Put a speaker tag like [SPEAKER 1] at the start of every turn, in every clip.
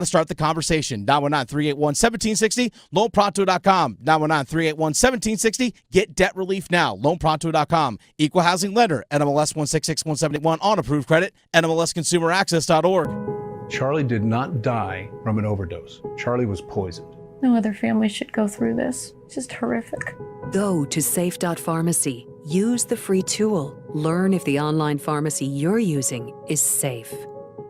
[SPEAKER 1] to start the conversation. 919-381-1760, loanpronto.com. 919-381-1760. Get debt relief now. Loanpronto.com. Equal housing lender. NMLS 166171 on approved credit. NMLSconsumeraccess.org.
[SPEAKER 2] Charlie did not die from an overdose. Charlie was poisoned.
[SPEAKER 3] No other family should go through this. It's just horrific.
[SPEAKER 4] Go to safe.pharmacy. Use the free tool. Learn if the online pharmacy you're using is safe.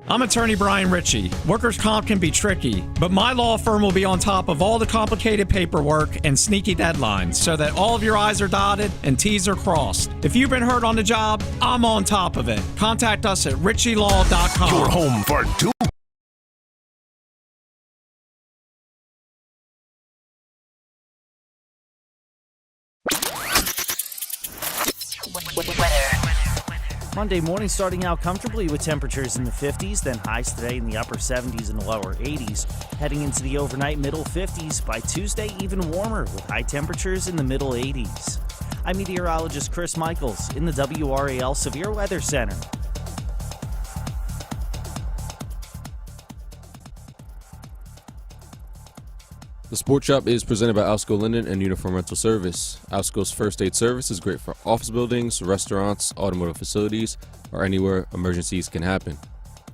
[SPEAKER 5] I'm attorney Brian Ritchie. Workers' comp can be tricky, but my law firm will be on top of all the complicated paperwork and sneaky deadlines so that all of your I's are dotted and T's are crossed. If you've been hurt on the job, I'm on top of it. Contact us at ritchielaw.com.
[SPEAKER 6] Your home for two.
[SPEAKER 7] Monday morning starting out comfortably with temperatures in the 50s, then highs today in the upper 70s and lower 80s. Heading into the overnight middle 50s, by Tuesday even warmer with high temperatures in the middle 80s. I'm meteorologist Chris Michaels in the WRAL Severe Weather Center.
[SPEAKER 8] The Sports Shop is presented by Alsco Linen and Uniform Rental Service. Alsco's first aid service is great for office buildings, restaurants, automotive facilities, or anywhere emergencies can happen.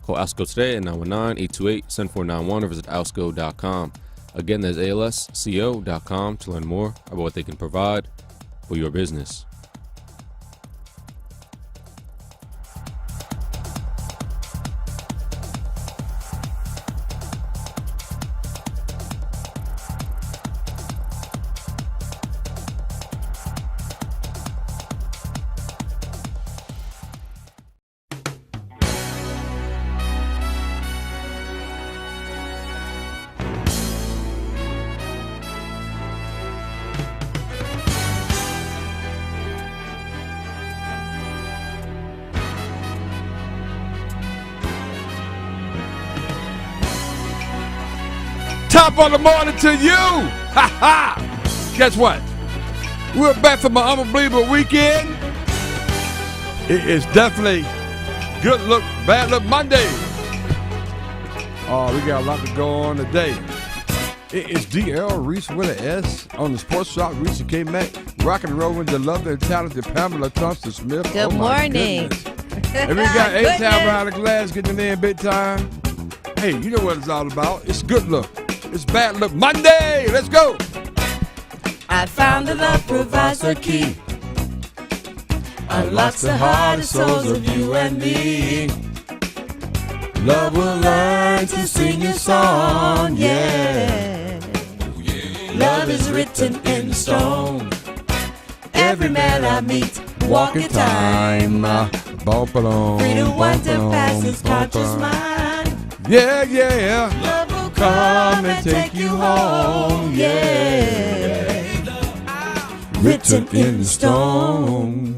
[SPEAKER 8] Call Alsco today at 919-828-7491 or visit alsco.com. Again, that's alsco.com to learn more about what they can provide for your business.
[SPEAKER 9] Top of the morning to you. Ha ha. Guess what? We're back from an unbelievable weekend. It is definitely good look, bad look Monday. Oh, we got a lot to go on today. It is DL Reese with an S on the Sports Shop. Reese and Kmac rocking and rolling with the lovely and talented Pamela Thompson-Smith.
[SPEAKER 10] Good morning.
[SPEAKER 9] And we got A-Town behind the glass getting in big time. Hey, you know what it's all about. It's good look. It's bad look Monday. Let's go.
[SPEAKER 10] I found the love provider key. Unlocks the heart and souls of you and me. Love will learn to sing your song, yeah. Love is written in stone. Every man I meet, walk in time.
[SPEAKER 9] Bump along.
[SPEAKER 10] Free to wonder past his conscious mind.
[SPEAKER 9] Yeah, yeah.
[SPEAKER 10] Love will come and take you home, yeah. Written in stone.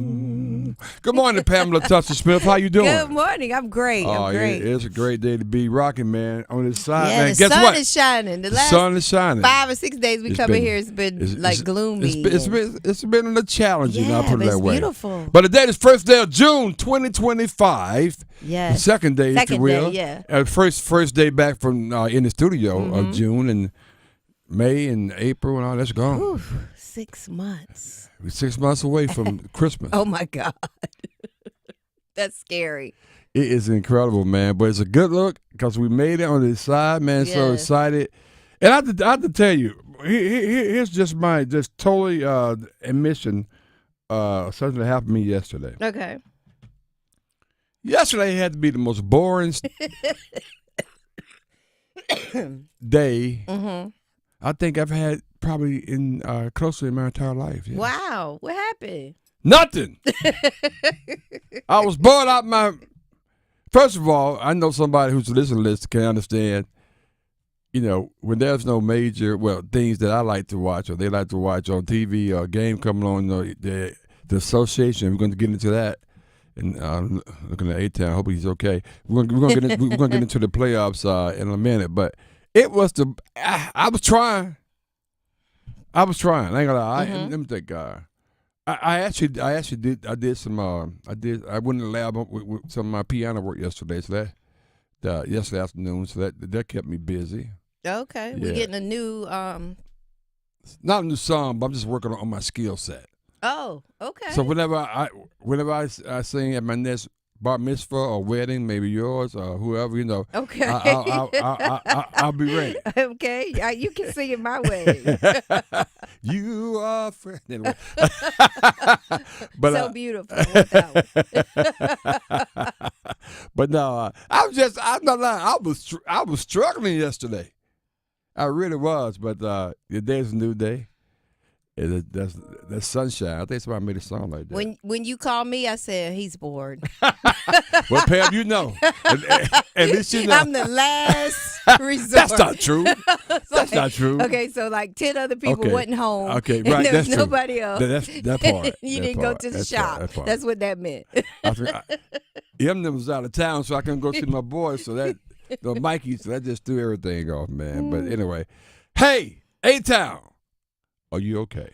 [SPEAKER 9] Good morning, Pamela Thompson-Smith. How you doing?
[SPEAKER 10] Good morning. I'm great. I'm great.
[SPEAKER 9] It's a great day to be rocking, man. On this side,
[SPEAKER 10] yeah,
[SPEAKER 9] man.
[SPEAKER 10] the
[SPEAKER 9] Guess
[SPEAKER 10] sun
[SPEAKER 9] what?
[SPEAKER 10] is shining. The last
[SPEAKER 9] sun is shining.
[SPEAKER 10] 5 or 6 days we come in here, it's been gloomy.
[SPEAKER 9] It's been a little challenging. I'll put it that way.
[SPEAKER 10] It's beautiful.
[SPEAKER 9] But today is first day of June 2025.
[SPEAKER 10] Yes.
[SPEAKER 9] The second day, if you will.
[SPEAKER 10] Day, yeah.
[SPEAKER 9] First day back from in the studio of June and May and April and all that's gone.
[SPEAKER 10] Oof, 6 months.
[SPEAKER 9] We're 6 months away from Christmas.
[SPEAKER 10] Oh my God. That's scary.
[SPEAKER 9] It is incredible, man. But it's a good look because we made it on this side, man. Yes. So excited. And I have to tell you, here's just my totally admission. Something that happened to me yesterday.
[SPEAKER 10] Okay.
[SPEAKER 9] Yesterday had to be the most boring day I think I've had probably in close to my entire life. Yeah.
[SPEAKER 10] Wow. What happened?
[SPEAKER 9] Nothing. I was bored out my. First of all, I know somebody who's listening to this can understand. You know, when there's no major things that I like to watch or they like to watch on TV or a game coming on, the association. We're going to get into that. And looking at A-Town, hope he's okay. We're gonna get into the playoffs in a minute, but it was I was trying. I ain't gonna lie. Let me think. I actually did. I did some. I went in the lab with some of my piano work yesterday. So yesterday afternoon, so that kept me busy.
[SPEAKER 10] Okay,
[SPEAKER 9] Yeah.
[SPEAKER 10] we're getting a new.
[SPEAKER 9] Not a new song, but I'm just working on my skill set.
[SPEAKER 10] Oh, okay.
[SPEAKER 9] So whenever I sing at my next bar mitzvah or wedding, maybe yours or whoever,
[SPEAKER 10] Okay.
[SPEAKER 9] I'll be ready.
[SPEAKER 10] Okay, you can sing it my way.
[SPEAKER 9] You are friend. Anyway. But,
[SPEAKER 10] so beautiful. I want that one.
[SPEAKER 9] But no, I'm not lying. I was struggling yesterday. I really was. But today's a new day. That's sunshine. I think somebody made a song like that.
[SPEAKER 10] When you called me, I said he's bored.
[SPEAKER 9] Well, Pam, you know. At least you know.
[SPEAKER 10] I'm the last resort.
[SPEAKER 9] That's not true. That's not true.
[SPEAKER 10] Okay, so like 10 other people wasn't home.
[SPEAKER 9] Okay,
[SPEAKER 10] and
[SPEAKER 9] right.
[SPEAKER 10] There was
[SPEAKER 9] That's
[SPEAKER 10] nobody
[SPEAKER 9] true.
[SPEAKER 10] else.
[SPEAKER 9] That part.
[SPEAKER 10] You
[SPEAKER 9] that
[SPEAKER 10] didn't
[SPEAKER 9] part,
[SPEAKER 10] go to the
[SPEAKER 9] that
[SPEAKER 10] shop.
[SPEAKER 9] part.
[SPEAKER 10] That's what that meant.
[SPEAKER 9] Eminem was out of town, so I couldn't go see my boys. So that Mikey, so that just threw everything off, man. But anyway, hey, A-Town, are you okay?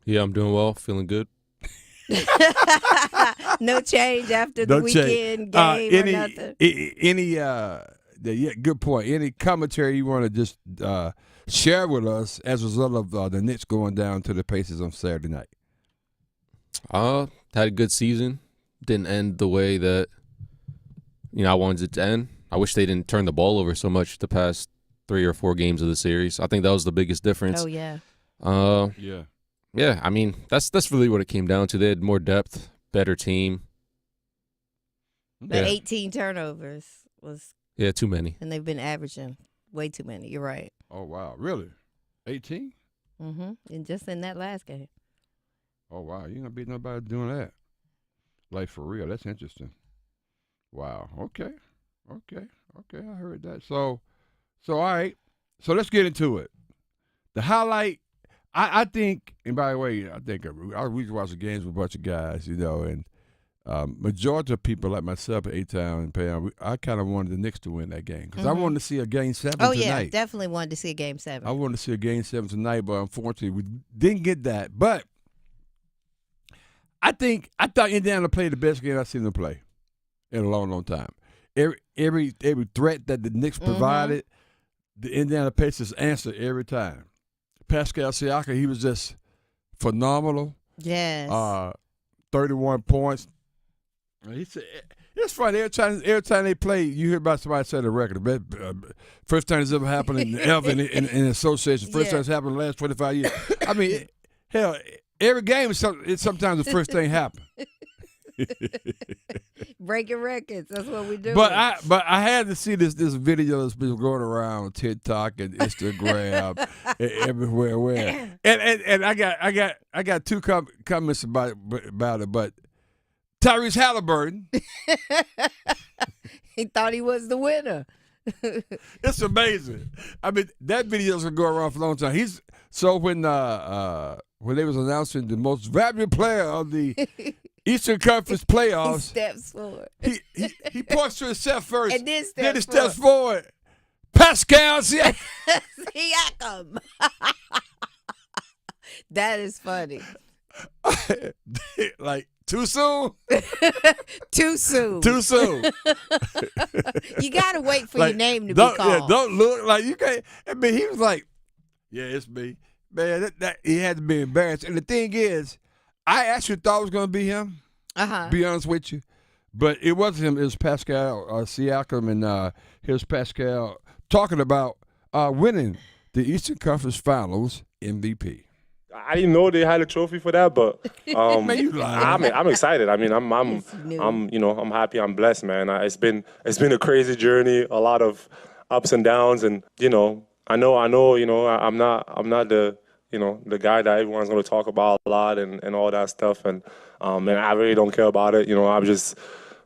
[SPEAKER 8] Yeah, I'm doing well, feeling good.
[SPEAKER 10] No change after the weekend game or nothing.
[SPEAKER 9] Good point. Any commentary you want to just share with us as a result of the Knicks going down to the Pacers on Saturday night?
[SPEAKER 8] Had a good season. Didn't end the way that I wanted it to end. I wish they didn't turn the ball over so much the past 3 or 4 games of the series. I think that was the biggest difference.
[SPEAKER 10] Oh yeah.
[SPEAKER 9] Yeah.
[SPEAKER 8] Yeah, I mean, that's really what it came down to. They had more depth, better team.
[SPEAKER 10] But 18 turnovers was.
[SPEAKER 8] Yeah, too many.
[SPEAKER 10] And they've been averaging way too many. You're right.
[SPEAKER 9] Oh, wow. Really? 18?
[SPEAKER 10] Mm-hmm. And just in that last game.
[SPEAKER 9] Oh, wow. You ain't going to beat nobody doing that. Like, for real. That's interesting. Wow. Okay. I heard that. So all right. So let's get into it. The highlight, I think, and by the way, I think we watch the games with a bunch of guys, and majority of people like myself at A-Town and Pam, I kind of wanted the Knicks to win that game because I wanted to see a Game 7 tonight.
[SPEAKER 10] Oh, yeah, definitely wanted to see a Game 7.
[SPEAKER 9] I wanted to see a Game 7 tonight, but unfortunately we didn't get that. But I thought Indiana played the best game I've seen them play in a long, long time. Every threat that the Knicks provided, the Indiana Pacers answered every time. Pascal Siakam, he was just phenomenal.
[SPEAKER 10] Yes.
[SPEAKER 9] 31 points. He said, it's funny. Every time they play, you hear about somebody set a record. First time it's ever happened in association. First time it's happened in the last 25 years. I mean, hell, every game it's sometimes the first thing happen.
[SPEAKER 10] Breaking records. That's what we do.
[SPEAKER 9] But I had to see this video that's been going around TikTok and Instagram and everywhere. And I got 2 comments about it. But Tyrese Halliburton,
[SPEAKER 10] he thought he was the winner.
[SPEAKER 9] It's amazing. I mean, that video's gonna go around for a long time. When they was announcing the most valuable player of the Eastern Conference playoffs,
[SPEAKER 10] he steps forward.
[SPEAKER 9] He points to himself first,
[SPEAKER 10] and then
[SPEAKER 9] he steps forward. Pascal
[SPEAKER 10] Siakam. That is funny.
[SPEAKER 9] Like, too soon?
[SPEAKER 10] Too soon. You got to wait for your name to be called.
[SPEAKER 9] Yeah, don't look like you can't. I mean, he was like, yeah, it's me. Man, he had to be embarrassed. And the thing is, I actually thought it was going to be him, be honest with you. But it wasn't him. It was Pascal Siakam, and here's Pascal talking about winning the Eastern Conference Finals MVP.
[SPEAKER 6] I didn't know they had a trophy for that, but
[SPEAKER 9] man, you lying.
[SPEAKER 6] I'm excited. I mean, I'm happy. I'm blessed, man. It's been a crazy journey, a lot of ups and downs, and I know, I'm not the the guy that everyone's going to talk about a lot and all that stuff, and I really don't care about it.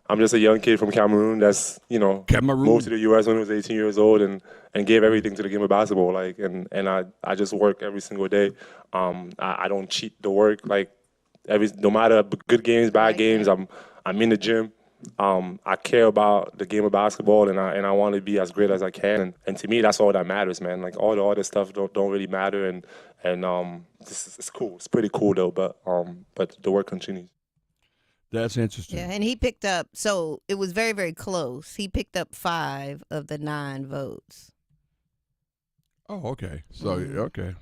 [SPEAKER 6] I'm just a young kid from Cameroon that's moved to the U.S. when he was 18 years old and gave everything to the game of basketball. And I just work every single day. I don't cheat the work. No matter good games, bad games, I'm in the gym. I care about the game of basketball and I want to be as great as I can. And to me, that's all that matters, man. Like all the other stuff don't really matter. And it's cool. It's pretty cool though. But the work continues.
[SPEAKER 9] That's interesting.
[SPEAKER 10] Yeah, and he picked up, so it was very, very close. He picked up 5 of the 9 votes.
[SPEAKER 9] Oh, okay. So,
[SPEAKER 10] Mhm.
[SPEAKER 9] okay.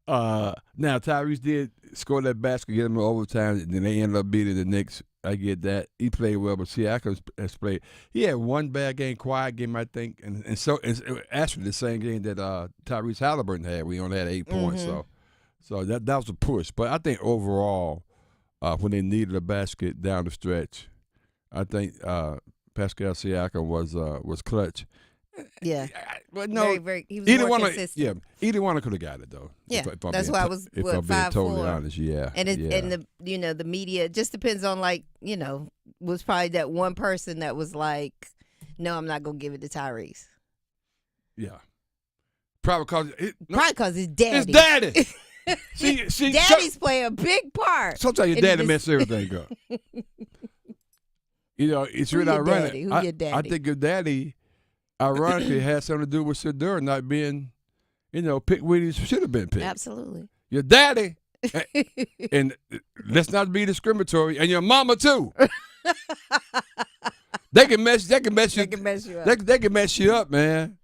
[SPEAKER 9] Now, Tyrese did score that basket, get him in overtime, and then they ended up beating the Knicks. I get that. He played well, but Siakam has played. He had one bad game, quiet game, I think, and so it's actually the same game that Tyrese Halliburton had. We only had 8 points, so that was a push. But I think overall, when they needed a basket down the stretch, I think Pascal Siakam was clutch.
[SPEAKER 10] Yeah.
[SPEAKER 9] But no,
[SPEAKER 10] very, very, he was more consistent.
[SPEAKER 9] Either one could have got it though.
[SPEAKER 10] Yeah, that's why I was
[SPEAKER 9] if I'm being totally
[SPEAKER 10] 5-4.
[SPEAKER 9] honest. Yeah,
[SPEAKER 10] And the media, it just depends on was probably that one person that was like, no, I'm not gonna give it to Tyrese.
[SPEAKER 9] Yeah, probably
[SPEAKER 10] because his daddy.
[SPEAKER 9] His daddy. see,
[SPEAKER 10] Daddy's playing a big part.
[SPEAKER 9] Sometimes your daddy messes everything up. It's really ironic.
[SPEAKER 10] Who your daddy?
[SPEAKER 9] I think your daddy, ironically, has something to do with Shedeur not being, picked when he should have been picked.
[SPEAKER 10] Absolutely.
[SPEAKER 9] Your daddy, and let's not be discriminatory, and your mama too. They can mess you up. They can mess you up, man.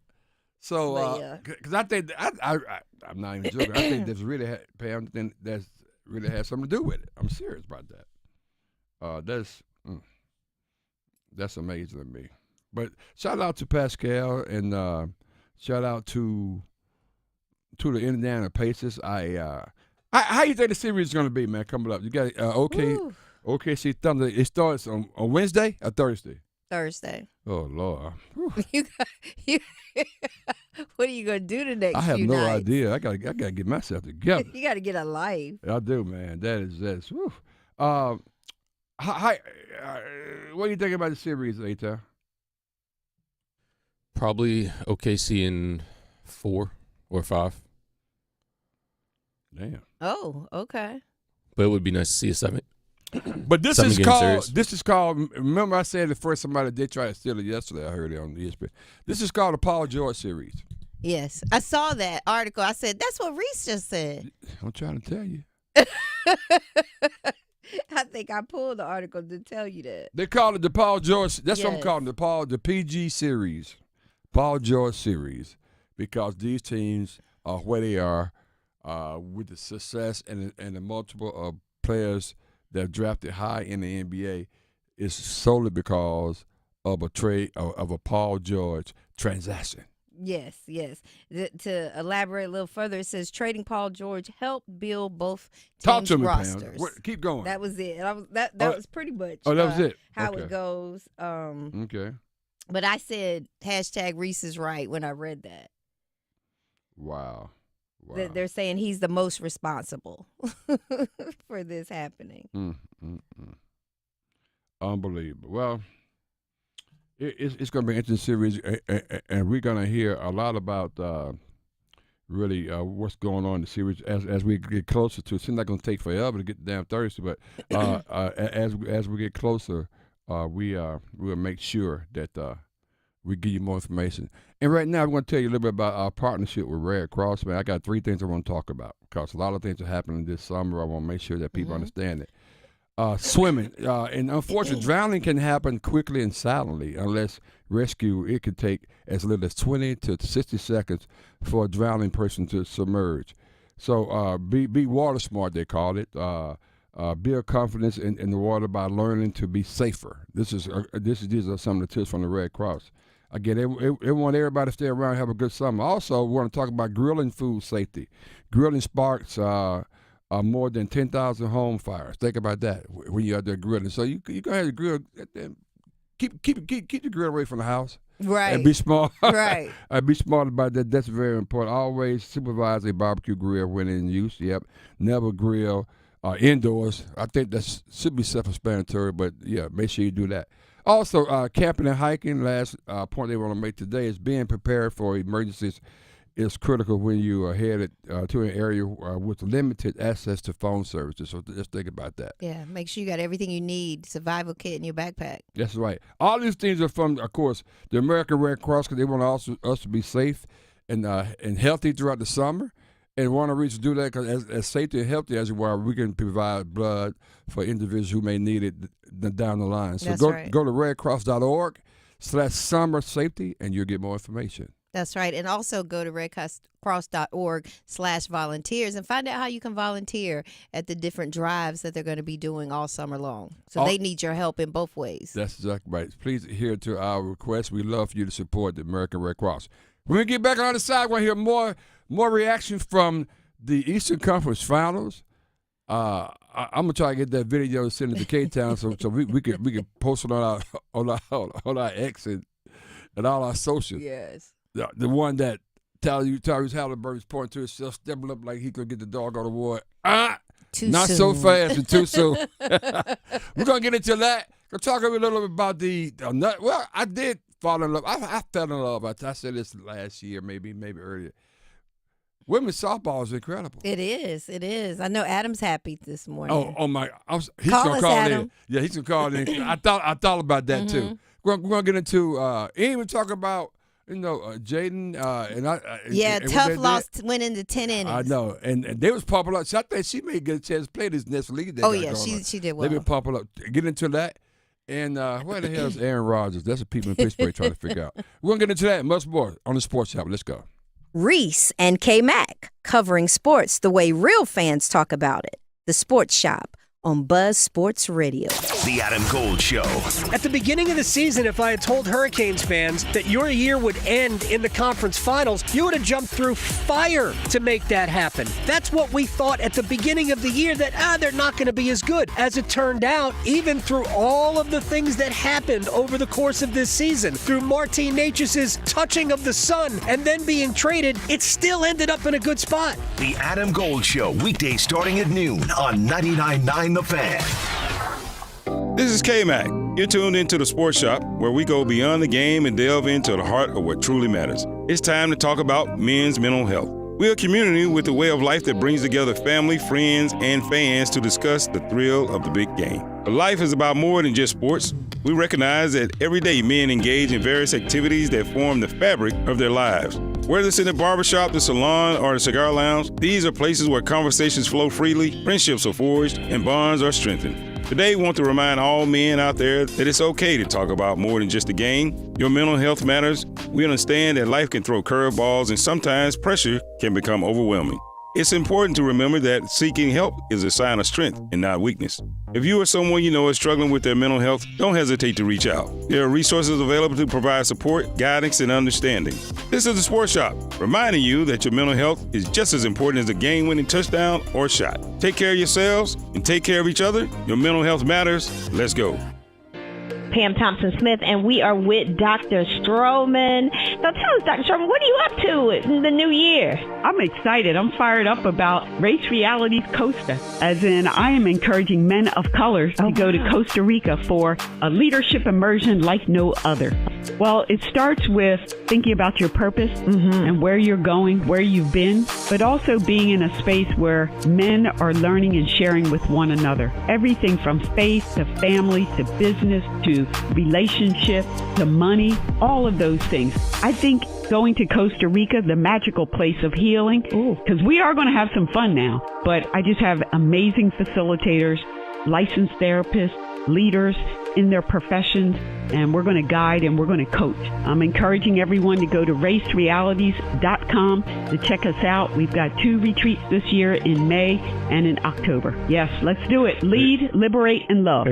[SPEAKER 9] So, because I think I'm not even joking. I think that's really has something to do with it. I'm serious about that. That's amazing to me. But shout out to Pascal and shout out to the Indiana Pacers. How you think the series is going to be, man? Coming up, you got OKC Thunder. It starts on Wednesday or Thursday.
[SPEAKER 10] Thursday.
[SPEAKER 9] Oh Lord.
[SPEAKER 10] What are you gonna do the next?
[SPEAKER 9] I have
[SPEAKER 10] few
[SPEAKER 9] no
[SPEAKER 10] nights?
[SPEAKER 9] idea. I gotta get myself together.
[SPEAKER 10] You got to get a life.
[SPEAKER 9] I do, man. That's. Whew. What do you think about the series, Aita?
[SPEAKER 8] Probably OKC in 4 or 5.
[SPEAKER 9] Damn.
[SPEAKER 10] Oh, okay.
[SPEAKER 8] But it would be nice to see a 7.
[SPEAKER 9] But this
[SPEAKER 8] 7
[SPEAKER 9] is
[SPEAKER 8] game
[SPEAKER 9] called.
[SPEAKER 8] series.
[SPEAKER 9] This is called. Remember, I said the first somebody did try to steal it yesterday. I heard it on ESPN. This is called the Paul George series.
[SPEAKER 10] Yes, I saw that article. I said that's what Reese just said.
[SPEAKER 9] I'm trying to tell you.
[SPEAKER 10] I think I pulled the article to tell you that.
[SPEAKER 9] They call it the Paul George. That's what I'm calling the PG series, Paul George series, because these teams are where they are with the success and the multiple of players that are drafted high in the NBA is solely because of a trade of a Paul George transaction.
[SPEAKER 10] Yes. To elaborate a little further, it says trading Paul George helped build both teams' rosters.
[SPEAKER 9] Keep going.
[SPEAKER 10] That was it. That was pretty much.
[SPEAKER 9] Oh, that was it.
[SPEAKER 10] How it goes.
[SPEAKER 9] Okay.
[SPEAKER 10] But I said hashtag Reese is right when I read that.
[SPEAKER 9] Wow.
[SPEAKER 10] They're saying he's the most responsible for this happening.
[SPEAKER 9] Unbelievable. Well, it's going to be an interesting series, and we're going to hear a lot about really what's going on in the series as we get closer to it. It's not going to take forever to get to damn Thursday, but as we get closer, we'll make sure that we give you more information. And right now, I'm going to tell you a little bit about our partnership with Red Cross. Man, I got 3 things I want to talk about because a lot of things are happening this summer. I want to make sure that people understand it. Swimming, and unfortunately, drowning can happen quickly and silently unless rescue. It could take as little as 20 to 60 seconds for a drowning person to submerge. So be water smart, they call it. Build confidence in the water by learning to be safer. These are some of the tips from the Red Cross. Again, they want everybody to stay around and have a good summer. Also, we want to talk about grilling food safety. Grilling sparks more than 10,000 home fires. Think about that when you're out there grilling. So you can have the grill. Keep the grill away from the house.
[SPEAKER 10] Right.
[SPEAKER 9] And be smart.
[SPEAKER 10] Right.
[SPEAKER 9] And be smart about that. That's very important. Always supervise a barbecue grill when in use. Yep. Never grill indoors. I think that should be self-explanatory, but yeah, make sure you do that. Also, camping and hiking, last point they want to make today is being prepared for emergencies is critical when you are headed to an area with limited access to phone services. So just think about that.
[SPEAKER 10] Yeah, make sure you got everything you need, survival kit in your backpack.
[SPEAKER 9] That's right. All these things are from, of course, the American Red Cross because they want us to be safe and healthy throughout the summer. And one of the reasons to do that because as safety and healthy as you are, we can provide blood for individuals who may need it down the line. So go to redcross.org/summer safety, and you'll get more information.
[SPEAKER 10] That's right. And also go to redcross.org/volunteers and find out how you can volunteer at the different drives that they're going to be doing all summer long. So they need your help in both ways.
[SPEAKER 9] That's exactly right. Please adhere to our request. We love for you to support the American Red Cross. When we get back on the side, we're going to hear more reactions from the Eastern Conference Finals. I'm gonna try to get that video sent to K-Town so we can post it on our X and all our social.
[SPEAKER 10] Yes.
[SPEAKER 9] The one that Tyrese Halliburton's pointing to himself, stepping up like he could get the dog on the ward. Not
[SPEAKER 10] soon.
[SPEAKER 9] So fast and too soon. We're gonna get into that. We'll talk a little bit about well, I did fall in love. I fell in love. I said this last year, maybe earlier. Women's softball is incredible.
[SPEAKER 10] It is. I know Adam's happy this morning.
[SPEAKER 9] Oh my! He's
[SPEAKER 10] call
[SPEAKER 9] gonna
[SPEAKER 10] us,
[SPEAKER 9] call
[SPEAKER 10] Adam.
[SPEAKER 9] in. Yeah, he's gonna call in. I thought about that too. We're gonna get into. Even talk about Jaden and I.
[SPEAKER 10] Tough loss went into 10 innings.
[SPEAKER 9] I know, and they was popular. So I think she may get a chance to play this next league.
[SPEAKER 10] She did well.
[SPEAKER 9] They've been popular. Get into that. And where the hell is Aaron Rodgers? That's what people in Pittsburgh trying to figure out. We're gonna get into that and much more on the Sports Shop. Let's go.
[SPEAKER 11] Reese and Kmac, covering sports the way real fans talk about it. The Sports Shop on Buzz Sports Radio.
[SPEAKER 12] The Adam Gold Show.
[SPEAKER 13] At the beginning of the season, if I had told Hurricanes fans that your year would end in the conference finals, you would have jumped through fire to make that happen. That's what we thought at the beginning of the year, that they're not going to be as good. As it turned out, even through all of the things that happened over the course of this season, through Martin Necas's touching of the sun and then being traded, it still ended up in a good spot.
[SPEAKER 12] The Adam Gold Show, weekdays starting at noon on 99.9 The Fan.
[SPEAKER 14] This is Kmac. You're tuned into the Sports Shop, where we go beyond the game and delve into the heart of what truly matters. It's time to talk about men's mental health. We're a community with a way of life that brings together family, friends, and fans to discuss the thrill of the big game. But life is about more than just sports. We recognize that every day men engage in various activities that form the fabric of their lives. Whether it's in the barbershop, the salon, or the cigar lounge, these are places where conversations flow freely, friendships are forged, and bonds are strengthened. Today, we want to remind all men out there that it's okay to talk about more than just the game. Your mental health matters. We understand that life can throw curveballs, and sometimes pressure can become overwhelming. It's important to remember that seeking help is a sign of strength and not weakness. If you or someone you know is struggling with their mental health, don't hesitate to reach out. There are resources available to provide support, guidance, and understanding. This is the Sports Shop, reminding you that your mental health is just as important as a game-winning touchdown or shot. Take care of yourselves and take care of each other. Your mental health matters. Let's go.
[SPEAKER 15] Pam Thompson-Smith, and we are with Dr. Stroman. So tell us, Dr. Stroman, what are you up to in the new year?
[SPEAKER 16] I'm excited. I'm fired up about Race Realities Costa, as in I am encouraging men of color to go to Costa Rica for a leadership immersion like no other. Well, it starts with thinking about your purpose and where you're going, where you've been, but also being in a space where men are learning and sharing with one another. Everything from faith to family to business to relationship to money, all of those things. I think going to Costa Rica, the magical place of healing, because we are going to have some fun now, but I just have amazing facilitators, licensed therapists, leaders in their professions, and we're going to guide and we're going to coach. I'm encouraging everyone to go to racerealities.com to check us out. We've got 2 retreats this year in May and in October. Yes, let's do it. Lead, liberate, and love.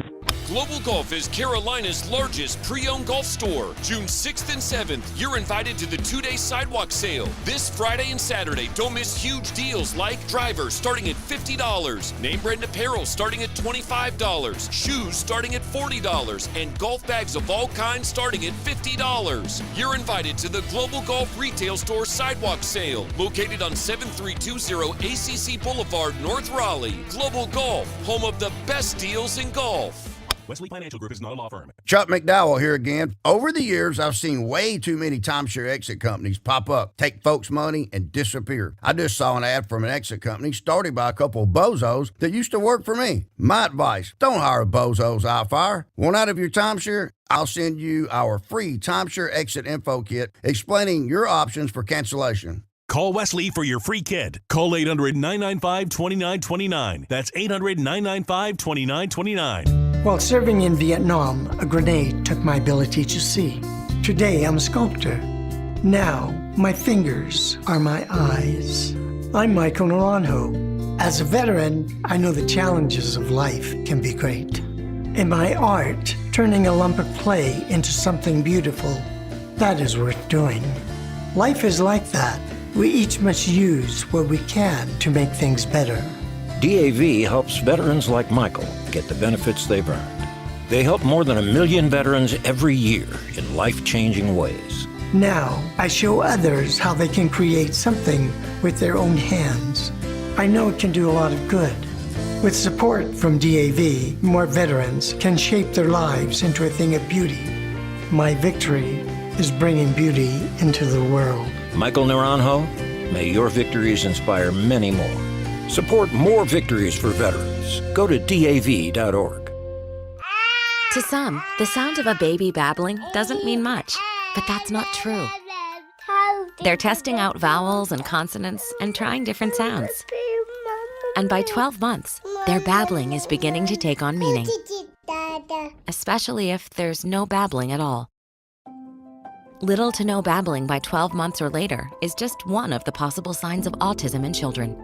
[SPEAKER 17] Global Golf is Carolina's largest pre-owned golf store. June 6th and 7th, you're invited to the 2-day sidewalk sale. This Friday and Saturday, don't miss huge deals like drivers starting at $50, name brand apparel starting at $25, shoes starting at $40, and golf bags of all kinds starting at $50. You're invited to the Global Golf Retail Store sidewalk sale, located on 7320 ACC Boulevard, North Raleigh. Global Golf, home of the best deals in golf.
[SPEAKER 18] Wesley Financial Group is not a law firm.
[SPEAKER 19] Chuck McDowell here again. Over the years, I've seen way too many timeshare exit companies pop up, take folks' money, and disappear. I just saw an ad from an exit company started by a couple of bozos that used to work for me. My advice, don't hire bozos out fire. Want out of your timeshare? I'll send you our free timeshare exit info kit explaining your options for cancellation.
[SPEAKER 18] Call Wesley for your free kit. Call 800-995-2929. That's 800-995-2929.
[SPEAKER 20] While serving in Vietnam, a grenade took my ability to see. Today, I'm a sculptor. Now, my fingers are my eyes. I'm Michael Naranjo. As a veteran, I know the challenges of life can be great. In my art, turning a lump of clay into something beautiful, that is worth doing. Life is like that. We each must use what we can to make things better.
[SPEAKER 21] DAV helps veterans like Michael get the benefits they've earned. They help more than 1 million veterans every year in life-changing ways.
[SPEAKER 20] Now, I show others how they can create something with their own hands. I know it can do a lot of good. With support from DAV, more veterans can shape their lives into a thing of beauty. My victory is bringing beauty into the world.
[SPEAKER 21] Michael Naranjo, may your victories inspire many more. Support more victories for veterans. Go to DAV.org.
[SPEAKER 22] To some, the sound of a baby babbling doesn't mean much, but that's not true. They're testing out vowels and consonants and trying different sounds. And by 12 months, their babbling is beginning to take on meaning, especially if there's no babbling at all. Little to no babbling by 12 months or later is just one of the possible signs of autism in children.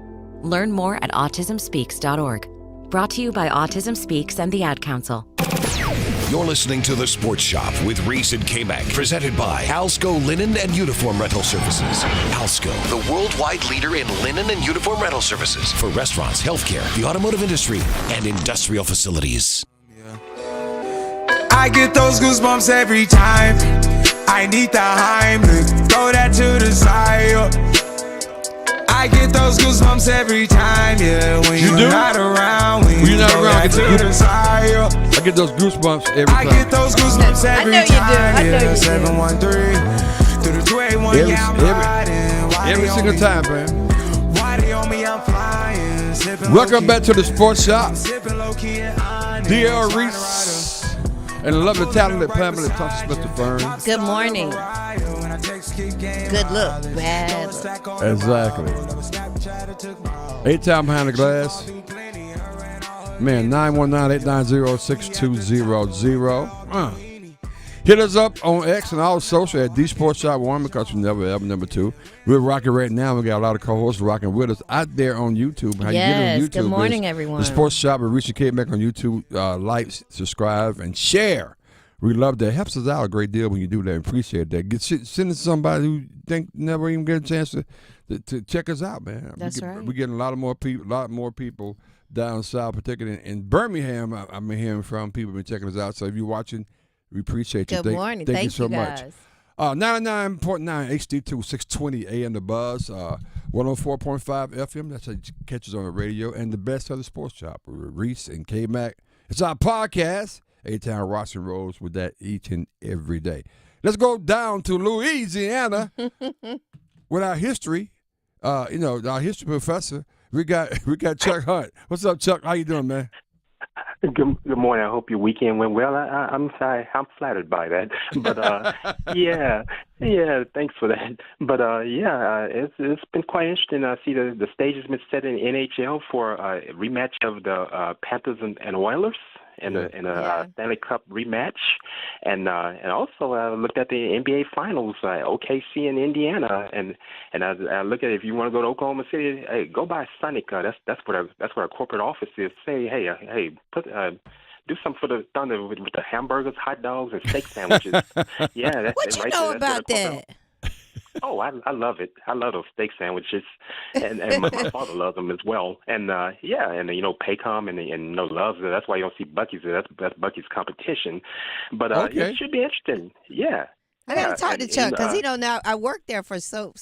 [SPEAKER 22] Learn more at autismspeaks.org. Brought to you by Autism Speaks and the Ad Council.
[SPEAKER 12] You're listening to The Sports Shop with Reese and Kmac, presented by Alsco Linen and Uniform Rental Services. Alsco, the worldwide leader in linen and uniform rental services for restaurants, healthcare, the automotive industry, and industrial facilities.
[SPEAKER 10] I get those goosebumps every time. I need the Heimlich, throw that to the side. I get those goosebumps every time, yeah. When you're not around, when you're not around, to the side.
[SPEAKER 9] I get those goosebumps every time.
[SPEAKER 10] I get those goosebumps every time, yeah. 713 through the 281, yeah, I'm riding.
[SPEAKER 9] Every single time, man.
[SPEAKER 10] Why they on me, I'm flying.
[SPEAKER 9] Welcome back to the Sports Shop. D.L. Reese and the lovely, talented Pamela Thompson-Smith the Fern.
[SPEAKER 23] Good morning. Good look, bad look.
[SPEAKER 9] Exactly. 8-time behind the glass. Man, 919-890-6200. Hit us up on X and all social at The Sports Shop 1 because we never ever number 2. We're rocking right now. We got a lot of co-hosts rocking with us out there on YouTube. How
[SPEAKER 23] yes,
[SPEAKER 9] you get on YouTube?
[SPEAKER 23] Good morning, everyone.
[SPEAKER 9] The Sports Shop with Reese and Kmac on YouTube. Like, subscribe, and share. We love that. It helps us out a great deal when you do that. Appreciate that. Send it to somebody who never even get a chance to check us out, man.
[SPEAKER 23] That's right.
[SPEAKER 9] We're getting a lot more people down south, particularly in Birmingham. I'm hearing from people been checking us out. So if you're watching, we appreciate you.
[SPEAKER 23] Good morning.
[SPEAKER 9] Thank you so
[SPEAKER 23] guys.
[SPEAKER 9] much. 99.9 HD2, 620 AM The Buzz, 104.5 FM. That's how you catch us on the radio. And the best of the Sports Shop with Reese and Kmac. It's our podcast. 8-Town Rocks and Rolls with that each and every day. Let's go down to Louisiana with our history. Our history professor. We got Chuck Hunt. What's up, Chuck? How you doing, man?
[SPEAKER 24] Good morning. I hope your weekend went well. I'm sorry. I'm flattered by that. But yeah, thanks for that. But it's been quite interesting. I see the stage has been set in NHL for a rematch of the Panthers and Oilers. In a Stanley Cup rematch, and also I looked at the NBA Finals, OKC and Indiana, and I look at it, if you want to go to Oklahoma City, hey, go by Sonic. That's where our corporate office is. Say, hey, do something for the Thunder with the hamburgers, hot dogs, and steak sandwiches. Yeah, that's
[SPEAKER 23] what you
[SPEAKER 24] right
[SPEAKER 23] know
[SPEAKER 24] there.
[SPEAKER 23] about that?
[SPEAKER 24] Oh, I love it. I love those steak sandwiches, and my father loves them as well. And Paycom and Loves. That's why you don't see Buc-ee's. That's Buc-ee's competition. But it should be interesting. Yeah.
[SPEAKER 23] I gotta talk to Chuck because he don't know. I worked there for 4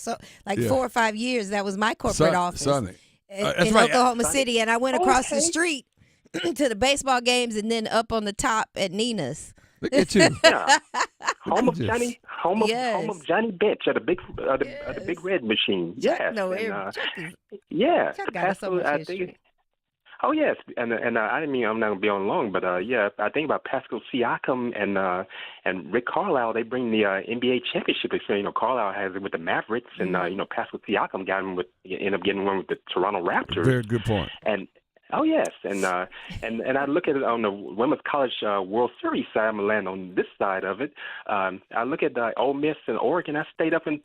[SPEAKER 23] or 5 years. That was my corporate office in Oklahoma City, and I went across the street to the baseball games and then up on the top at Nina's.
[SPEAKER 9] Look at you.
[SPEAKER 24] Yeah. Home of Johnny Bench at the big red machine. Yes.
[SPEAKER 23] Chuck
[SPEAKER 24] yeah.
[SPEAKER 23] got so much history.
[SPEAKER 24] Oh yes, and I didn't mean I'm not gonna be on long, but yeah, I think about Pascal Siakam and Rick Carlisle. They bring the NBA championship experience. Carlisle has it with the Mavericks, and Pascal Siakam ended up getting one with the Toronto Raptors.
[SPEAKER 9] Very good point.
[SPEAKER 24] And oh yes, and I look at it on the Women's College World Series side. I'm gonna land on this side of it. I look at Ole Miss and Oregon. I stayed up and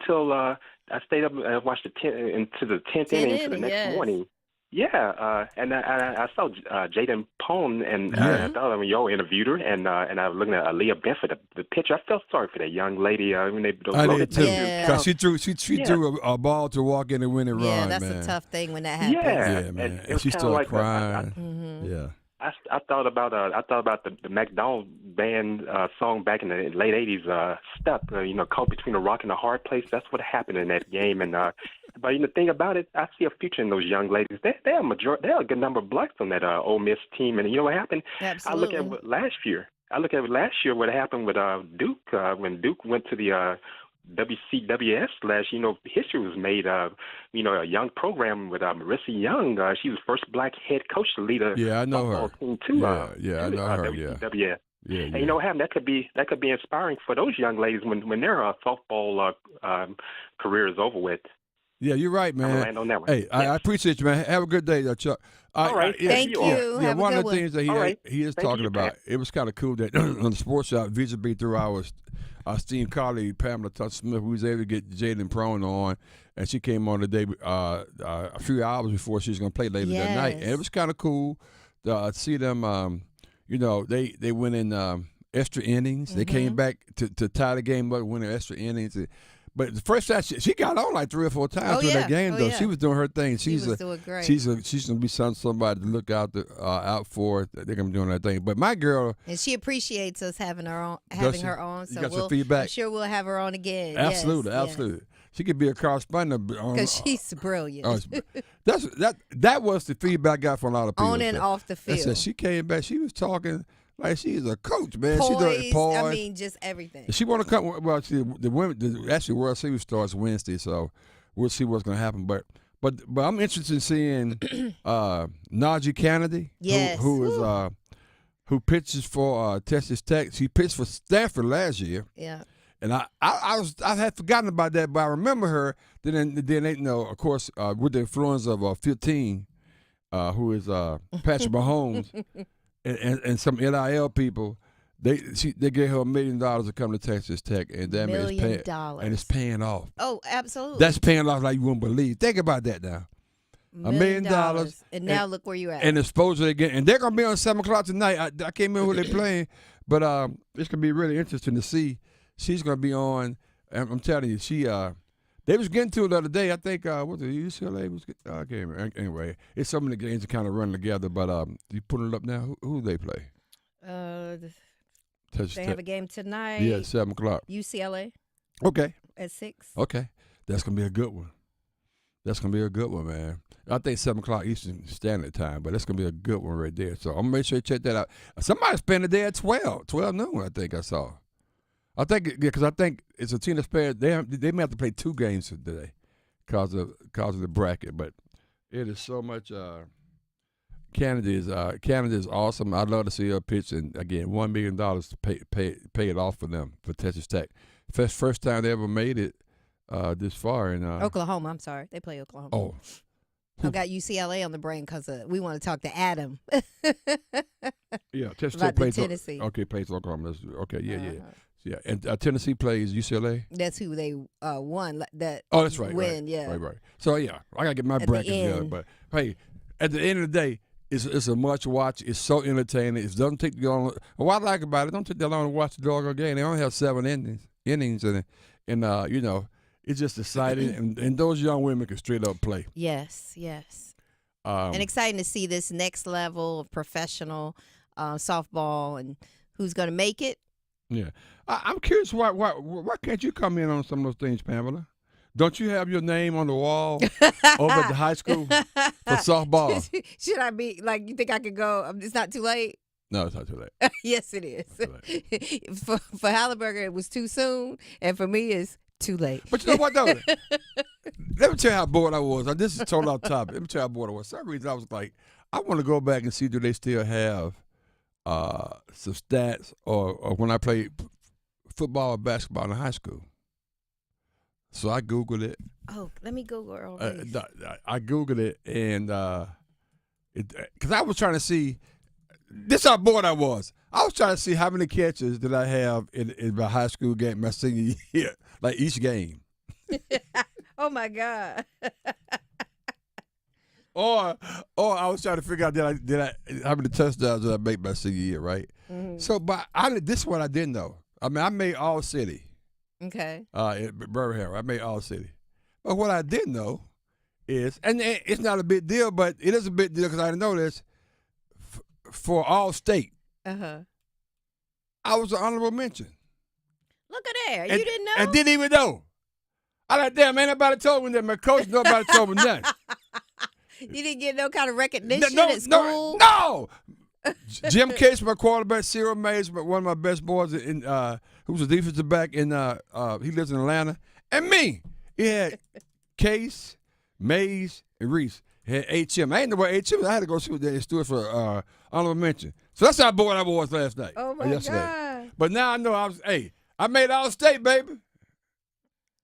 [SPEAKER 24] watched into the 10th inning to the next morning. Yeah, and I saw Jaden Pone, and I thought y'all interviewed her, and I was looking at Aaliyah Benford, the pitcher. I felt sorry for that young lady when they
[SPEAKER 9] I did too, because she threw a ball to walk in and win it run.
[SPEAKER 23] Yeah, that's
[SPEAKER 9] man.
[SPEAKER 23] a tough thing when that happens.
[SPEAKER 9] Yeah, man. And she started crying. Yeah.
[SPEAKER 24] I thought about the McDonald band song back in the late '80s. Step, caught between a rock and a hard place. That's what happened in that game. And but the thing about it, I see a future in those young ladies. They are a good number of blacks on that Ole Miss team. And you know what happened?
[SPEAKER 23] Absolutely.
[SPEAKER 24] I look at last year what happened with Duke when Duke went to the WCWS last. History was made. A young program with Marissa Young. She was the first black head coach to lead a
[SPEAKER 9] I know her.
[SPEAKER 24] Team too.
[SPEAKER 9] I know her.
[SPEAKER 24] WCWS.
[SPEAKER 9] Yeah.
[SPEAKER 24] And you know what happened? That could be inspiring for those young ladies when their softball career is over with.
[SPEAKER 9] Yeah, you're right, man.
[SPEAKER 24] Land on that one.
[SPEAKER 9] Hey, I appreciate you, man. Have a good day, Chuck.
[SPEAKER 24] All right.
[SPEAKER 23] Thank you.
[SPEAKER 9] Yeah,
[SPEAKER 23] Have
[SPEAKER 9] one
[SPEAKER 23] a
[SPEAKER 9] of
[SPEAKER 23] good
[SPEAKER 9] the things that he is talking about, it was kind of cool that on the sports shop, vis-a-vis through our esteemed colleague, Pamela Smith, who was able to get Jaden Prone on, and she came on today a few hours before she was going to play later that night. And it was kind of cool to see them, they went in extra innings. They came back to tie the game up, winning extra innings. But the first time she got on like 3 or 4 times through that game, though. She was doing her thing. She's
[SPEAKER 23] doing great.
[SPEAKER 9] She's gonna be somebody to look out for. They're gonna be doing that thing. But my girl,
[SPEAKER 23] and she appreciates us having her on. So
[SPEAKER 9] you got some feedback?
[SPEAKER 23] I'm sure we'll have her on again.
[SPEAKER 9] Absolutely,
[SPEAKER 23] yes,
[SPEAKER 9] absolutely.
[SPEAKER 23] Yes.
[SPEAKER 9] She could be a correspondent
[SPEAKER 23] because she's brilliant.
[SPEAKER 9] That was the feedback I got from a lot of people.
[SPEAKER 23] On and off the field.
[SPEAKER 9] I said she came back. She was talking. Like she's a coach, man.
[SPEAKER 23] Poised, I mean, just everything.
[SPEAKER 9] She want to come. Well, the women. Actually, World Series starts Wednesday, so we'll see what's going to happen. But I'm interested in seeing Najee Kennedy, who pitches for Texas Tech. She pitched for Stanford last year.
[SPEAKER 23] Yeah.
[SPEAKER 9] And I had forgotten about that, but I remember her. Then they of course, with the influence of 15, who is Patrick Mahomes. And some NIL people, they gave her $1 million to come to Texas Tech, and that and it's paying off.
[SPEAKER 23] Oh, absolutely.
[SPEAKER 9] That's paying off like you wouldn't believe. Think about that now. $1 million,
[SPEAKER 23] and now look where you're at.
[SPEAKER 9] And exposure again, and they're gonna be on 7:00 tonight. I can't remember who they're playing, but it's gonna be really interesting to see. She's gonna be on. I'm telling you, they was getting to it the other day. I think what the UCLA was. I can't remember. Anyway, it's some of the games that kind of run together. But you putting it up now? Who do they play?
[SPEAKER 23] They have a game tonight.
[SPEAKER 9] Yeah, 7:00.
[SPEAKER 23] UCLA.
[SPEAKER 9] Okay.
[SPEAKER 23] At 6.
[SPEAKER 9] Okay, that's gonna be a good one. That's gonna be a good one, man. I think 7:00 Eastern Standard Time, but that's gonna be a good one right there. So I'm gonna make sure you check that out. Somebody's playing today at 12 noon. I think I saw. I think because I think it's a team that's playing. They may have to play 2 games today, because of the bracket. But it is so much. Canada is awesome. I'd love to see her pitch, and again, $1 million to pay it off for them for Texas Tech. First time they ever made it this far in
[SPEAKER 23] Oklahoma. I'm sorry, they play Oklahoma.
[SPEAKER 9] Oh.
[SPEAKER 23] I've got UCLA on the brain because we want to talk to Adam.
[SPEAKER 9] Yeah, Texas
[SPEAKER 23] Tech
[SPEAKER 9] plays
[SPEAKER 23] Tennessee.
[SPEAKER 9] Okay, plays Oklahoma. Okay, yeah. And Tennessee plays UCLA.
[SPEAKER 23] That's who they won.
[SPEAKER 9] Oh, that's right.
[SPEAKER 23] Win,
[SPEAKER 9] right,
[SPEAKER 23] yeah.
[SPEAKER 9] Right. So yeah, I gotta get my bracket together. But hey, at the end of the day, it's a much watch. It's so entertaining. It doesn't take long. What I like about it, don't take that long to watch the doggone game. They only have 7 innings, and it's just exciting, and those young women can straight up play.
[SPEAKER 23] Yes. And exciting to see this next level of professional softball and who's going to make it.
[SPEAKER 9] Yeah. I'm curious, why can't you come in on some of those things, Pamela? Don't you have your name on the wall over at the high school for softball?
[SPEAKER 23] Should I be, you think I could go? It's not too late?
[SPEAKER 9] No, it's not too late.
[SPEAKER 23] Yes, it is. For Halliburger, it was too soon, and for me, it's too late.
[SPEAKER 9] But you know what, though? Let me tell you how bored I was. This is total off topic. Let me tell you how bored I was. For some reason, I was like, I want to go back and see do they still have some stats or when I played football or basketball in high school. So I Googled it.
[SPEAKER 23] Oh, let me Google Reese.
[SPEAKER 9] I Googled it and because I was trying to see. This how bored I was. I was trying to see how many catches did I have in my high school game, my senior year, like each game.
[SPEAKER 23] Oh my God.
[SPEAKER 9] Or I was trying to figure out did I how many touchdowns did I make my senior year, right?
[SPEAKER 23] Mm-hmm.
[SPEAKER 9] So, but this is what I didn't know. I mean, I made all city.
[SPEAKER 23] Okay.
[SPEAKER 9] In Birmingham, I made all city. But what I didn't know is, and it's not a big deal, but it is a big deal because I didn't know this. For all state, I was an honorable mention.
[SPEAKER 23] Look at there. You didn't know?
[SPEAKER 9] And didn't even know. I like, damn, ain't nobody told me that. My coach, nobody told me nothing.
[SPEAKER 23] You didn't get no kind of recognition at school?
[SPEAKER 9] No. Jim Case, my quarterback, Cyril Mays, one of my best boys, who was a defensive back, he lives in Atlanta. And me. He had Case, Mays, and Reese. He had HM. I ain't know what HM. I had to go see what they stood for honorable mention. So that's how bored I was last night.
[SPEAKER 23] Oh, my God.
[SPEAKER 9] But now I know I made all state, baby.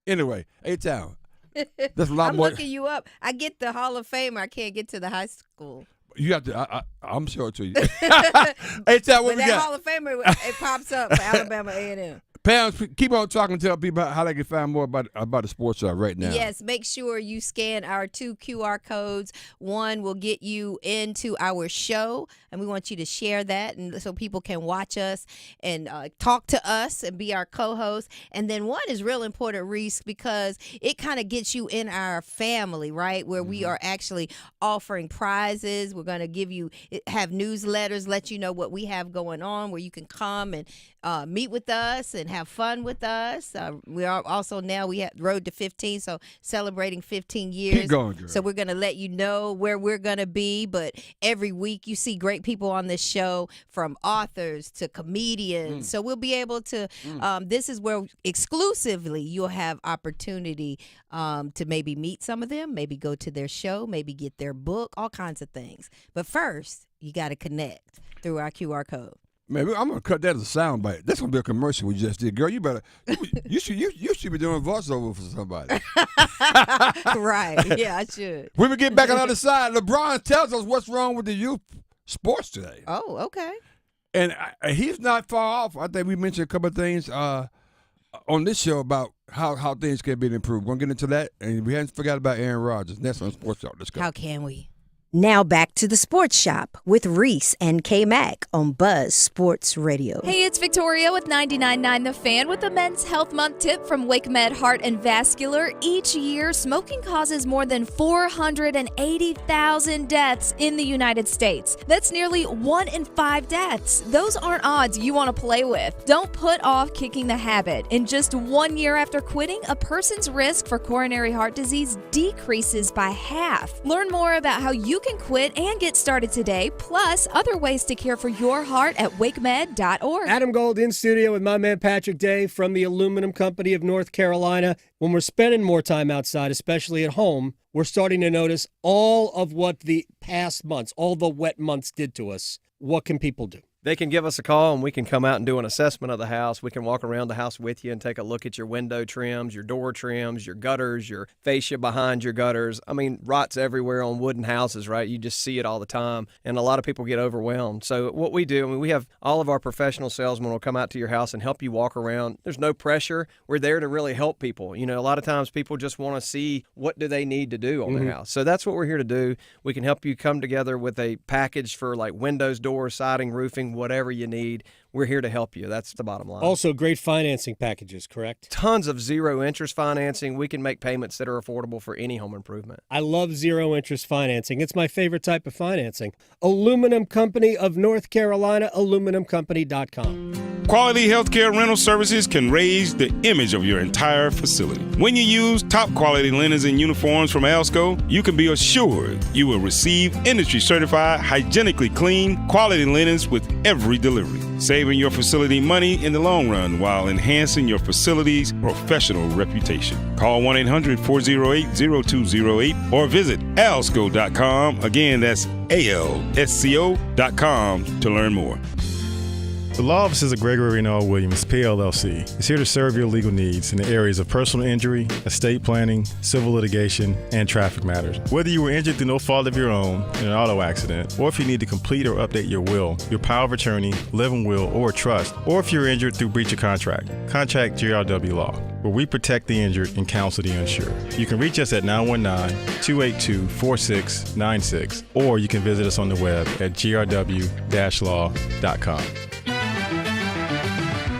[SPEAKER 9] Anyway, A-Town. That's a lot
[SPEAKER 23] I'm
[SPEAKER 9] more.
[SPEAKER 23] looking you up. I get the Hall of Fame. I can't get to the high school.
[SPEAKER 9] You have to. I'm sure to you. A-Town, what
[SPEAKER 23] but
[SPEAKER 9] we
[SPEAKER 23] that
[SPEAKER 9] got?
[SPEAKER 23] Hall of Famer, it pops up for Alabama A&M.
[SPEAKER 9] Pam, keep on talking. Tell people how they can find more about the sports shop right now.
[SPEAKER 23] Yes, make sure you scan our 2 QR codes. One will get you into our show, and we want you to share that, and so people can watch us and talk to us and be our co-host. And then one is real important, Reese, because it kind of gets you in our family, right? Where we are actually offering prizes. We're going to have newsletters, let you know what we have going on, where you can come and meet with us and have fun with us. We are also now we have Road to 15, so celebrating 15 years.
[SPEAKER 9] Keep going, girl.
[SPEAKER 23] So we're going to let you know where we're going to be. But every week you see great people on this show, from authors to comedians. So we'll be able to. This is where exclusively you'll have opportunity to maybe meet some of them, maybe go to their show, maybe get their book, all kinds of things. But first, you got to connect through our QR code.
[SPEAKER 9] Man, I'm gonna cut that as a sound bite. That's gonna be a commercial we just did, girl. You better. You should be doing voiceover for somebody.
[SPEAKER 23] Right? Yeah, I should.
[SPEAKER 9] When we get back on the other side, LeBron tells us what's wrong with the youth sports today.
[SPEAKER 23] Oh, okay.
[SPEAKER 9] And he's not far off. I think we mentioned a couple of things on this show about how things can be improved. We're gonna get into that, and we haven't forgot about Aaron Rodgers. That's on Sports Talk. Let's go.
[SPEAKER 23] How can we?
[SPEAKER 11] Now back to the Sports Shop with Reese and Kmac on Buzz Sports Radio.
[SPEAKER 1] Hey, it's Victoria with 99.9 The Fan with a Men's Health Month tip from WakeMed Heart and Vascular. Each year, smoking causes more than 480,000 deaths in the United States. That's nearly 1 in 5 deaths. Those aren't odds you want to play with. Don't put off kicking the habit. In just 1 year after quitting, a person's risk for coronary heart disease decreases by half. Learn more about how you can quit and get started today, plus other ways to care for your heart at wakemed.org.
[SPEAKER 13] Adam Gold in studio with my man Patrick Day from the Aluminum Company of North Carolina. When we're spending more time outside, especially at home, we're starting to notice all of what the past months, all the wet months did to us. What can people do?
[SPEAKER 2] They can give us a call and we can come out and do an assessment of the house. We can walk around the house with you and take a look at your window trims, your door trims, your gutters, your fascia behind your gutters. I mean, rot's everywhere on wooden houses, right? You just see it all the time, and a lot of people get overwhelmed. So what we do, we have all of our professional salesmen will come out to your house and help you walk around. There's no pressure. We're there to really help people. You know, a lot of times people just want to see what do they need to do on their house. So that's what we're here to do. We can help you come together with a package for like windows, doors, siding, roofing, whatever you need. We're here to help you. That's the bottom line.
[SPEAKER 13] Also, great financing packages, correct?
[SPEAKER 2] Tons of zero interest financing. We can make payments that are affordable for any home improvement.
[SPEAKER 13] I love zero interest financing. It's my favorite type of financing. Aluminum Company of North Carolina, aluminumcompany.com.
[SPEAKER 14] Quality healthcare rental services can raise the image of your entire facility. When you use top quality linens and uniforms from Alsco, you can be assured you will receive industry certified, hygienically clean, quality linens with every delivery, saving your facility money in the long run while enhancing your facility's professional reputation. Call 1-800-408-0208 or visit alsco.com. Again, that's ALSCO.com to learn more.
[SPEAKER 3] The Law Offices of Gregory and L. Williams, PLLC, is here to serve your legal needs in the areas of personal injury, estate planning, civil litigation, and traffic matters. Whether you were injured through no fault of your own in an auto accident, or if you need to complete or update your will, your power of attorney, living will, or trust, or if you're injured through breach of contract, contact GRW Law, where we protect the injured and counsel the unsure. You can reach us at 919-282-4696, or you can visit us on the web at grw-law.com.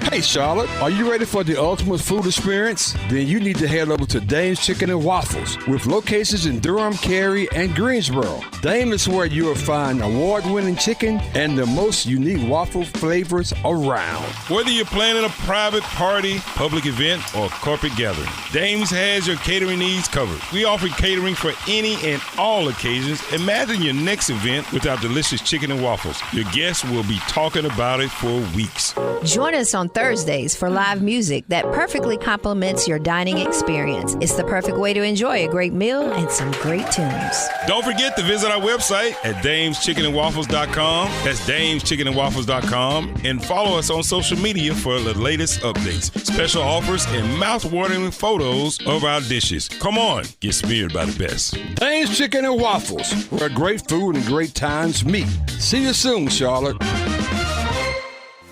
[SPEAKER 9] Hey Charlotte, are you ready for the ultimate food experience? Then you need to head over to Dame's Chicken and Waffles with locations in Durham, Cary, and Greensboro. Dame is where you will find award-winning chicken and the most unique waffle flavors around.
[SPEAKER 14] Whether you're planning a private party, public event, or corporate gathering, Dame's has your catering needs covered. We offer catering for any and all occasions. Imagine your next event with our delicious chicken and waffles. Your guests will be talking about it for weeks.
[SPEAKER 11] Join us on Thursdays for live music that perfectly complements your dining experience. It's the perfect way to enjoy a great meal and some great tunes.
[SPEAKER 14] Don't forget to visit our website at dameschickenandwaffles.com. That's dameschickenandwaffles.com. And follow us on social media for the latest updates, special offers, and mouth-watering photos of our dishes. Come on, get smeared by the best.
[SPEAKER 9] Dame's Chicken and Waffles, where great food and great times meet. See you soon, Charlotte.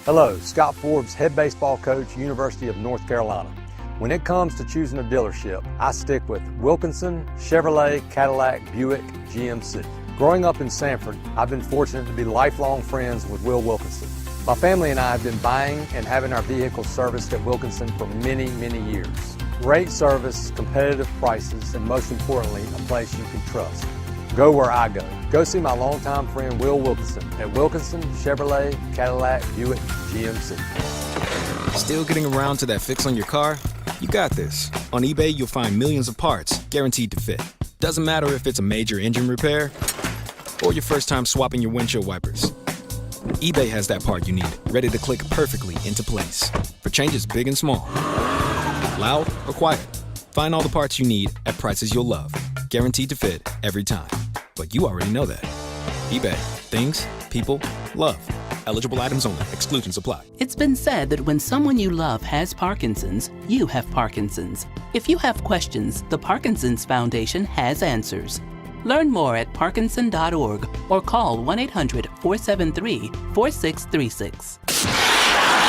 [SPEAKER 4] Hello, Scott Forbes, head baseball coach, University of North Carolina. When it comes to choosing a dealership, I stick with Wilkinson, Chevrolet, Cadillac, Buick, GMC. Growing up in Sanford, I've been fortunate to be lifelong friends with Will Wilkinson. My family and I have been buying and having our vehicles serviced at Wilkinson for many, many years. Great service, competitive prices, and most importantly, a place you can trust. Go where I go. Go see my longtime friend Will Wilkinson at Wilkinson, Chevrolet, Cadillac, Buick, GMC.
[SPEAKER 5] Still getting around to that fix on your car? You got this. On eBay, you'll find millions of parts guaranteed to fit. Doesn't matter if it's a major engine repair or your first time swapping your windshield wipers. eBay has that part you need, ready to click perfectly into place for changes big and small. Loud or quiet, find all the parts you need at prices you'll love. Guaranteed to fit every time. But you already know that. eBay. Things, people, love. Eligible items only. Exclusions apply.
[SPEAKER 7] It's been said that when someone you love has Parkinson's, you have Parkinson's. If you have questions, the Parkinson's Foundation has answers. Learn more at parkinson.org or call 1-800-473-4636.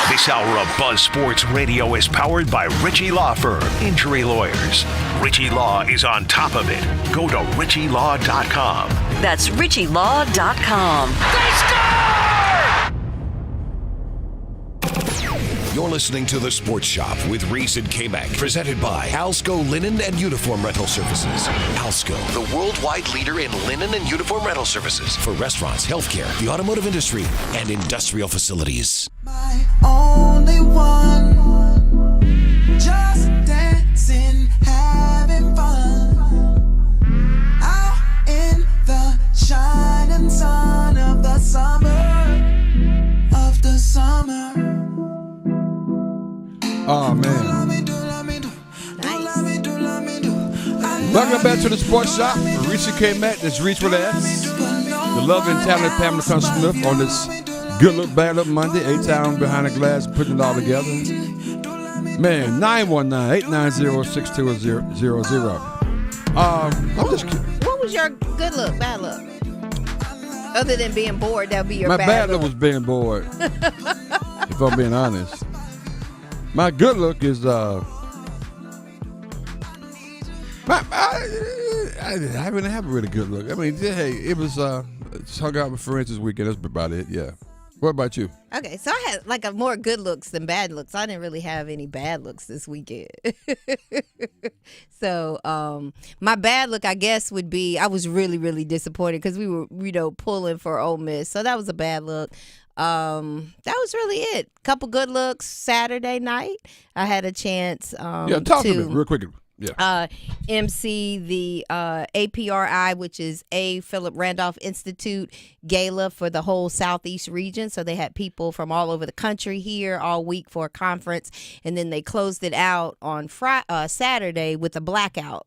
[SPEAKER 12] This hour of Buzz Sports Radio is powered by Ritchie Law Firm, Injury Lawyers. Ritchie Law is on top of it. Go to ritchielaw.com.
[SPEAKER 25] That's ritchielaw.com.
[SPEAKER 12] They score! You're listening to The Sports Shop with Reese and Kmac, presented by Alsco Linen and Uniform Rental Services. Alsco, the worldwide leader in linen and uniform rental services for restaurants, healthcare, the automotive industry, and industrial facilities.
[SPEAKER 10] Only one, just dancing, having fun, out in the shining sun of the summer,
[SPEAKER 9] Oh man. Welcome back to the Sports Shop. Reese and Kmac. That's Reese with S. The loving, talented Pamela Smith on this Good Look, Bad Look Monday. 8-Town behind the glass, putting it all together. Man, 919-890-6200. I'm just kidding.
[SPEAKER 23] What was your good look, bad look? Other than being bored, that would be your
[SPEAKER 9] My
[SPEAKER 23] bad look.
[SPEAKER 9] was being bored. If I'm being honest. My good look is I didn't have a really good look. I mean, hey, it was just hung out with friends this weekend. That's about it. Yeah. What about you?
[SPEAKER 23] Okay, so I had like a more good looks than bad looks. I didn't really have any bad looks this weekend. So my bad look, I guess, would be I was really, really disappointed because we were, pulling for Ole Miss. So that was a bad look. That was really it. Couple good looks Saturday night. I had a chance
[SPEAKER 9] talk to me real quick. Yeah.
[SPEAKER 23] MC the APRI, which is A. Philip Randolph Institute Gala for the whole Southeast region. So they had people from all over the country here all week for a conference, and then they closed it out on Saturday with a blackout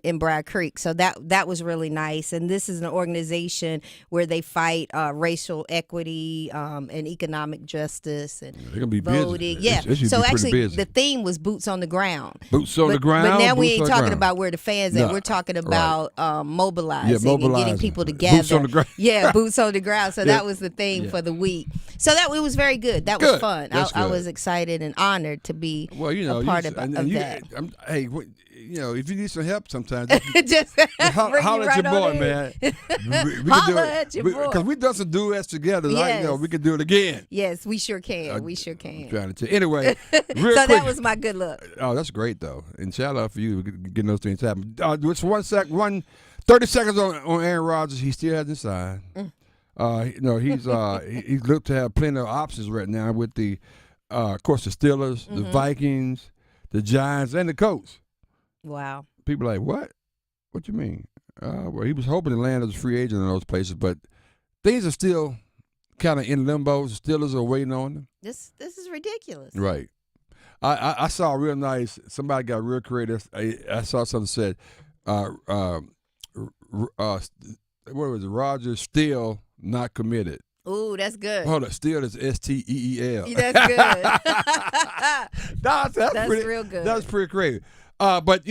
[SPEAKER 23] in Bragg Creek. So that was really nice. And this is an organization where they fight racial equity and economic justice and
[SPEAKER 9] they're gonna be
[SPEAKER 23] voting.
[SPEAKER 9] busy.
[SPEAKER 23] Yeah. So actually,
[SPEAKER 9] busy.
[SPEAKER 23] the theme was boots on the ground.
[SPEAKER 9] Boots on the ground.
[SPEAKER 23] But now we
[SPEAKER 9] boots
[SPEAKER 23] ain't
[SPEAKER 9] on the
[SPEAKER 23] talking
[SPEAKER 9] ground.
[SPEAKER 23] about where the fans at.
[SPEAKER 9] No.
[SPEAKER 23] We're talking about mobilizing, and
[SPEAKER 9] mobilizing.
[SPEAKER 23] getting people together.
[SPEAKER 9] Boots on the ground.
[SPEAKER 23] Yeah, boots on the ground. So
[SPEAKER 9] Yeah.
[SPEAKER 23] that was the theme for the week. So it was very good. That was fun. I
[SPEAKER 9] good.
[SPEAKER 23] was excited and honored to be a part of that.
[SPEAKER 9] Hey, if you need some help sometimes,
[SPEAKER 23] just
[SPEAKER 9] holler at your boy, man.
[SPEAKER 23] Holler at your boy.
[SPEAKER 9] Because we done some duets together.
[SPEAKER 23] Yes.
[SPEAKER 9] Right? We can do it again.
[SPEAKER 23] Yes, we sure can. We sure can.
[SPEAKER 9] I'm trying to tell you. Anyway, real
[SPEAKER 23] so
[SPEAKER 9] quick.
[SPEAKER 23] that was my good look.
[SPEAKER 9] Oh, that's great, though. And shout out for you getting those things happen. Just 30 seconds on Aaron Rodgers. He still hasn't signed. He's looked to have plenty of options right now with the, of course, the Steelers, the Vikings, the Giants, and the Colts.
[SPEAKER 23] Wow.
[SPEAKER 9] People are like, what? What you mean? Well, he was hoping to land as a free agent in those places, but things are still kind of in limbo. The Steelers are waiting on them.
[SPEAKER 23] This is ridiculous.
[SPEAKER 9] Right. I saw a real nice. Somebody got real creative. I saw something said, what was it? Rodgers still not committed.
[SPEAKER 23] Ooh, that's good.
[SPEAKER 9] Hold on, still is STEEL.
[SPEAKER 23] That's good.
[SPEAKER 9] That's pretty,
[SPEAKER 23] real good.
[SPEAKER 9] That's pretty creative. But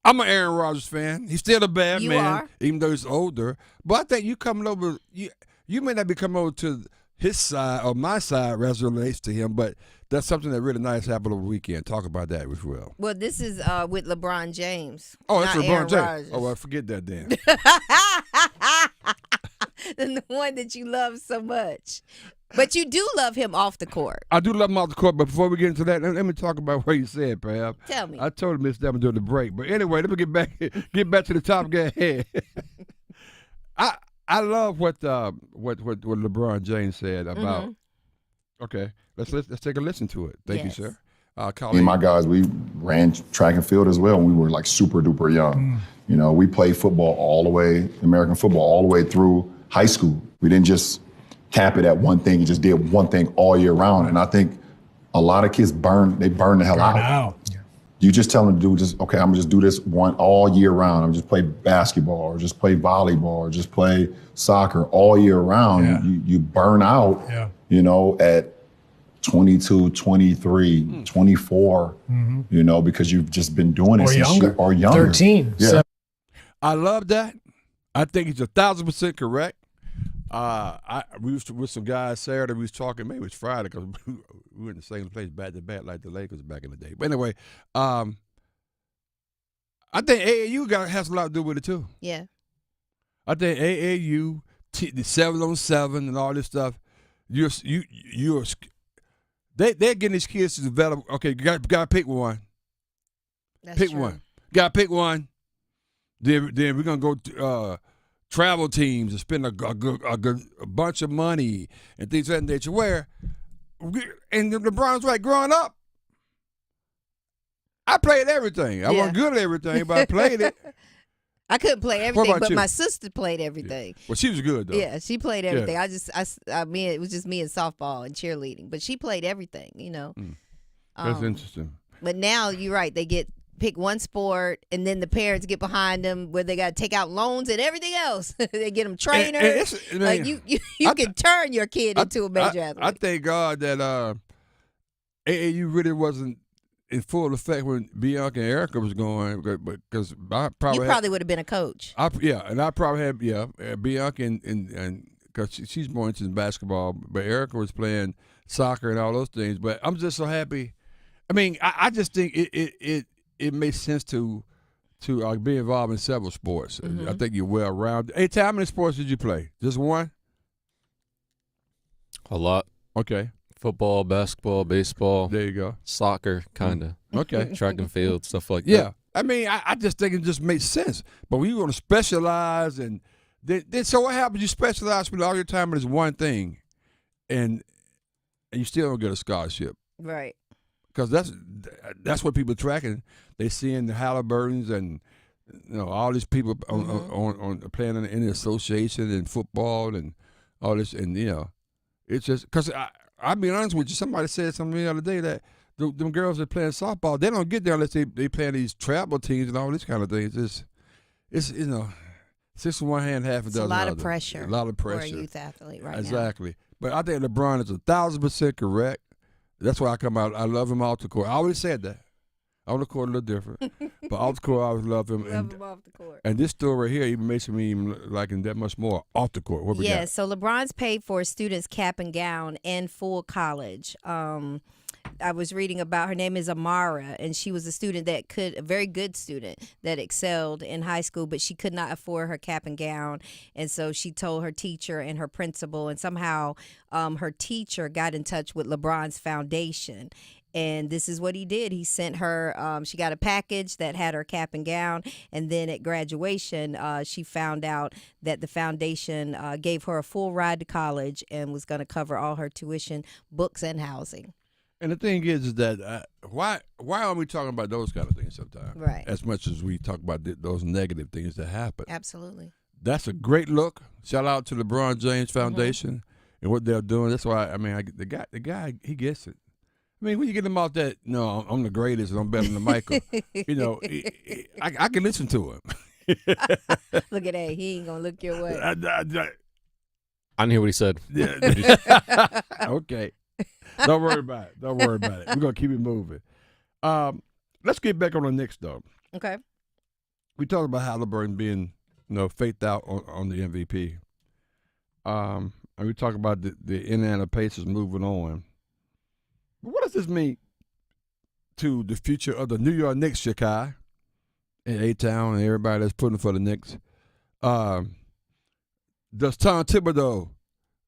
[SPEAKER 9] I'm an Aaron Rodgers fan. He's still a bad
[SPEAKER 23] You
[SPEAKER 9] man,
[SPEAKER 23] are.
[SPEAKER 9] even though he's older. But I think you coming over. You may not be coming over to his side or my side as it relates to him, but that's something that really nice happened over the weekend. Talk about that as well.
[SPEAKER 23] Well, this is with LeBron James.
[SPEAKER 9] Oh, that's
[SPEAKER 23] not
[SPEAKER 9] LeBron
[SPEAKER 23] Aaron
[SPEAKER 9] James.
[SPEAKER 23] Rodgers.
[SPEAKER 9] Oh, well, forget that then.
[SPEAKER 23] The one that you love so much. But you do love him off the court.
[SPEAKER 9] I do love him off the court, but before we get into that, let me talk about what you said, Pab.
[SPEAKER 23] Tell me.
[SPEAKER 9] I told him Miss Devin during the break. But anyway, let me get back to the topic at hand. I love what LeBron James said about. Okay, let's take a listen to it. Thank you, sir.
[SPEAKER 6] Me and my guys, we ran track and field as well when we were like super duper young. We played football all the way, American football all the way through high school. We didn't just cap it at one thing. You just did one thing all year round. And I think a lot of kids burn the hell out. You just tell them to do I'm gonna just do this one all year round. I'm just play basketball or just play volleyball or just play soccer all year round.
[SPEAKER 8] Yeah.
[SPEAKER 6] You burn out, at 22, 23, 24, because you've just been doing it or younger.
[SPEAKER 8] 13.
[SPEAKER 6] Yeah.
[SPEAKER 9] I love that. I think he's 1,000% correct. We was with some guys Saturday. We was talking. Maybe it was Friday because we were in the same place back to back like the Lakers back in the day. But anyway, I think AAU has a lot to do with it too.
[SPEAKER 23] Yeah.
[SPEAKER 9] I think AAU, the 7-on-7 and all this stuff. They're getting these kids to develop. Okay, you got to pick one. Pick one. Got to pick one. Then we're gonna go to, travel teams and spend a bunch of money and things of that nature. And LeBron's right. Growing up, I played everything. I wasn't good at everything, but I played it.
[SPEAKER 23] I couldn't play everything, but
[SPEAKER 9] you?
[SPEAKER 23] my sister played everything.
[SPEAKER 9] Well, she was good though.
[SPEAKER 23] Yeah, she played everything.
[SPEAKER 9] Yeah.
[SPEAKER 23] It was just me in softball and cheerleading, but she played everything.
[SPEAKER 9] That's interesting.
[SPEAKER 23] But now you're right. They pick one sport, and then the parents get behind them where they got to take out loans and everything else. They get them trainers. Like you can turn your kid into a major athlete.
[SPEAKER 9] I thank God that AAU really wasn't in full effect when Bianca and Erica was going, because I probably
[SPEAKER 23] would have been a coach.
[SPEAKER 9] And I probably had Bianca and because she's more interested in basketball, but Erica was playing soccer and all those things. But I'm just so happy. I mean, I just think it makes sense to be involved in several sports. I think you're well rounded. Hey, how many sports did you play? Just one?
[SPEAKER 15] A lot.
[SPEAKER 9] Okay.
[SPEAKER 15] Football, basketball, baseball.
[SPEAKER 9] There you go.
[SPEAKER 15] Soccer, kind of.
[SPEAKER 9] Okay.
[SPEAKER 15] Track and field, stuff like that.
[SPEAKER 9] Yeah. I mean, I just think it just makes sense. But when you're going to specialize, and then so what happens? You specialize, spend all your time in this one thing, and you still don't get a scholarship.
[SPEAKER 23] Right.
[SPEAKER 9] Because that's what people are tracking. They seeing the Halliburtons and all these people on playing in the association and football and all this, and it's just because I'll be honest with you. Somebody said something the other day that them girls that playing softball, they don't get there unless they play these travel teams and all this kind of things. It's six in one hand, half a dozen.
[SPEAKER 23] It's a lot
[SPEAKER 9] other.
[SPEAKER 23] of pressure.
[SPEAKER 9] A lot of pressure
[SPEAKER 23] for a youth athlete right now.
[SPEAKER 9] Exactly. But I think LeBron is 1,000% correct. That's why I come out. I love him off the court. I always said that. On the court, a little different. But off the court, I always love him.
[SPEAKER 23] Love him off the court.
[SPEAKER 9] And this story right here even makes me even like him that much more off the court. What we got?
[SPEAKER 23] So LeBron's paid for a student's cap and gown in full college. I was reading about her name is Amara, and she was a very good student that excelled in high school, but she could not afford her cap and gown. And so she told her teacher and her principal, and somehow her teacher got in touch with LeBron's foundation. And this is what he did. He sent her, she got a package that had her cap and gown. And then at graduation, she found out that the foundation gave her a full ride to college and was going to cover all her tuition, books, and housing.
[SPEAKER 9] And the thing is that why aren't we talking about those kind of things sometimes?
[SPEAKER 23] Right.
[SPEAKER 9] As much as we talk about those negative things that happen.
[SPEAKER 23] Absolutely.
[SPEAKER 9] That's a great look. Shout out to LeBron James Foundation and what they're doing. That's why, the guy, he gets it. I mean, when you get him out that, no, I'm the greatest and I'm better than Michael, I can listen to him.
[SPEAKER 23] Look at that. He ain't going to look your way.
[SPEAKER 15] I didn't hear what he said.
[SPEAKER 9] Yeah. Okay. Don't worry about it. We're going to keep it moving. Let's get back on the Knicks, though.
[SPEAKER 23] Okay.
[SPEAKER 9] We talked about Halliburton being, faked out on the MVP. And we talked about the Indiana Pacers moving on. What does this mean to the future of the New York Knicks, Chicago, and A-Town, and everybody that's putting for the Knicks? Does Tom Thibodeau,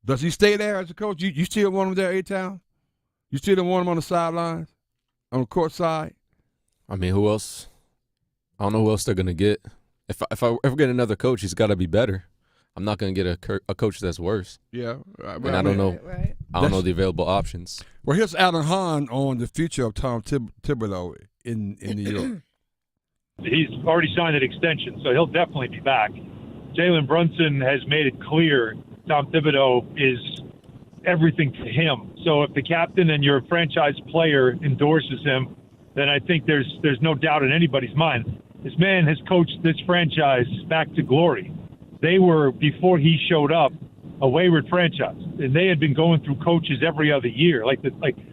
[SPEAKER 9] does he stay there as a coach? You still want him there, A-Town? You still don't want him on the sidelines, on the court side?
[SPEAKER 15] I mean, who else? I don't know who else they're going to get. If I ever get another coach, he's got to be better. I'm not going to get a coach that's worse.
[SPEAKER 9] Yeah.
[SPEAKER 15] And I don't know. Right. I don't know the available options.
[SPEAKER 9] Well, here's Alan Hahn on the future of Tom Thibodeau in New York.
[SPEAKER 8] He's already signed an extension, so he'll definitely be back. Jalen Brunson has made it clear Tom Thibodeau is everything to him. So if the captain and your franchise player endorses him, then I think there's no doubt in anybody's mind. This man has coached this franchise back to glory. They were, before he showed up, a wayward franchise, and they had been going through coaches every other year. Like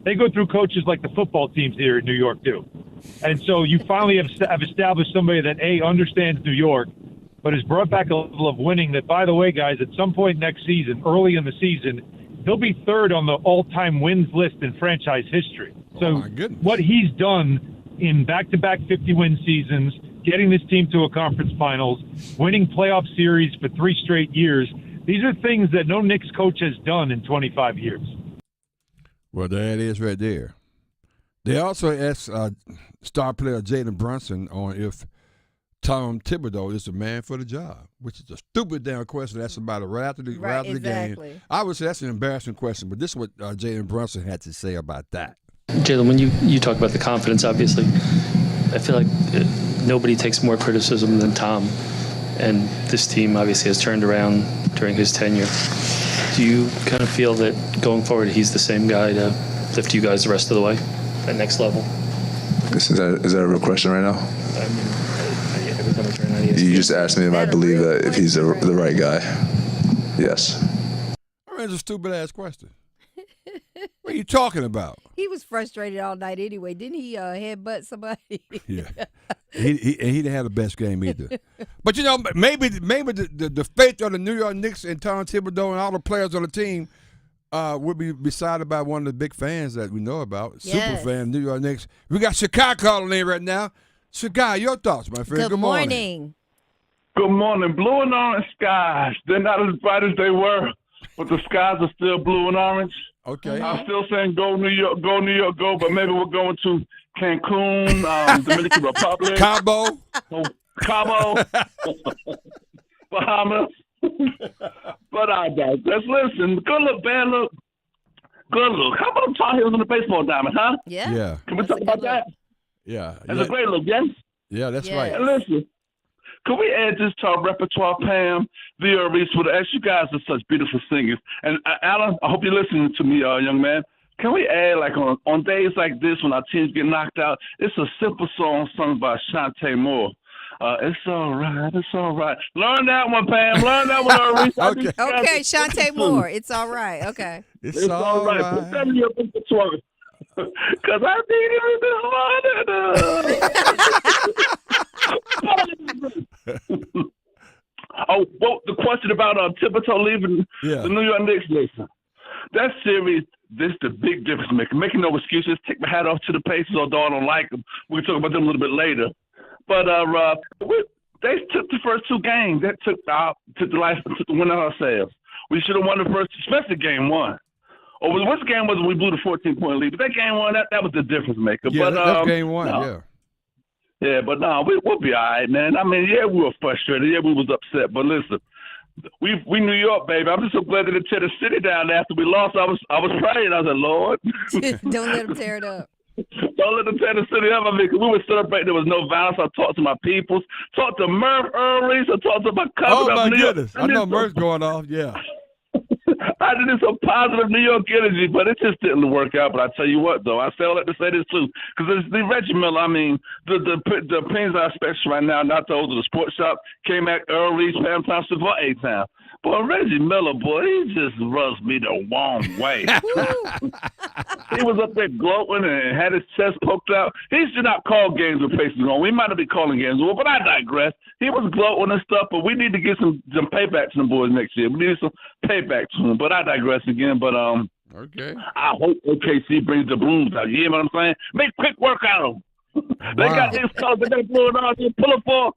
[SPEAKER 8] they go through coaches like the football teams here in New York do. And so you finally have established somebody that understands New York, but has brought back a level of winning. That, by the way, guys, at some point next season, early in the season, he'll be third on the all-time wins list in franchise history. So what he's done in back-to-back 50-win seasons, getting this team to a conference finals, winning playoff series for 3 straight years. These are things that no Knicks coach has done in 25 years.
[SPEAKER 9] Well, there it is right there. They also asked star player Jalen Brunson on if Tom Thibodeau is the man for the job, which is a stupid damn question to ask somebody right after the game. I would say that's an embarrassing question, but this is what Jalen Brunson had to say about that.
[SPEAKER 16] Jalen, when you talk about the confidence, obviously, I feel like nobody takes more criticism than Tom, and this team obviously has turned around during his tenure. Do you kind of feel that going forward he's the same guy to lift you guys the rest of the way, that next level?
[SPEAKER 17] Is that a real question right now?
[SPEAKER 16] Every time I turn on ESPN.
[SPEAKER 17] You just asked me if I believe that if he's the right guy. Yes.
[SPEAKER 9] I mean, it's a stupid-ass question. What are you talking about?
[SPEAKER 23] He was frustrated all night anyway. Didn't he headbutt somebody?
[SPEAKER 9] Yeah. He didn't have the best game either. But, maybe the fate of the New York Knicks and Tom Thibodeau and all the players on the team would be decided by one of the big fans that we know about,
[SPEAKER 23] yes.
[SPEAKER 9] Super fan, New York Knicks. We got Chicago calling in right now. Chicago, your thoughts, my friend.
[SPEAKER 23] Good morning.
[SPEAKER 18] Good morning. Blue and orange skies. They're not as bright as they were, but the skies are still blue and orange.
[SPEAKER 9] Okay.
[SPEAKER 18] I'm still saying go New York, go, but maybe we're going to Cancun, Dominican Republic.
[SPEAKER 9] Cabo.
[SPEAKER 18] Bahamas. But I digress. Listen, good look, bad look. Good look. How about them Tar Heels and the baseball diamond, huh?
[SPEAKER 23] Yeah.
[SPEAKER 9] Yeah.
[SPEAKER 18] Can we talk about that?
[SPEAKER 9] Yeah.
[SPEAKER 18] That's a great look, yes?
[SPEAKER 9] Yeah, that's
[SPEAKER 23] Yes.
[SPEAKER 9] right.
[SPEAKER 18] And listen, can we add this to our repertoire, Pam, Via, Reese, with us? You guys are such beautiful singers. And Alan, I hope you're listening to me, young man. Can we add, like, on days like this when our teams get knocked out, it's a simple song sung by Shantae Moore. It's all right, it's all right. Learn that one, Pam. Learn that one, Reese.
[SPEAKER 23] Okay, Shantae Moore. It's all right. Okay.
[SPEAKER 9] It's all right.
[SPEAKER 18] Put that in your repertoire. Because I needed it. Oh, well, the question about Thibodeau leaving the New York Knicks, listen. That series, this is the big difference maker. Making no excuses. Take my hat off to the Pacers, although I don't like them. We can talk about them a little bit later. But they took the first two games. That took the win out ourselves. We should have won the first, especially game one. Or which game was it? We blew the 14-point lead. But that game one, that was the difference maker.
[SPEAKER 9] Yeah,
[SPEAKER 18] but,
[SPEAKER 9] that's game one,
[SPEAKER 18] no. Yeah, but no, we'll be all right, man. I mean, yeah, we were frustrated. Yeah, we was upset. But listen, we New York, baby. I'm just so glad that they tear the city down after we lost. I was praying. I was like, Lord.
[SPEAKER 23] Don't let them tear it up.
[SPEAKER 18] Don't let them tear the city up. I mean, we were celebrating. There was no violence. I talked to my peoples. Talked to Murph early. I talked to my cousin.
[SPEAKER 9] Oh, my goodness. I know Murph's going off, yeah.
[SPEAKER 18] I did some positive New York energy, but it just didn't work out. But I tell you what, though, I still like to say this too, because the Reggie Miller. I mean, the opinions I expect right now, not those of the sports shop, Kmac, Earl Reese, Pam Thompson, for A-Town. Boy, Reggie Miller, boy, he just rubs me the wrong way. He was up there gloating and had his chest poked out. He should not call games with Pacers on. We might not be calling games, but I digress. He was gloating and stuff, but we need to get some payback to them boys next year. We need some payback to them, but I digress again. But
[SPEAKER 9] okay,
[SPEAKER 18] I hope OKC brings the brooms out. You hear what I'm saying? Make quick work out of them. They got these colors. They got blowing out. They're pulling for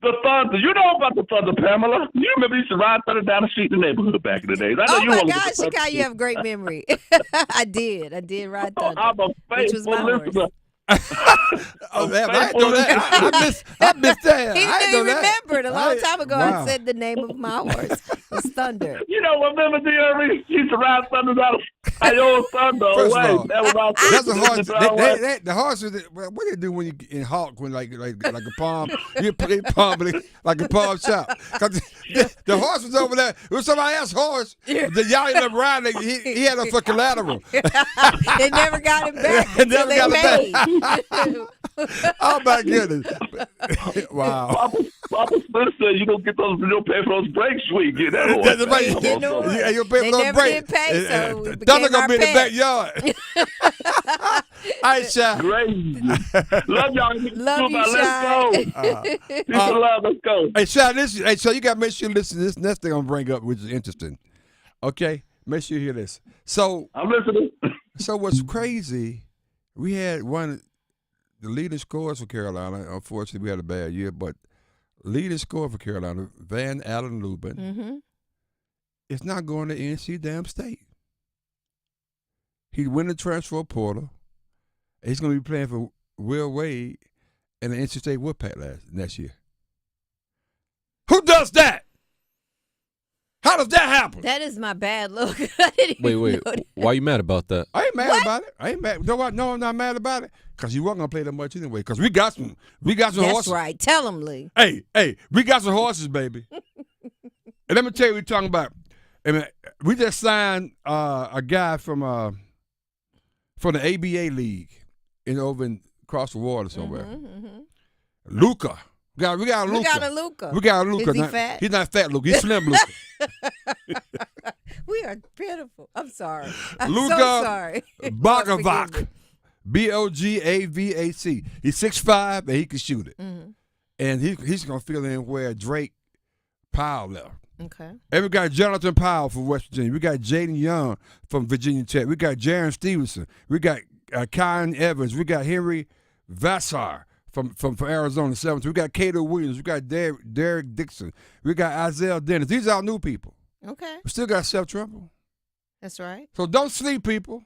[SPEAKER 18] the Thunder. You know about the Thunder, Pamela. You remember you used to ride Thunder down the street in the neighborhood back in the days. I know
[SPEAKER 23] Oh
[SPEAKER 18] you
[SPEAKER 23] my
[SPEAKER 18] only
[SPEAKER 23] gosh, Chicago, you have a great memory. I did ride Thunder,
[SPEAKER 18] I'm a
[SPEAKER 23] which was my horse.
[SPEAKER 18] listener.
[SPEAKER 9] Oh, man, I didn't know that. I missed that.
[SPEAKER 23] He remembered a long time ago. I said the name of my horse was Thunder.
[SPEAKER 18] You know, remember the used to ride Thunder down Iowa Thunder
[SPEAKER 9] First
[SPEAKER 18] away.
[SPEAKER 9] of all,
[SPEAKER 18] That was
[SPEAKER 9] that's a horse. The horses. What do they do when you in Hawk when like a palm? You put a palm like a palm shop. Cause the horse was over there. It was somebody else's horse. The y'all ended up riding. He had a for collateral.
[SPEAKER 23] They never got him back.
[SPEAKER 9] They
[SPEAKER 23] until
[SPEAKER 9] never got
[SPEAKER 23] they
[SPEAKER 9] him back. Oh my goodness! Wow.
[SPEAKER 18] Papa Smith said you don't get those. You don't pay for those breaks. You ain't get that horse.
[SPEAKER 9] That's right. You pay for those breaks.
[SPEAKER 23] Did pay, so we
[SPEAKER 9] Thunder
[SPEAKER 23] became
[SPEAKER 9] gonna
[SPEAKER 23] our
[SPEAKER 9] be in the
[SPEAKER 23] pets.
[SPEAKER 9] backyard. All right, Shy.
[SPEAKER 18] Great. Love y'all.
[SPEAKER 23] Love you,
[SPEAKER 18] Let's go. Peace and love. Let's go.
[SPEAKER 9] Hey, Shy, listen. Hey, so you got to make sure you listen to this next thing I'm gonna bring up, which is interesting. Okay, make sure you hear this. So
[SPEAKER 18] I'm listening.
[SPEAKER 9] So what's crazy? We had the leading scorers for Carolina. Unfortunately, we had a bad year, but leading scorer for Carolina, Van Allen Lubin, is not going to NC damn State. He win the transfer portal. He's going to be playing for Will Wade and the NC State Wolfpack next year. Who does that? How does that happen?
[SPEAKER 23] That is my bad look. I didn't even
[SPEAKER 15] Wait.
[SPEAKER 23] know that.
[SPEAKER 15] Why are you mad about that?
[SPEAKER 9] I ain't mad about it. I ain't mad. No, I'm not mad about it. Because you weren't going to play that much anyway. Because we got some
[SPEAKER 23] That's
[SPEAKER 9] horses.
[SPEAKER 23] right. Tell him, Lee.
[SPEAKER 9] Hey, we got some horses, baby. And let me tell you what we're talking about. I mean, we just signed a guy from the ABA league across the water somewhere. Luca. We got a Luca.
[SPEAKER 23] We got a Luca. Is he
[SPEAKER 9] fat? He's not fat Luca. He's slim Luca.
[SPEAKER 23] We are pitiful. I'm sorry.
[SPEAKER 9] Luca
[SPEAKER 23] so sorry.
[SPEAKER 9] Bogavac. Bogavac. He's 6'5", and he can shoot it. And he's going to fill in where Drake Powell left.
[SPEAKER 23] Okay.
[SPEAKER 9] And we got Jonathan Powell from West Virginia. We got Jaden Young from Virginia Tech. We got Jaron Stevenson. We got Kyan Evans. We got Henry Vassar from Arizona 7th. We got Cato Williams. We got Derek Dixon. We got Isaiah Dennis. These are our new people.
[SPEAKER 23] Okay.
[SPEAKER 9] We still got Seth Trimble.
[SPEAKER 23] That's right.
[SPEAKER 9] So don't sleep, people.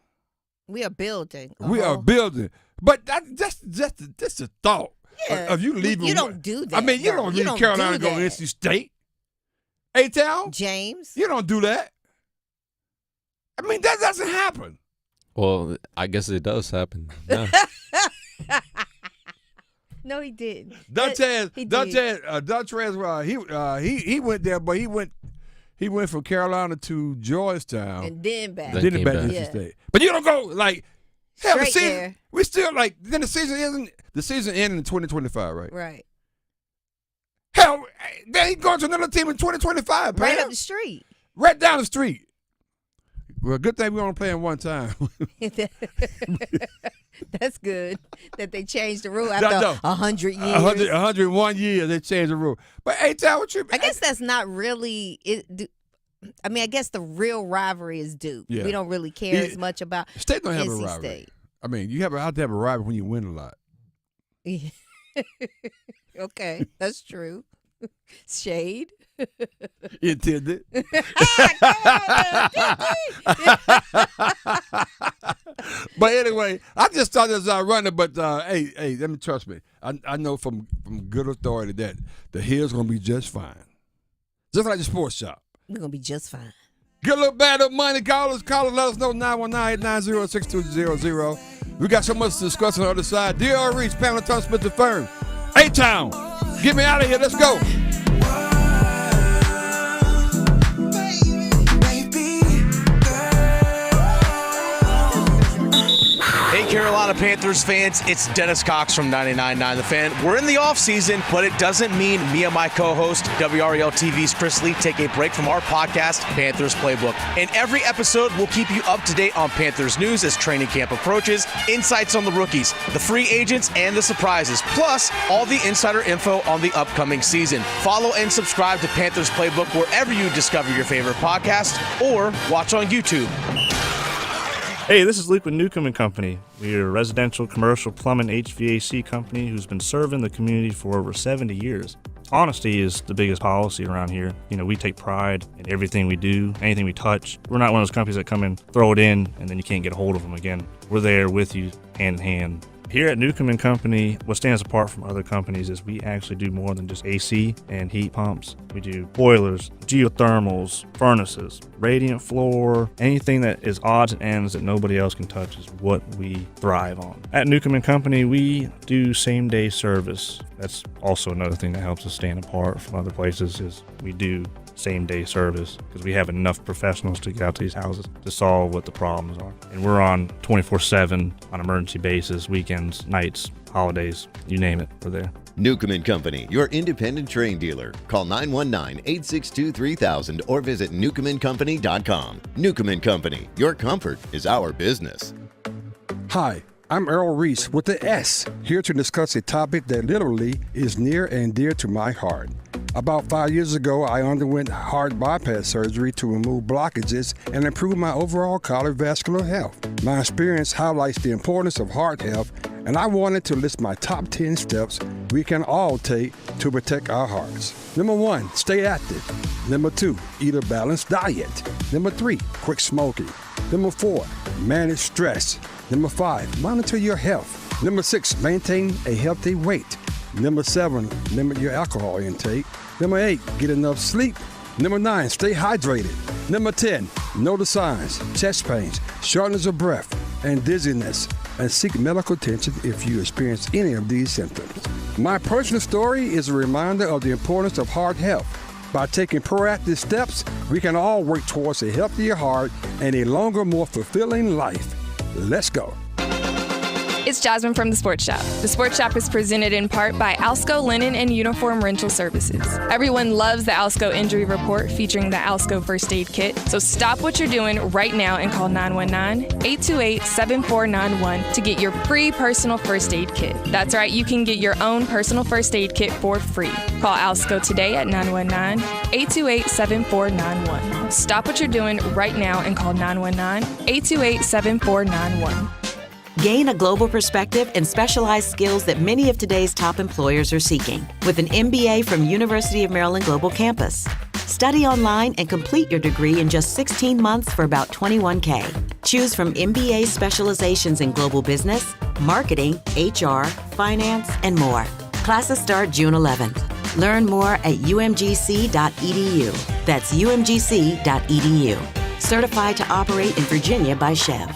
[SPEAKER 23] We are building.
[SPEAKER 9] We are building. But that's just a thought of you leaving.
[SPEAKER 23] You don't do that.
[SPEAKER 9] I mean, you don't leave Carolina and go to NC State. A-Town?
[SPEAKER 23] James?
[SPEAKER 9] You don't do that. I mean, that doesn't happen.
[SPEAKER 15] Well, I guess it does happen. Yeah.
[SPEAKER 23] No, he didn't.
[SPEAKER 9] Dutch he went there, but he went from Carolina to Georgetown
[SPEAKER 23] and then back.
[SPEAKER 9] Then back to NC State. But you don't go like hell. The
[SPEAKER 23] Straight
[SPEAKER 9] season,
[SPEAKER 23] there.
[SPEAKER 9] we still like then the season ended in 2025, right?
[SPEAKER 23] Right.
[SPEAKER 9] Hell, then he going to another team in 2025.
[SPEAKER 23] Right
[SPEAKER 9] man.
[SPEAKER 23] up the street.
[SPEAKER 9] Right down the street. Well, good thing we only play him one time.
[SPEAKER 23] That's good that they changed the rule after 100 years.
[SPEAKER 9] 101 years they changed the rule. But hey, tell what you.
[SPEAKER 23] I guess that's not really it. I mean, I guess the real rivalry is Duke.
[SPEAKER 9] Yeah.
[SPEAKER 23] We don't really care as much about
[SPEAKER 9] State don't have
[SPEAKER 23] NC
[SPEAKER 9] a rivalry.
[SPEAKER 23] State.
[SPEAKER 9] I mean, you have to have a rivalry when you win a lot.
[SPEAKER 23] Okay, that's true. Shade.
[SPEAKER 9] Intended. But anyway, I just thought this was running. But hey, let me trust me. I know from good authority that the Hill's gonna be just fine, just like the sports shop.
[SPEAKER 23] We're gonna be just fine.
[SPEAKER 9] Get a little bad up money. Call us. Let us know 919-890-6200. We got so much to discuss on the other side. DR Reese, Pamela Thompson Smith the Firm, A-Town. Get me out of here. Let's go.
[SPEAKER 19] Hey, Carolina Panthers fans, it's Dennis Cox from 99.9 The Fan. We're in the offseason, but it doesn't mean me and my co-host, WREL TV's Chris Lee, take a break from our podcast, Panthers Playbook. In every episode, we'll keep you up to date on Panthers news as training camp approaches, insights on the rookies, the free agents, and the surprises, plus all the insider info on the upcoming season. Follow and subscribe to Panthers Playbook wherever you discover your favorite podcast or watch on YouTube.
[SPEAKER 20] Hey, this is Luke with Newcomb & Company. We're a residential, commercial, plumbing, HVAC company who's been serving the community for over 70 years. Honesty is the biggest policy around here. You know, we take pride in everything we do, anything we touch. We're not one of those companies that come in, throw it in, and then you can't get a hold of them again. We're there with you, hand in hand. Here at Newcomb & Company, what stands apart from other companies is we actually do more than just AC and heat pumps. We do boilers, geothermals, furnaces, radiant floor, anything that is odds and ends that nobody else can touch is what we thrive on. At Newcomb & Company, we do same-day service. That's also another thing that helps us stand apart from other places is we do same-day service because we have enough professionals to get out to these houses to solve what the problems are. And we're on 24/7 on emergency basis, weekends, nights, holidays, you name it, we're there.
[SPEAKER 21] Newcomb & Company, your independent terrain dealer. Call 919-862-3000 or visit newcombandcompany.com. Newcomb & Company, your comfort is our business.
[SPEAKER 22] Hi, I'm Earl Reese with the S, here to discuss a topic that literally is near and dear to my heart. About 5 years ago, I underwent heart bypass surgery to remove blockages and improve my overall cardiovascular health. My experience highlights the importance of heart health, and I wanted to list my top 10 steps we can all take to protect our hearts. Number 1, stay active. Number 2, eat a balanced diet. Number 3, quit smoking. Number 4, manage stress. Number 5, monitor your health. Number 6, maintain a healthy weight. Number 7, limit your alcohol intake. Number 8, get enough sleep. Number 9, stay hydrated. Number 10, know the signs: chest pains, shortness of breath, and dizziness, and seek medical attention if you experience any of these symptoms. My personal story is a reminder of the importance of heart health. By taking proactive steps, we can all work towards a healthier heart and a longer, more fulfilling life. Let's go.
[SPEAKER 24] It's Jasmine from The Sports Shop. The Sports Shop is presented in part by Alsco Linen and Uniform Rental Services. Everyone loves the Alsco Injury Report featuring the Alsco First Aid Kit. So stop what you're doing right now and call 919-828-7491 to get your free personal first aid kit. That's right, you can get your own personal first aid kit for free. Call Alsco today at 919-828-7491. Stop what you're doing right now and call 919-828-7491.
[SPEAKER 26] Gain a global perspective and specialized skills that many of today's top employers are seeking with an MBA from University of Maryland Global Campus. Study online and complete your degree in just 16 months for about $21K. Choose from MBA specializations in global business, marketing, HR, finance, and more. Classes start June 11th. Learn more at umgc.edu. That's umgc.edu. Certified to operate in Virginia by Chev.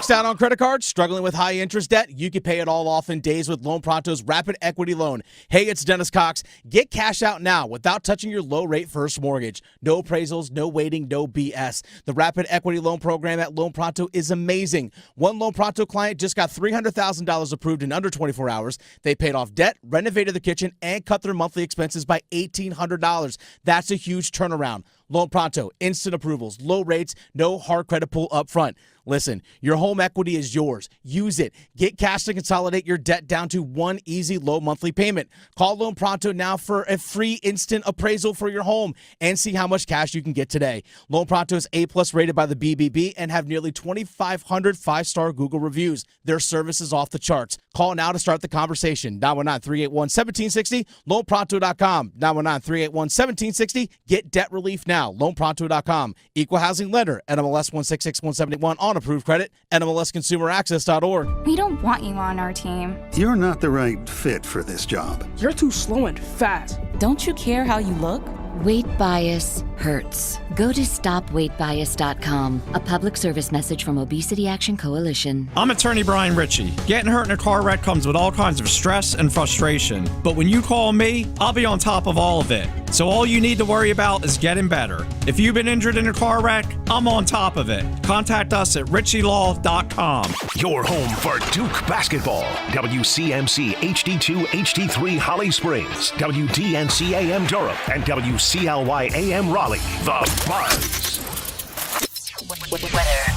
[SPEAKER 19] Maxed out on credit cards? Struggling with high interest debt? You can pay it all off in days with Loan Pronto's Rapid Equity Loan. Hey, it's Dennis Cox. Get cash out now without touching your low-rate first mortgage. No appraisals, no waiting, no BS. The Rapid Equity Loan program at Loan Pronto is amazing. One Loan Pronto client just got $300,000 approved in under 24 hours. They paid off debt, renovated the kitchen, and cut their monthly expenses by $1,800. That's a huge turnaround. Loan Pronto, instant approvals, low rates, no hard credit pull up front. Listen, your home equity is yours. Use it. Get cash to consolidate your debt down to one easy low monthly payment. Call Loan Pronto now for a free instant appraisal for your home and see how much cash you can get today. Loan Pronto is A+ rated by the BBB and have nearly 2,500 5-star Google reviews. Their service is off the charts. Call now to start the conversation. 919-381-1760, loanpronto.com. 919-381-1760. Get debt relief now. Loanpronto.com. Equal housing lender. NMLS 166171 on approved credit. NMLSconsumeraccess.org.
[SPEAKER 1] We don't want you on our team.
[SPEAKER 2] You're not the right fit for this job.
[SPEAKER 1] You're too slow and fast.
[SPEAKER 3] Don't you care how you look? Weight bias hurts. Go to stopweightbias.com. A public service message from Obesity Action Coalition.
[SPEAKER 11] I'm attorney Brian Ritchie. Getting hurt in a car wreck comes with all kinds of stress and frustration. But when you call me, I'll be on top of all of it. So all you need to worry about is getting better. If you've been injured in a car wreck, I'm on top of it. Contact us at richielaw.com.
[SPEAKER 12] Your home for Duke basketball. WCMC HD2 HD3 Holly Springs, WDNC AM Durham, and WCLY AM Raleigh. The Buzz.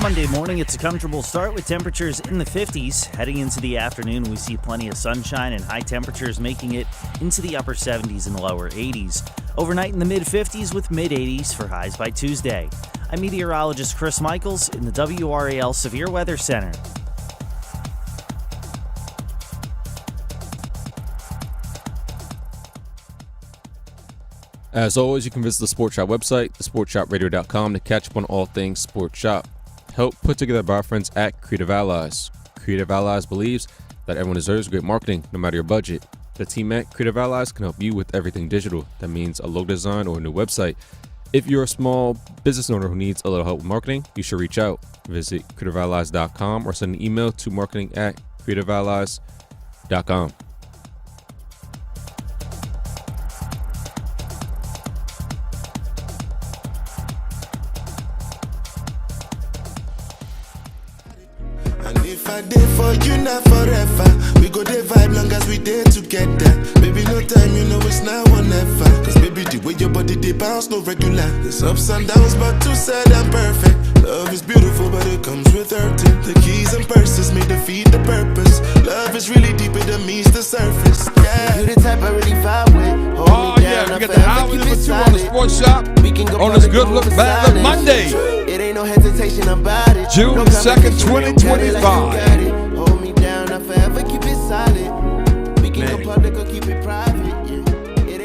[SPEAKER 13] Monday morning, it's a comfortable start with temperatures in the 50s. Heading into the afternoon, we see plenty of sunshine and high temperatures making it into the upper 70s and lower 80s. Overnight in the mid-50s with mid-80s for highs by Tuesday. I'm meteorologist Chris Michaels in the WRAL Severe Weather Center.
[SPEAKER 15] As always, you can visit the Sports Shop website, thesportshopradio.com, to catch up on all things Sports Shop. Help put together by our friends at Creative Allies. Creative Allies believes that everyone deserves great marketing, no matter your budget. The team at Creative Allies can help you with everything digital. That means a logo design or a new website. If you're a small business owner who needs a little help with marketing, you should reach out. Visit creativeallies.com or send an email to marketing@creativeallies.com.
[SPEAKER 10] If I did for you, not forever. We go there vibe long as we there together. Baby, no time, you know it's now or never. Cause baby, the way your body they bounce, no regular. There's ups and downs, but two side and perfect. Love is beautiful, but it comes with hurting. The keys and purses may defeat the purpose. Love is really deeper than meets the surface. Yeah, you the type I really vibe with.
[SPEAKER 9] Oh yeah, we got the hour number 2 on the Sports Shop on this Good Look Bad Look Monday.
[SPEAKER 10] It ain't no hesitation about it.
[SPEAKER 9] June 2nd, 2025.
[SPEAKER 10] Hold me down, I forever keep it solid. We can go public or keep it private.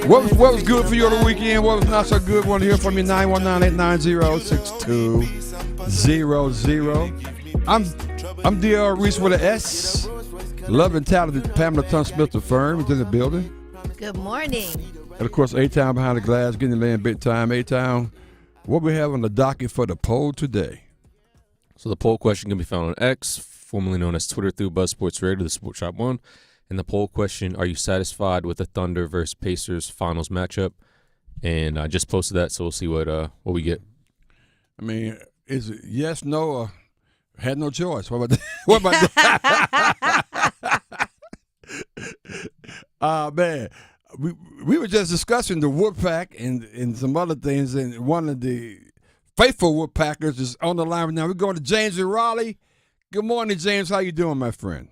[SPEAKER 9] What was good for you on the weekend? What was not so good? Want to hear from you? 919-890-6200. I'm D.R. Reese with an S. Love and talented Pamela Tunn-Smith, the firm, is in the building.
[SPEAKER 23] Good morning.
[SPEAKER 9] And of course, A-Town behind the glass, getting the land big time. A-Town, what we have on the docket for the poll today?
[SPEAKER 15] So the poll question can be found on X, formerly known as Twitter, through Buzz Sports Radio, the Sports Shop 1. And the poll question, are you satisfied with the Thunder versus Pacers finals matchup? And I just posted that, so we'll see what we get.
[SPEAKER 9] I mean, is it yes, no, or had no choice? What about that? What about that? Man, we were just discussing the Woodpack and some other things, and one of the faithful Woodpackers is on the line right now. We're going to James in Raleigh. Good morning, James. How you doing, my friend?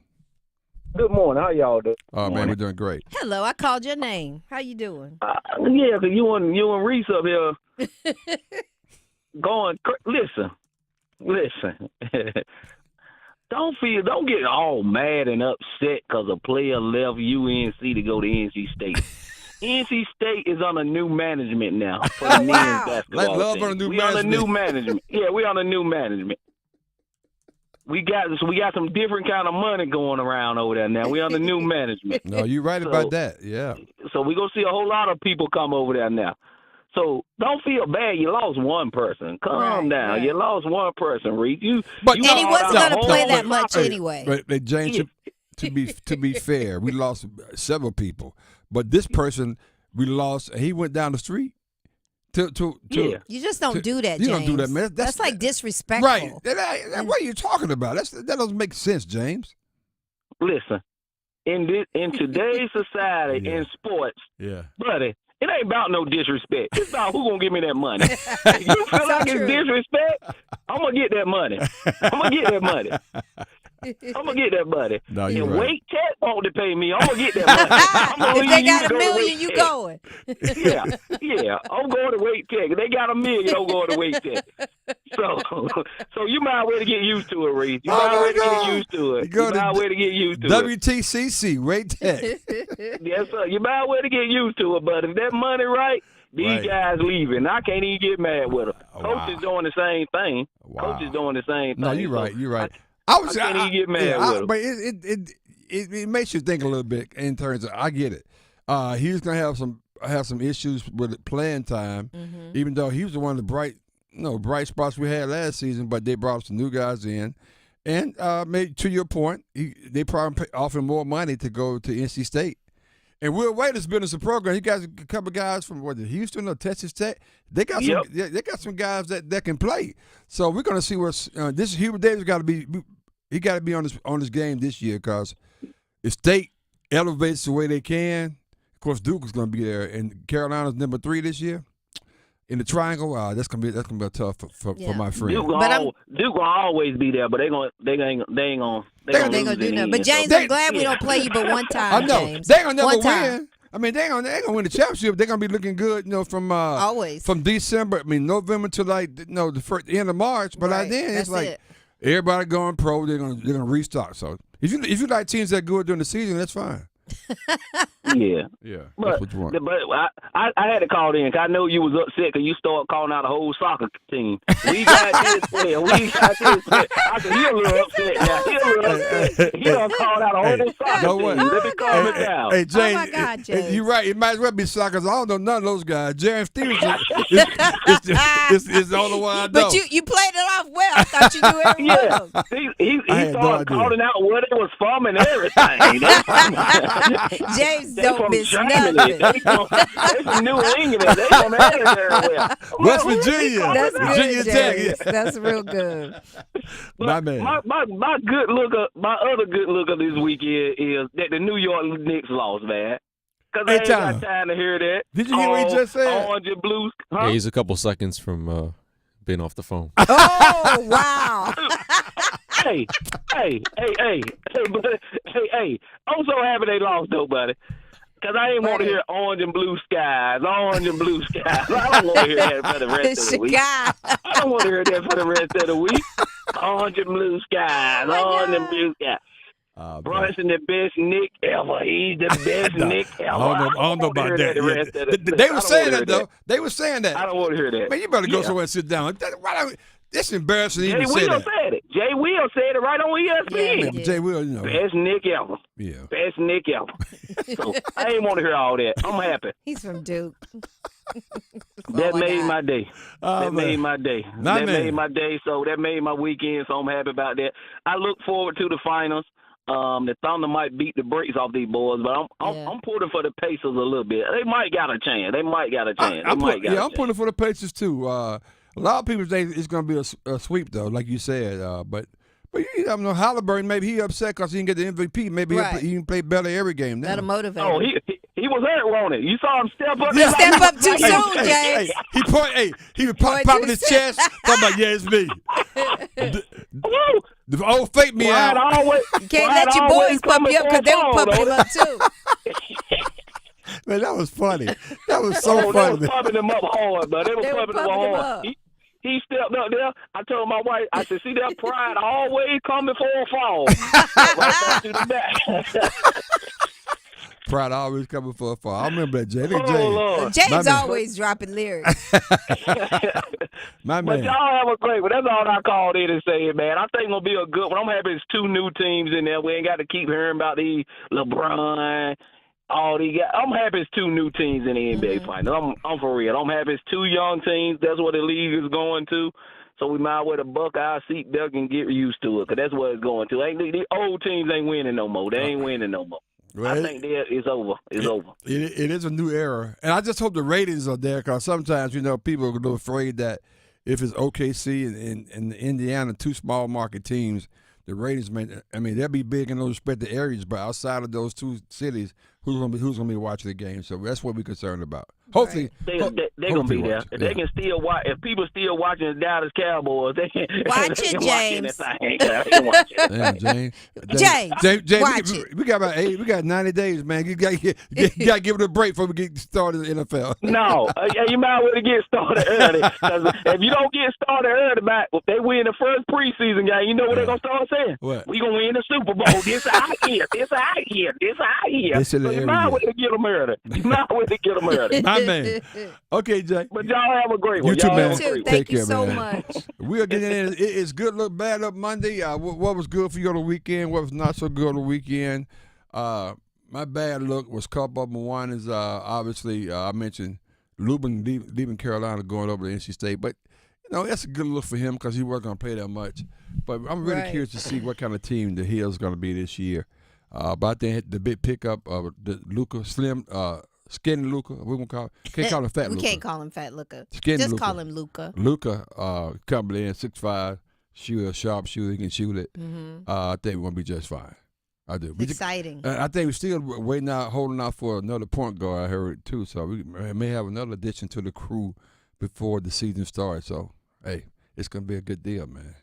[SPEAKER 14] Good morning. How y'all doing?
[SPEAKER 9] Oh, man, we're doing great.
[SPEAKER 23] Hello, I called your name. How you doing?
[SPEAKER 14] Yeah, because you and Reese up here going. Listen. Don't get all mad and upset because a player left UNC to go to NC State. NC State is on a new management now for the men's basketball team. We on a new management. Yeah, we on a new management. We got some different kind of money going around over there now. We on the new management.
[SPEAKER 9] No, you're right about that. Yeah.
[SPEAKER 14] So we're gonna see a whole lot of people come over there now. So don't feel bad. You lost one person. Calm down. Right. You lost one person, Reese.
[SPEAKER 23] And he wasn't going to play that much anyway.
[SPEAKER 9] But James, to be fair, we lost several people. But this person we lost, he went down the street. You
[SPEAKER 23] just don't do that,
[SPEAKER 9] You
[SPEAKER 23] James.
[SPEAKER 9] don't do that, man.
[SPEAKER 23] That's like disrespectful.
[SPEAKER 9] Right. What are you talking about? That doesn't make sense, James.
[SPEAKER 14] Listen, in today's society, in sports, buddy, it ain't about no disrespect. It's about who gonna give me that money. You feel like it's disrespect? I'm gonna get that money. I'm gonna get that money.
[SPEAKER 9] No,
[SPEAKER 14] and
[SPEAKER 9] right.
[SPEAKER 14] Wait Tech won't to pay me. I'm gonna get that money.
[SPEAKER 23] If they got $1 million, you going.
[SPEAKER 14] Yeah. I'm going to Wait Tech. If they got $1 million, I'm going to Wait Tech. So you might well to get used to it, Reese. You might well to get used to it. You might well to get used to it.
[SPEAKER 9] WTCC, Wait Tech.
[SPEAKER 14] Yes, sir. You might well to get used to it, but if that money right, these guys leaving. I can't even get mad with them. Coach is doing the same thing. Coach is doing the same thing.
[SPEAKER 9] No, you're right. You're right.
[SPEAKER 14] I can't even get mad with him.
[SPEAKER 9] But it makes you think a little bit in terms of, I get it. He was going to have some issues with playing time, even though he was the one of the bright spots we had last season, but they brought some new guys in. And to your point, they probably offered more money to go to NC State. And Will Wade has been in some program. He got a couple of guys from Houston or Texas Tech. They got some guys that can play. So we're going to see what's this Hubert Davis got to be. He got to be on this game this year because if State elevates the way they can, of course Duke is going to be there, and Carolina's number 3 this year in the triangle. That's gonna be tough for my friend.
[SPEAKER 14] Duke will always be there, but they ain't gonna do nothing.
[SPEAKER 23] But James, I'm glad we don't play you but one time.
[SPEAKER 9] I know
[SPEAKER 23] James.
[SPEAKER 9] they ain't gonna never win. I mean, they ain't gonna win the championship. They're gonna be looking good, from
[SPEAKER 23] always
[SPEAKER 9] from December. I mean, November to the end of March. But by then it's like everybody going pro. They're gonna restock. So if you like teams that good during the season, that's fine.
[SPEAKER 14] Yeah.
[SPEAKER 9] That's what you want.
[SPEAKER 14] But I had to call in because I know you was upset because you started calling out a whole soccer team. We got this player. We got this player. I said, he a little upset now. He done called out a whole soccer team. Let me calm it down.
[SPEAKER 9] Hey, James,
[SPEAKER 23] oh my God, James.
[SPEAKER 9] You're right. It might as well be soccer. I don't know none of those guys. Jerry Stevenson is the only one I know.
[SPEAKER 23] But you played it off well. I thought you knew every one of them.
[SPEAKER 14] He started calling out where they was from and everything.
[SPEAKER 23] James don't miss nothing.
[SPEAKER 14] They from New England. They from everywhere.
[SPEAKER 9] West Virginia.
[SPEAKER 23] That's
[SPEAKER 9] Virginia
[SPEAKER 23] good,
[SPEAKER 9] Tech.
[SPEAKER 23] James. That's real good.
[SPEAKER 9] My man.
[SPEAKER 14] My good looker, my other good looker this week is that the New York Knicks lost, man. Because I ain't got time to hear that.
[SPEAKER 9] Did you hear what he just said?
[SPEAKER 14] Orange and blues.
[SPEAKER 15] Yeah, he's a couple seconds from being off the phone.
[SPEAKER 23] Oh, wow.
[SPEAKER 14] Hey, I'm so happy they lost, though, buddy. Because I ain't want to hear orange and blue skies. I don't want to hear that for the rest of the week. I don't want to hear that for the rest of the week. Orange and blue skies. Orange and blue skies. Brunson, the best Nick ever. He's the best Nick ever.
[SPEAKER 9] I don't know about that. They were saying that, though. They were saying that.
[SPEAKER 14] I don't want to hear that.
[SPEAKER 9] Man, you better go somewhere and sit down. It's embarrassing to even say that.
[SPEAKER 14] Said it. Jay Will said it right on ESPN.
[SPEAKER 9] Yeah, Jay Will,
[SPEAKER 14] Best Nick ever.
[SPEAKER 9] Yeah.
[SPEAKER 14] Best Nick ever. So I ain't want to hear all that. I'm happy.
[SPEAKER 23] He's from Duke.
[SPEAKER 14] That made my day. That made my day.
[SPEAKER 9] That
[SPEAKER 14] made my day. So that made my weekend. So I'm happy about that. I look forward to the finals. The Thunder might beat the brakes off these boys, but I'm pulling for the Pacers a little bit. They might got a chance. I'm
[SPEAKER 9] pulling for the Pacers too. A lot of people think it's going to be a sweep, though, like you said. But you know, Halliburton, maybe he upset because he didn't get the MVP. Maybe he can play better every game now.
[SPEAKER 23] That'll motivate
[SPEAKER 14] him. Oh, he was hurt, wasn't it? You saw him step up.
[SPEAKER 23] He stepped up too soon, James.
[SPEAKER 9] He was popping his chest. Talking about, it's me. The old fake me out.
[SPEAKER 23] You can't let your boys pump you up because they were pumping him up, too.
[SPEAKER 9] Man, that was funny. That was so funny.
[SPEAKER 14] They were pumping him up hard, but they were pumping him hard. He stepped up there. I told my wife, I said, see that pride always coming for a fall. Right to the back.
[SPEAKER 9] Pride always coming for a fall. I remember that, Jay.
[SPEAKER 23] James always dropping lyrics.
[SPEAKER 9] My man.
[SPEAKER 14] But y'all have a great one. That's all I called in and say, man. I think it's going to be a good one. I'm happy it's 2 new teams in there. We ain't got to keep hearing about these LeBron all these guys. I'm happy it's two new teams in the NBA Finals. I'm for real. I'm happy it's two young teams. That's what the league is going to. So we might well to buck our seat back and get used to it, because that's what it's going to. The old teams ain't winning no more. They ain't winning no more. Well, I think it's over. It's over.
[SPEAKER 9] It is a new era. And I just hope the ratings are there, because sometimes, people are a little afraid that if it's OKC and Indiana, two small market teams, the ratings they'll be big in those respective areas, but outside of those two cities, who's gonna be watching the game? So that's what we're concerned about. Hopefully,
[SPEAKER 14] they're gonna be there. If they can still watch, if people still watching the Dallas Cowboys, they can
[SPEAKER 23] watch
[SPEAKER 14] it,
[SPEAKER 23] James.
[SPEAKER 9] James,
[SPEAKER 23] watch it.
[SPEAKER 9] We got about 90 days, man. You got to give it a break before we get started in the NFL.
[SPEAKER 14] No, you might well get started early. If you don't get started early, if they win the first preseason game, you know what they're gonna start saying?
[SPEAKER 9] What?
[SPEAKER 14] We gonna win the Super Bowl. This our year. This our year. This our year. So you might well get them early.
[SPEAKER 9] My man. Okay, Jay.
[SPEAKER 14] But y'all have a great one.
[SPEAKER 9] You too, man.
[SPEAKER 23] Thank you so much.
[SPEAKER 9] We are getting in. It's good look, bad look Monday. What was good for you on the weekend? What was not so good on the weekend? My bad look was a couple of them. One is obviously I mentioned Lubin leaving Carolina, going over to NC State, but that's a good look for him because he wasn't going to play that much. But I'm really curious to see what kind of team the Hills going to be this year. But I think the big pickup of the Luka Slim. Skinny Luka, we're gonna call. Can't call him Fat Luka.
[SPEAKER 23] We can't call him Fat Luka.
[SPEAKER 9] Skinny
[SPEAKER 23] Just
[SPEAKER 9] Luka.
[SPEAKER 23] call him Luka.
[SPEAKER 9] Luka coming in 6'5", sharp shooter, he can shoot it. I think we're gonna be just fine. I do.
[SPEAKER 23] Exciting.
[SPEAKER 9] I think we're still holding out for another point guard. I heard too, so we may have another addition to the crew before the season starts. So hey, it's gonna be a good deal, man.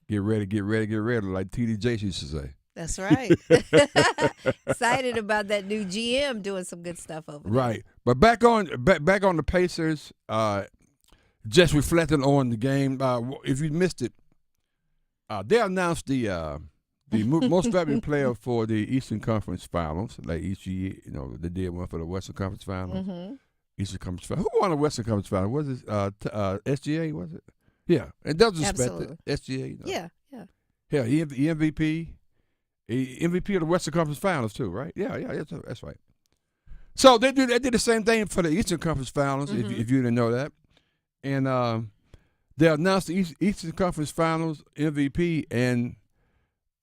[SPEAKER 9] Get ready, like TD used to say.
[SPEAKER 23] That's right. Excited about that new GM doing some good stuff over there.
[SPEAKER 9] Right. But back on the Pacers, just reflecting on the game. If you missed it, they announced the most valuable player for the Eastern Conference Finals. Like each year, they did one for the Western Conference Finals.
[SPEAKER 23] Mm-hmm.
[SPEAKER 9] Eastern Conference Finals. Who won the Western Conference Finals? Was it SGA? Was it? Yeah. And that was expected. SGA.
[SPEAKER 23] Yeah.
[SPEAKER 9] Yeah. MVP. MVP of the Western Conference Finals too, right? Yeah, that's right. So they did the same thing for the Eastern Conference Finals, if you didn't know that. And they announced the Eastern Conference Finals MVP, and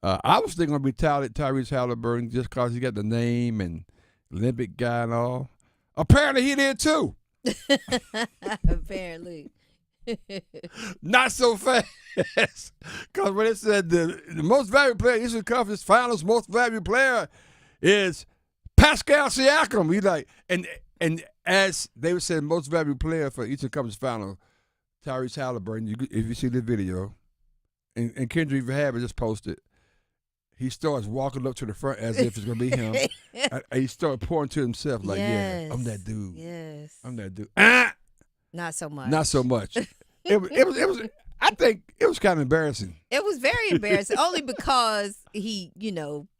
[SPEAKER 9] I was thinking going to be Tyrese Halliburton just because he got the name and Olympic guy and all. Apparently he did too.
[SPEAKER 23] Apparently.
[SPEAKER 9] Not so fast. Because when it said the most valuable player, Eastern Conference Finals most valuable player is Pascal Siakam. He like, and as they were saying, most valuable player for Eastern Conference Finals, Tyrese Halliburton. If you see the video, and Kendrick, if you have it, just post it. He starts walking up to the front as if it's gonna be him. And he started pouring to himself like, "Yeah, I'm that dude.
[SPEAKER 23] Yes,
[SPEAKER 9] I'm that dude."
[SPEAKER 23] Not so much.
[SPEAKER 9] Not so much. It was. I think it was kind of embarrassing.
[SPEAKER 23] It was very embarrassing, only because he,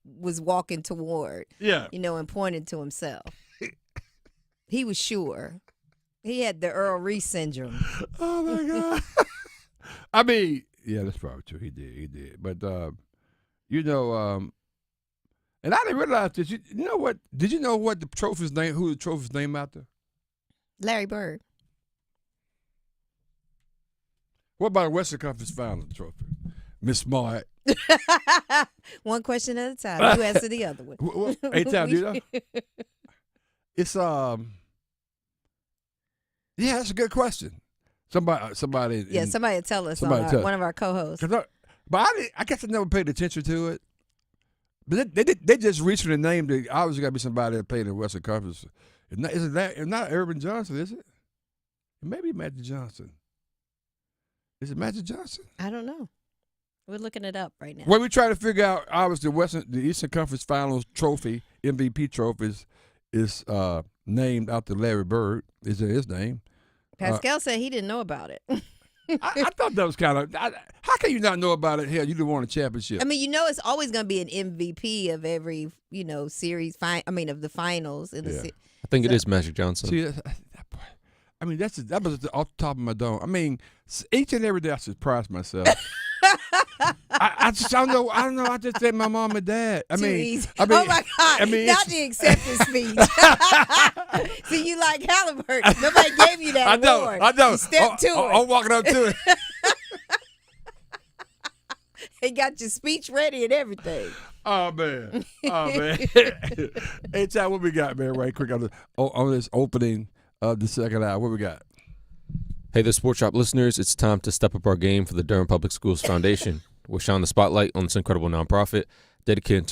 [SPEAKER 23] was walking toward, and pointed to himself. He was sure. He had the Earl Reese syndrome.
[SPEAKER 9] Oh my God. I mean, yeah, that's probably true. He did. But and I didn't realize this. You know what? Did you know what the trophy's name? Who the trophy's named after?
[SPEAKER 23] Larry Bird.
[SPEAKER 9] What about a Western Conference Finals trophy? Miss Smart.
[SPEAKER 23] One question at a time. You answer the other one.
[SPEAKER 9] 8 times, It's yeah, that's a good question. Somebody.
[SPEAKER 23] Somebody tell us one of our co-hosts.
[SPEAKER 9] But I guess I never paid attention to it. But they just recently named it. Obviously, got to be somebody that played in the Western Conference. It's not Urban Johnson, is it? It may be Magic Johnson. Is it Magic Johnson?
[SPEAKER 23] I don't know. We're looking it up right now.
[SPEAKER 9] Well, we try to figure out. Obviously, the Eastern Conference Finals trophy, MVP trophies, is named after Larry Bird. Is his name?
[SPEAKER 23] Pascal said he didn't know about it.
[SPEAKER 9] I thought that was kind of. How can you not know about it? Hell, you didn't won a championship.
[SPEAKER 23] I mean, it's always going to be an MVP of every series. Of the finals in the.
[SPEAKER 15] I think it is Magic Johnson.
[SPEAKER 9] See, I mean, that was off the top of my dome. I mean, each and every day I surprise myself. I don't know. I just said my mom and dad.
[SPEAKER 23] Oh my God! Not the acceptance speech. See, you like Halliburton. Nobody gave you that award.
[SPEAKER 9] I know.
[SPEAKER 23] You stepped to it.
[SPEAKER 9] I'm walking up to it.
[SPEAKER 23] They got your speech ready and everything.
[SPEAKER 9] Oh man. Hey, Chad, what we got, man? Right quick on this opening of the second hour. What we got?
[SPEAKER 15] Hey, the Sports Shop listeners, it's time to step up our game for the Durham Public Schools Foundation. We'll shine the spotlight on this incredible nonprofit dedicated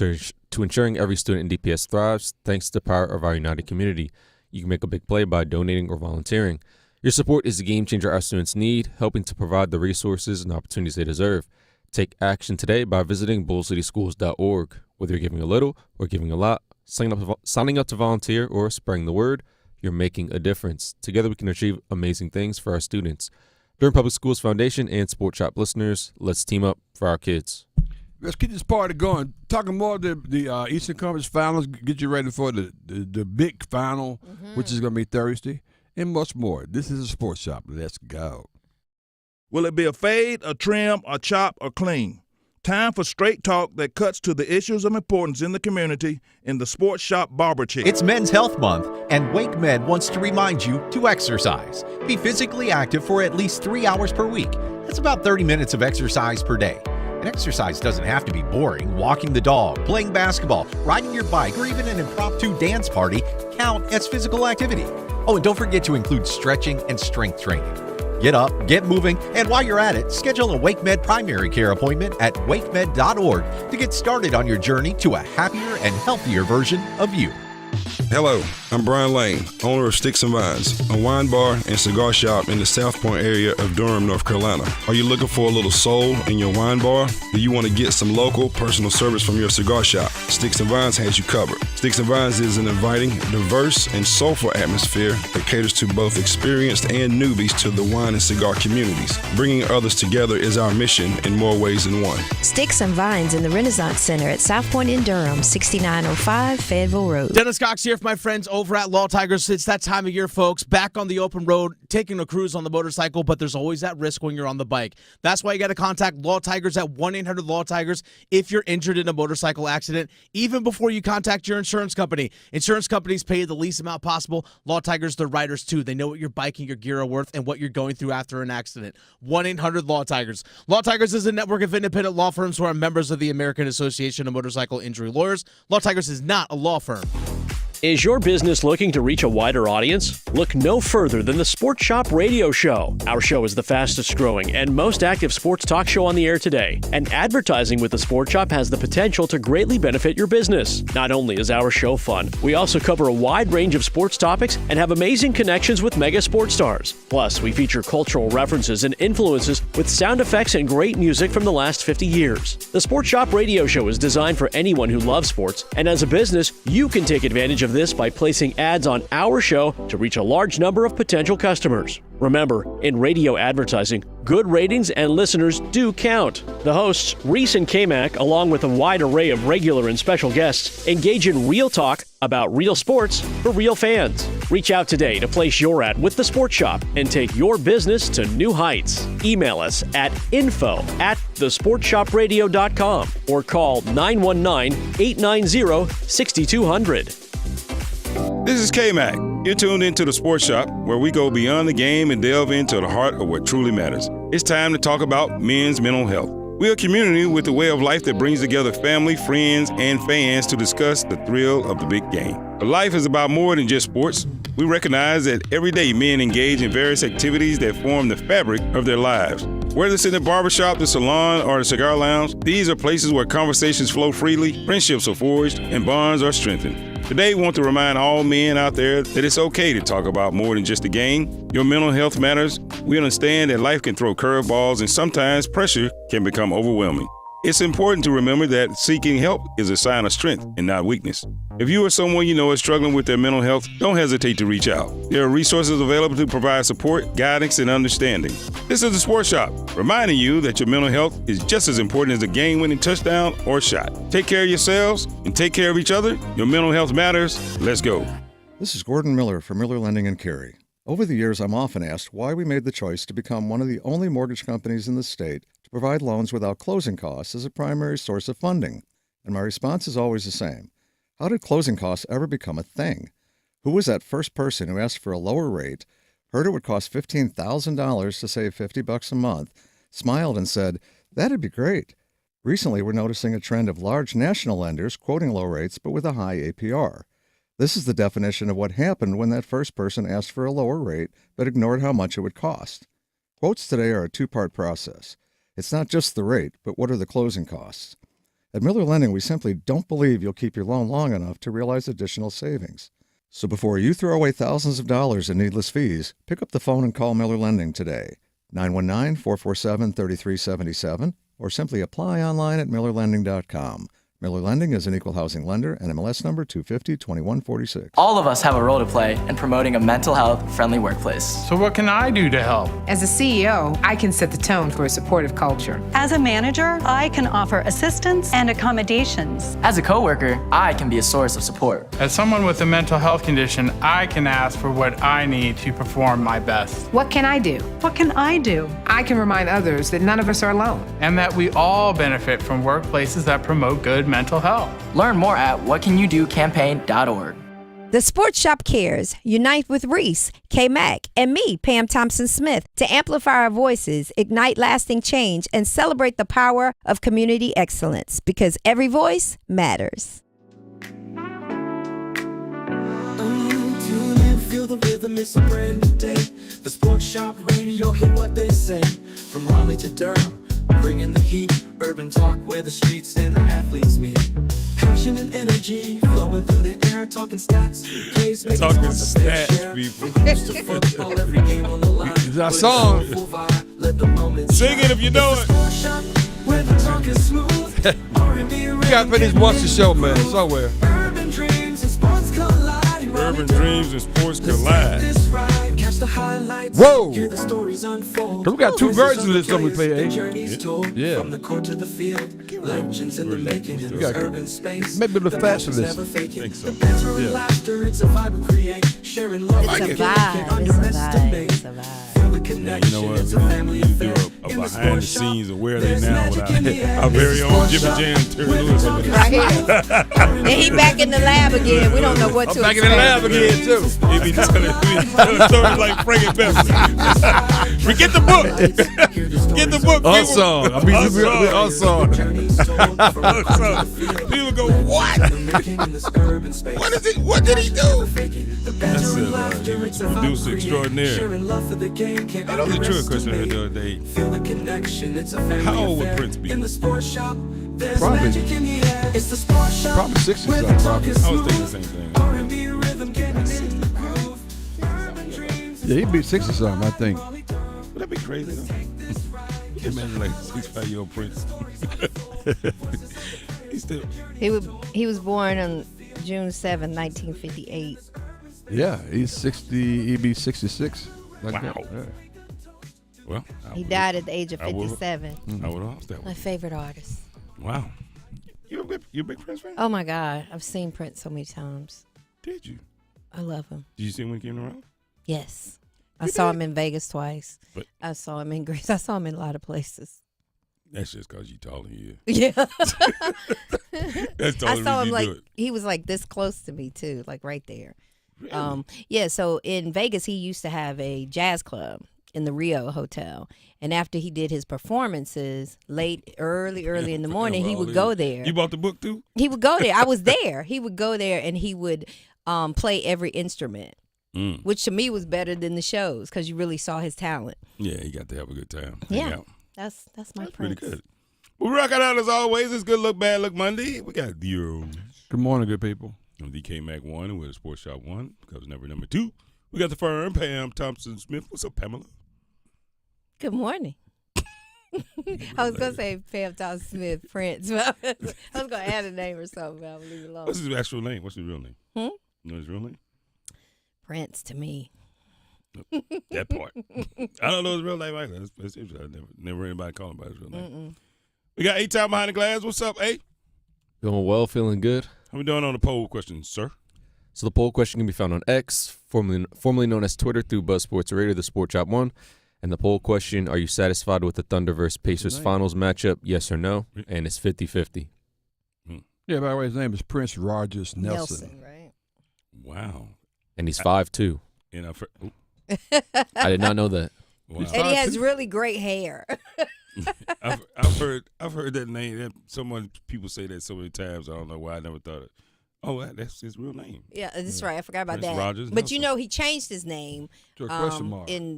[SPEAKER 15] to ensuring every student in DPS thrives thanks to the power of our united community. You can make a big play by donating or volunteering. Your support is the game changer our students need, helping to provide the resources and opportunities they deserve. Take action today by visiting bullcityschools.org. Whether you're giving a little or giving a lot, signing up to volunteer or spreading the word, you're making a difference. Together we can achieve amazing things for our students. Durham Public Schools Foundation and Sports Shop listeners, let's team up for our kids.
[SPEAKER 9] Let's keep this party going. Talking more of the Eastern Conference Finals, get you ready for the big final, which is going to be Thursday, and much more. This is a Sports Shop. Let's go.
[SPEAKER 4] Will it be a fade, a trim, a chop, or clean? Time for straight talk that cuts to the issues of importance in the community in the Sports Shop Barber Chair.
[SPEAKER 5] It's Men's Health Month, and WakeMed wants to remind you to exercise. Be physically active for at least 3 hours per week. That's about 30 minutes of exercise per day. And exercise doesn't have to be boring. Walking the dog, playing basketball, riding your bike, or even an impromptu dance party count as physical activity. Oh, and don't forget to include stretching and strength training. Get up, get moving, and while you're at it, schedule a WakeMed primary care appointment at wakemed.org to get started on your journey to a happier and healthier version of you.
[SPEAKER 6] Hello, I'm Brian Lane, owner of Sticks and Vines, a wine bar and cigar shop in the South Point area of Durham, North Carolina. Are you looking for a little soul in your wine bar? Do you want to get some local personal service from your cigar shop? Sticks and Vines has you covered. Sticks and Vines is an inviting, diverse, and soulful atmosphere that caters to both experienced and newbies to the wine and cigar communities. Bringing others together is our mission in more ways than one.
[SPEAKER 7] Sticks and Vines in the Renaissance Center at South Point in Durham, 6905 Fayetteville Road.
[SPEAKER 19] Dennis Cox here for my friends over at Law Tigers. It's that time of year, folks. Back on the open road, taking a cruise on the motorcycle, but there's always that risk when you're on the bike. That's why you got to contact Law Tigers at 1-800-LAW-TIGERS if you're injured in a motorcycle accident, even before you contact your insurance company. Insurance companies pay the least amount possible. Law Tigers, they're riders too. They know what your bike and your gear are worth and what you're going through after an accident. 1-800-LAW-TIGERS. Law Tigers is a network of independent law firms who are members of the American Association of Motorcycle Injury Lawyers. Law Tigers is not a law firm.
[SPEAKER 8] Is your business looking to reach a wider audience? Look no further than the Sports Shop Radio Show. Our show is the fastest growing and most active sports talk show on the air today. And advertising with the Sports Shop has the potential to greatly benefit your business. Not only is our show fun, we also cover a wide range of sports topics and have amazing connections with mega sports stars. Plus, we feature cultural references and influences with sound effects and great music from the last 50 years. The Sports Shop Radio Show is designed for anyone who loves sports, and as a business, you can take advantage of this by placing ads on our show to reach a large number of potential customers. Remember, in radio advertising, good ratings and listeners do count. The hosts, Reese and Kmac, along with a wide array of regular and special guests, engage in real talk about real sports for real fans. Reach out today to place your ad with the Sports Shop and take your business to new heights. Email us at info@thesportsshopradio.com or call 919-890-6200.
[SPEAKER 6] This is Kmac. You're tuned into the Sports Shop, where we go beyond the game and delve into the heart of what truly matters. It's time to talk about men's mental health. We're a community with a way of life that brings together family, friends, and fans to discuss the thrill of the big game. But life is about more than just sports. We recognize that every day men engage in various activities that form the fabric of their lives. Whether it's in the barbershop, the salon, or the cigar lounge, these are places where conversations flow freely, friendships are forged, and bonds are strengthened. Today, we want to remind all men out there that it's okay to talk about more than just the game. Your mental health matters. We understand that life can throw curveballs and sometimes pressure can become overwhelming. It's important to remember that seeking help is a sign of strength and not weakness. If you or someone you know is struggling with their mental health, don't hesitate to reach out. There are resources available to provide support, guidance, and understanding. This is the Sports Shop, reminding you that your mental health is just as important as a game-winning touchdown or shot. Take care of yourselves and take care of each other. Your mental health matters. Let's go.
[SPEAKER 25] This is Gordon Miller from Miller Lending and Carey. Over the years, I'm often asked why we made the choice to become one of the only mortgage companies in the state to provide loans without closing costs as a primary source of funding. And my response is always the same. How did closing costs ever become a thing? Who was that first person who asked for a lower rate, heard it would cost $15,000 to save $50 a month, smiled and said, "That'd be great"? Recently, we're noticing a trend of large national lenders quoting low rates but with a high APR. This is the definition of what happened when that first person asked for a lower rate but ignored how much it would cost. Quotes today are a two-part process. It's not just the rate, but what are the closing costs? At Miller Lending, we simply don't believe you'll keep your loan long enough to realize additional savings. So before you throw away thousands of dollars in needless fees, pick up the phone and call Miller Lending today. 919-447-3377, or simply apply online at millerlending.com. Miller Lending is an equal housing lender and MLS number 250-2146.
[SPEAKER 16] All of us have a role to play in promoting a mental health friendly workplace.
[SPEAKER 17] So what can I do to help?
[SPEAKER 18] As a CEO, I can set the tone for a supportive culture.
[SPEAKER 20] As a manager, I can offer assistance and accommodations.
[SPEAKER 16] As a coworker, I can be a source of support.
[SPEAKER 17] As someone with a mental health condition, I can ask for what I need to perform my best.
[SPEAKER 18] What can I do?
[SPEAKER 20] What can I do?
[SPEAKER 18] I can remind others that none of us are alone.
[SPEAKER 17] And that we all benefit from workplaces that promote good mental health.
[SPEAKER 16] Learn more at whatcanyoudocampaign.org.
[SPEAKER 23] The Sports Shop cares. Unite with Reese, Kmac, and me, Pam Thompson-Smith, to amplify our voices, ignite lasting change, and celebrate the power of community excellence, because every voice matters.
[SPEAKER 10] Feel the rhythm, it's a brand new day. The Sports Shop Radio, hear what they say. From Raleigh to Durham, bringing the heat. Urban talk where the streets and the athletes meet. Passion and energy flowing through the air. Talking stats, plays,
[SPEAKER 6] talking stats, people.
[SPEAKER 10] Football, every game on the line.
[SPEAKER 9] It's our song.
[SPEAKER 6] Sing it if you know it.
[SPEAKER 10] Where the talk is smooth.
[SPEAKER 9] We got to finish once the show, man, somewhere.
[SPEAKER 10] Urban dreams and sports collide.
[SPEAKER 6] Urban dreams and sports collide.
[SPEAKER 9] Whoa!
[SPEAKER 10] Hear the stories unfold.
[SPEAKER 9] We got two versions of this song we play, eh?
[SPEAKER 10] Yeah. From the court to the field, legends in the making in this urban space.
[SPEAKER 9] Maybe a little faster this.
[SPEAKER 6] Think so.
[SPEAKER 10] Yeah. Laughter, it's a vibe we create. Sharing love.
[SPEAKER 23] It's a vibe. It's a vibe.
[SPEAKER 6] Yeah, you know what? We need to do a behind the scenes of where they now with our very own Jimmy Jam, Terry Lewis.
[SPEAKER 23] Right here. And he back in the lab again. We don't know what to
[SPEAKER 9] back
[SPEAKER 23] expect.
[SPEAKER 9] in the lab again, too.
[SPEAKER 6] He be telling stories like Frank and Pepsi. We get the book. Get the book.
[SPEAKER 9] Unsung. I mean, we're unsung.
[SPEAKER 6] People go, what? What is it? What did he do? That's it. Producer extraordinaire. That was a true question the other day. How old would Prince be?
[SPEAKER 9] Probably 60 something.
[SPEAKER 6] I was thinking the same thing.
[SPEAKER 9] Yeah, he'd be 60 something, I think.
[SPEAKER 6] Would that be crazy though? Imagine like 65-year-old Prince.
[SPEAKER 23] He was born on June 7, 1958.
[SPEAKER 9] Yeah, he's 60. He'd be 66. Like
[SPEAKER 6] wow.
[SPEAKER 9] That. Yeah.
[SPEAKER 6] Well,
[SPEAKER 23] he died at the age of 57.
[SPEAKER 6] I would have lost that one.
[SPEAKER 23] My favorite artist.
[SPEAKER 6] Wow. You a big Prince fan?
[SPEAKER 23] Oh my God, I've seen Prince so many times.
[SPEAKER 6] Did you?
[SPEAKER 23] I love him.
[SPEAKER 6] Did you see him when he came around?
[SPEAKER 23] Yes. I saw him in Vegas twice.
[SPEAKER 6] But
[SPEAKER 23] I saw him in Greece. I saw him in a lot of places.
[SPEAKER 6] That's just because you taller than you.
[SPEAKER 23] Yeah.
[SPEAKER 6] That's the
[SPEAKER 23] I
[SPEAKER 6] only
[SPEAKER 23] saw
[SPEAKER 6] reason
[SPEAKER 23] him
[SPEAKER 6] you
[SPEAKER 23] like
[SPEAKER 6] do it.
[SPEAKER 23] he was like this close to me too, like right there.
[SPEAKER 6] Really?
[SPEAKER 23] Yeah, so in Vegas he used to have a jazz club in the Rio Hotel. And after he did his performances early in the morning, he would go there.
[SPEAKER 6] You bought the book too?
[SPEAKER 23] He would go there. I was there. He would go there and he would play every instrument. Which to me was better than the shows because you really saw his talent.
[SPEAKER 6] Yeah, he got to have a good time.
[SPEAKER 23] Yeah, that's my
[SPEAKER 6] That's
[SPEAKER 23] Prince.
[SPEAKER 6] pretty good. Well, we rock it out as always. It's Good Look, Bad Look Monday. We got the
[SPEAKER 9] Good morning, good people.
[SPEAKER 6] I'm the Kmac 1 and we're the Sports Shop 1 because number 2. We got the firm, Pam Thompson-Smith. What's up, Pamela?
[SPEAKER 23] Good morning. I was going to say Pam Thompson-Smith, Prince. But I was going to add a name or something, but I'll leave it alone.
[SPEAKER 6] What's his actual name? What's his real name? You know his real name?
[SPEAKER 23] Prince to me.
[SPEAKER 6] That part. I don't know his real name either. That's interesting. I never heard anybody call him by his real name. We got A-Time behind the glass. What's up, A?
[SPEAKER 15] Feeling well, feeling good.
[SPEAKER 6] How we doing on the poll question, sir?
[SPEAKER 15] So the poll question can be found on X, formerly known as Twitter, through Buzz Sports Radio, the Sports Shop 1. And the poll question, are you satisfied with the Thunder versus Pacers finals matchup, yes or no? And it's 50-50.
[SPEAKER 9] Yeah, by the way, his name is Prince Rogers Nelson.
[SPEAKER 23] Right?
[SPEAKER 6] Wow.
[SPEAKER 15] And he's 5'2".
[SPEAKER 6] And
[SPEAKER 15] I did not know that.
[SPEAKER 6] Wow.
[SPEAKER 23] And he has really great hair.
[SPEAKER 6] I've heard that name. People say that so many times. I don't know why I never thought it. Oh, that's his real name.
[SPEAKER 23] Yeah, that's right. I forgot about
[SPEAKER 6] Prince
[SPEAKER 23] that.
[SPEAKER 6] Rogers
[SPEAKER 23] But
[SPEAKER 6] Nelson.
[SPEAKER 23] he changed his name
[SPEAKER 9] to a question mark
[SPEAKER 23] in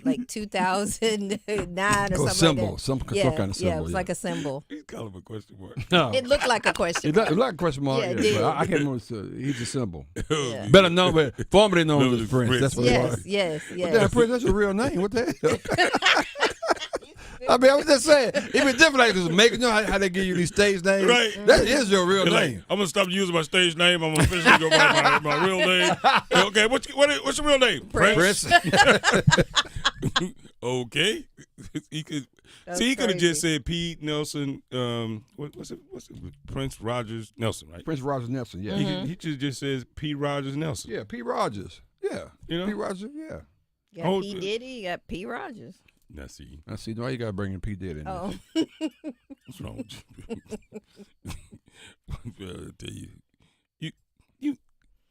[SPEAKER 23] like 2009 or something
[SPEAKER 9] symbol,
[SPEAKER 23] like that.
[SPEAKER 9] some kind of symbol.
[SPEAKER 23] Yeah, it was like a symbol.
[SPEAKER 6] He's calling him a question mark.
[SPEAKER 9] No.
[SPEAKER 23] It looked like a question
[SPEAKER 9] It
[SPEAKER 23] mark.
[SPEAKER 9] looked like a question mark.
[SPEAKER 23] Yeah, it
[SPEAKER 9] Yeah,
[SPEAKER 23] did.
[SPEAKER 9] but I can't remember. He's a symbol.
[SPEAKER 23] Yeah.
[SPEAKER 9] Better known, but formerly known as Prince. That's what it was.
[SPEAKER 23] Yes.
[SPEAKER 9] But damn, Prince, that's your real name. What the hell? I mean, I was just saying, it'd be different like this. You know how they give you these stage names?
[SPEAKER 6] Right.
[SPEAKER 9] That is your real
[SPEAKER 6] Like,
[SPEAKER 9] name.
[SPEAKER 6] I'm going to stop using my stage name. I'm going to officially go by my real name. Okay, what's your real name?
[SPEAKER 9] Prince.
[SPEAKER 6] Okay. He could have just said Pete Nelson. What's it? Prince Rogers Nelson, right?
[SPEAKER 9] Prince Rogers Nelson, yeah.
[SPEAKER 6] He just says P. Rogers Nelson.
[SPEAKER 9] Yeah, P. Rogers. Yeah.
[SPEAKER 6] You know?
[SPEAKER 9] P. Rogers, yeah.
[SPEAKER 23] You got P. Diddy, you got P. Rogers.
[SPEAKER 6] Now see.
[SPEAKER 9] Why you got to bring in P. Diddy in
[SPEAKER 23] Oh.
[SPEAKER 6] What's wrong with you? I'll tell you.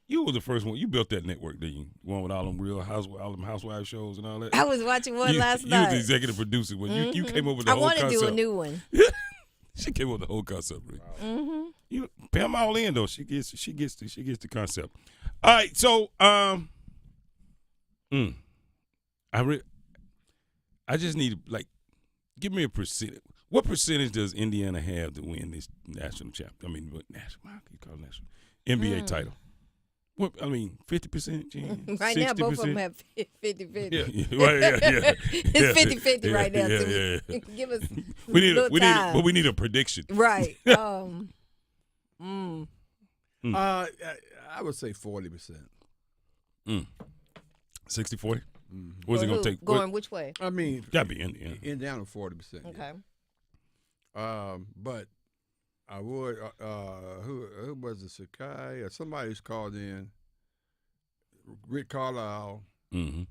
[SPEAKER 6] You were the first one. You built that network, didn't you? One with all them housewife shows and all that.
[SPEAKER 23] I was watching one last night.
[SPEAKER 6] You was the executive producer when you came up with the whole concept.
[SPEAKER 23] I want to do a new one.
[SPEAKER 6] She came up with the whole concept. Right?
[SPEAKER 23] Mm-hmm.
[SPEAKER 6] You Pam all in though. She gets the concept. All right, so I just need give me a percentage. What percentage does Indiana have to win this national championship? I mean, national NBA title. What 50%?
[SPEAKER 23] Right
[SPEAKER 6] 60%?
[SPEAKER 23] now, both of them have 50-50.
[SPEAKER 6] Yeah. It's
[SPEAKER 23] 50-50 right now.
[SPEAKER 6] Yeah.
[SPEAKER 23] Give us
[SPEAKER 6] we
[SPEAKER 23] time.
[SPEAKER 6] need a prediction.
[SPEAKER 23] Right.
[SPEAKER 9] I would say 40%.
[SPEAKER 6] 60-40? What's it going to take?
[SPEAKER 23] Going which way?
[SPEAKER 9] I mean,
[SPEAKER 6] got to be Indiana.
[SPEAKER 9] Indiana 40%.
[SPEAKER 23] Okay.
[SPEAKER 9] But I would. Who was it? Sakai or somebody who's called in. Rick Carlisle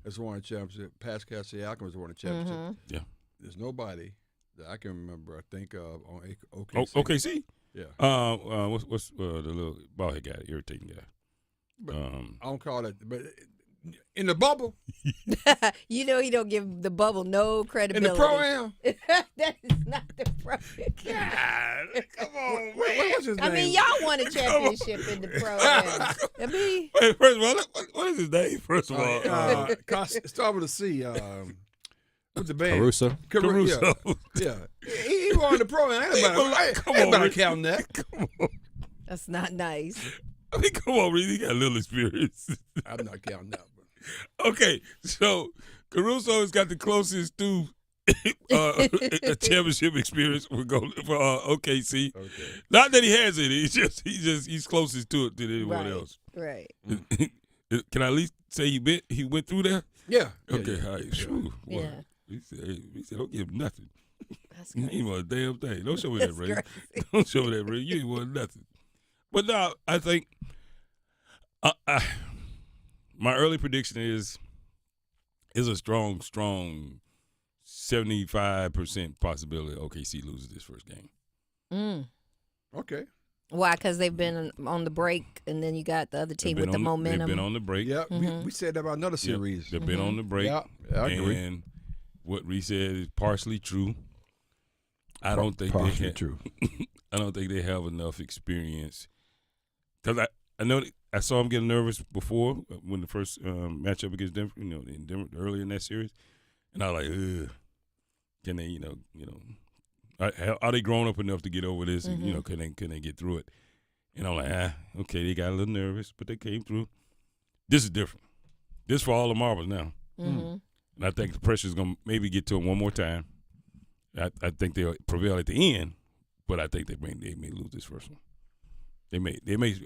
[SPEAKER 9] has won a championship. Pascal Siakam has won a championship.
[SPEAKER 23] Mm-hmm.
[SPEAKER 6] Yeah.
[SPEAKER 9] There's nobody that I can remember. I think of on OKC.
[SPEAKER 6] Oh, OKC.
[SPEAKER 9] Yeah.
[SPEAKER 6] What's the little bald head guy, irritating guy?
[SPEAKER 9] But I don't call it. But in the bubble,
[SPEAKER 23] he don't give the bubble no credibility.
[SPEAKER 9] In the pro-am,
[SPEAKER 23] that is not the pro.
[SPEAKER 6] God, come on, man.
[SPEAKER 9] What's his name?
[SPEAKER 23] I mean, y'all won a championship in the pro-am.
[SPEAKER 6] Wait, first of all, what is his name? First of all,
[SPEAKER 9] start with a C. What's the band?
[SPEAKER 15] Caruso.
[SPEAKER 9] Yeah. He won the pro-am. Everybody counting that.
[SPEAKER 6] Come on.
[SPEAKER 23] That's not nice.
[SPEAKER 6] I mean, come on, Reese. He got a little experience.
[SPEAKER 9] I'm not counting that.
[SPEAKER 6] Okay, so Caruso has got the closest to a championship experience for OKC.
[SPEAKER 9] Okay.
[SPEAKER 6] Not that he has it. He's closest to it than anyone else.
[SPEAKER 23] Right.
[SPEAKER 6] Can I at least say he went through there?
[SPEAKER 9] Yeah.
[SPEAKER 6] Okay. All right. Whew, boy.
[SPEAKER 23] Yeah.
[SPEAKER 6] He said, don't give him nothing.
[SPEAKER 23] That's
[SPEAKER 6] You ain't want a damn thing. Don't show me that, Ray.
[SPEAKER 23] crazy.
[SPEAKER 6] Don't show me that, Ray. You ain't want nothing. But now I think my early prediction is a strong 75% possibility OKC loses this first game.
[SPEAKER 9] Okay.
[SPEAKER 23] Why? Because they've been on the break, and then you got the other team with the momentum.
[SPEAKER 6] They've been on the break.
[SPEAKER 9] Yeah, we said that about another series.
[SPEAKER 6] They've been on the break.
[SPEAKER 9] Yeah, I agree.
[SPEAKER 6] And what Reese said is partially true. I don't think
[SPEAKER 9] true.
[SPEAKER 6] I don't think they have enough experience. Because I know I saw him getting nervous before when the first matchup against Denver, in Denver earlier in that series, and I was like, ugh, can they, are they grown up enough to get over this? And, can they get through it? And I'm like, okay, they got a little nervous, but they came through. This is different. This for all the marbles now, and I think the pressure's gonna maybe get to them one more time. I think they'll prevail at the end, but I think they may lose this first one. They may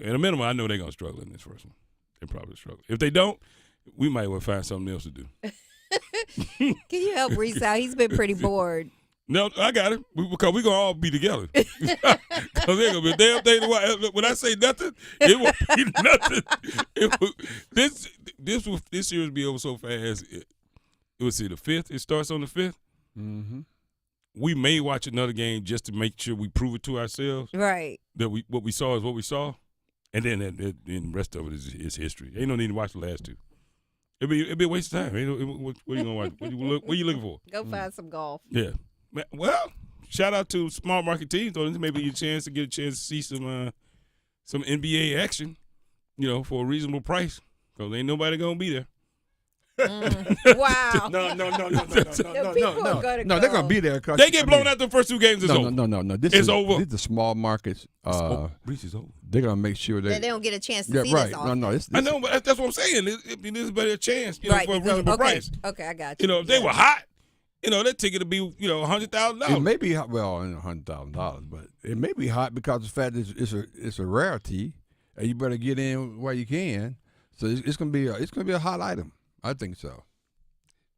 [SPEAKER 6] at a minimum. I know they're gonna struggle in this first one. They probably struggle. If they don't, we might well find something else to do.
[SPEAKER 23] Can you help Reese out? He's been pretty bored.
[SPEAKER 6] No, I got it. Because we're gonna all be together. Because there's gonna be a damn thing. When I say nothing, it won't be nothing. This series will be over so fast. was the 5th. It starts on the 5th.
[SPEAKER 9] Mm-hmm.
[SPEAKER 6] We may watch another game just to make sure we prove it to ourselves.
[SPEAKER 23] Right.
[SPEAKER 6] That what we saw is what we saw, and then the rest of it is history. Ain't no need to watch the last two. It'd be a waste of time. What are you gonna watch? What are you looking for?
[SPEAKER 23] Go find some golf.
[SPEAKER 6] Yeah. Well, shout out to small market teams. Though this may be your chance to get a chance to see some NBA action. For a reasonable price, because ain't nobody gonna be there.
[SPEAKER 23] Wow.
[SPEAKER 9] No.
[SPEAKER 23] No,
[SPEAKER 9] they're gonna be there.
[SPEAKER 6] They get blown out the first 2 games. It's over.
[SPEAKER 9] No.
[SPEAKER 6] It's over.
[SPEAKER 9] These are the small markets.
[SPEAKER 6] Reese is over.
[SPEAKER 9] They're gonna make sure
[SPEAKER 23] they don't get a chance to see this often.
[SPEAKER 9] No.
[SPEAKER 6] I know, but that's what I'm saying. This is better a chance, for a reasonable price.
[SPEAKER 23] Okay, I got you.
[SPEAKER 6] If they were hot, that ticket would be, $100,000.
[SPEAKER 9] It may be hot. Well, $100,000, but it may be hot because the fact that it's a rarity, and you better get in while you can. So it's gonna be a hot item. I think so.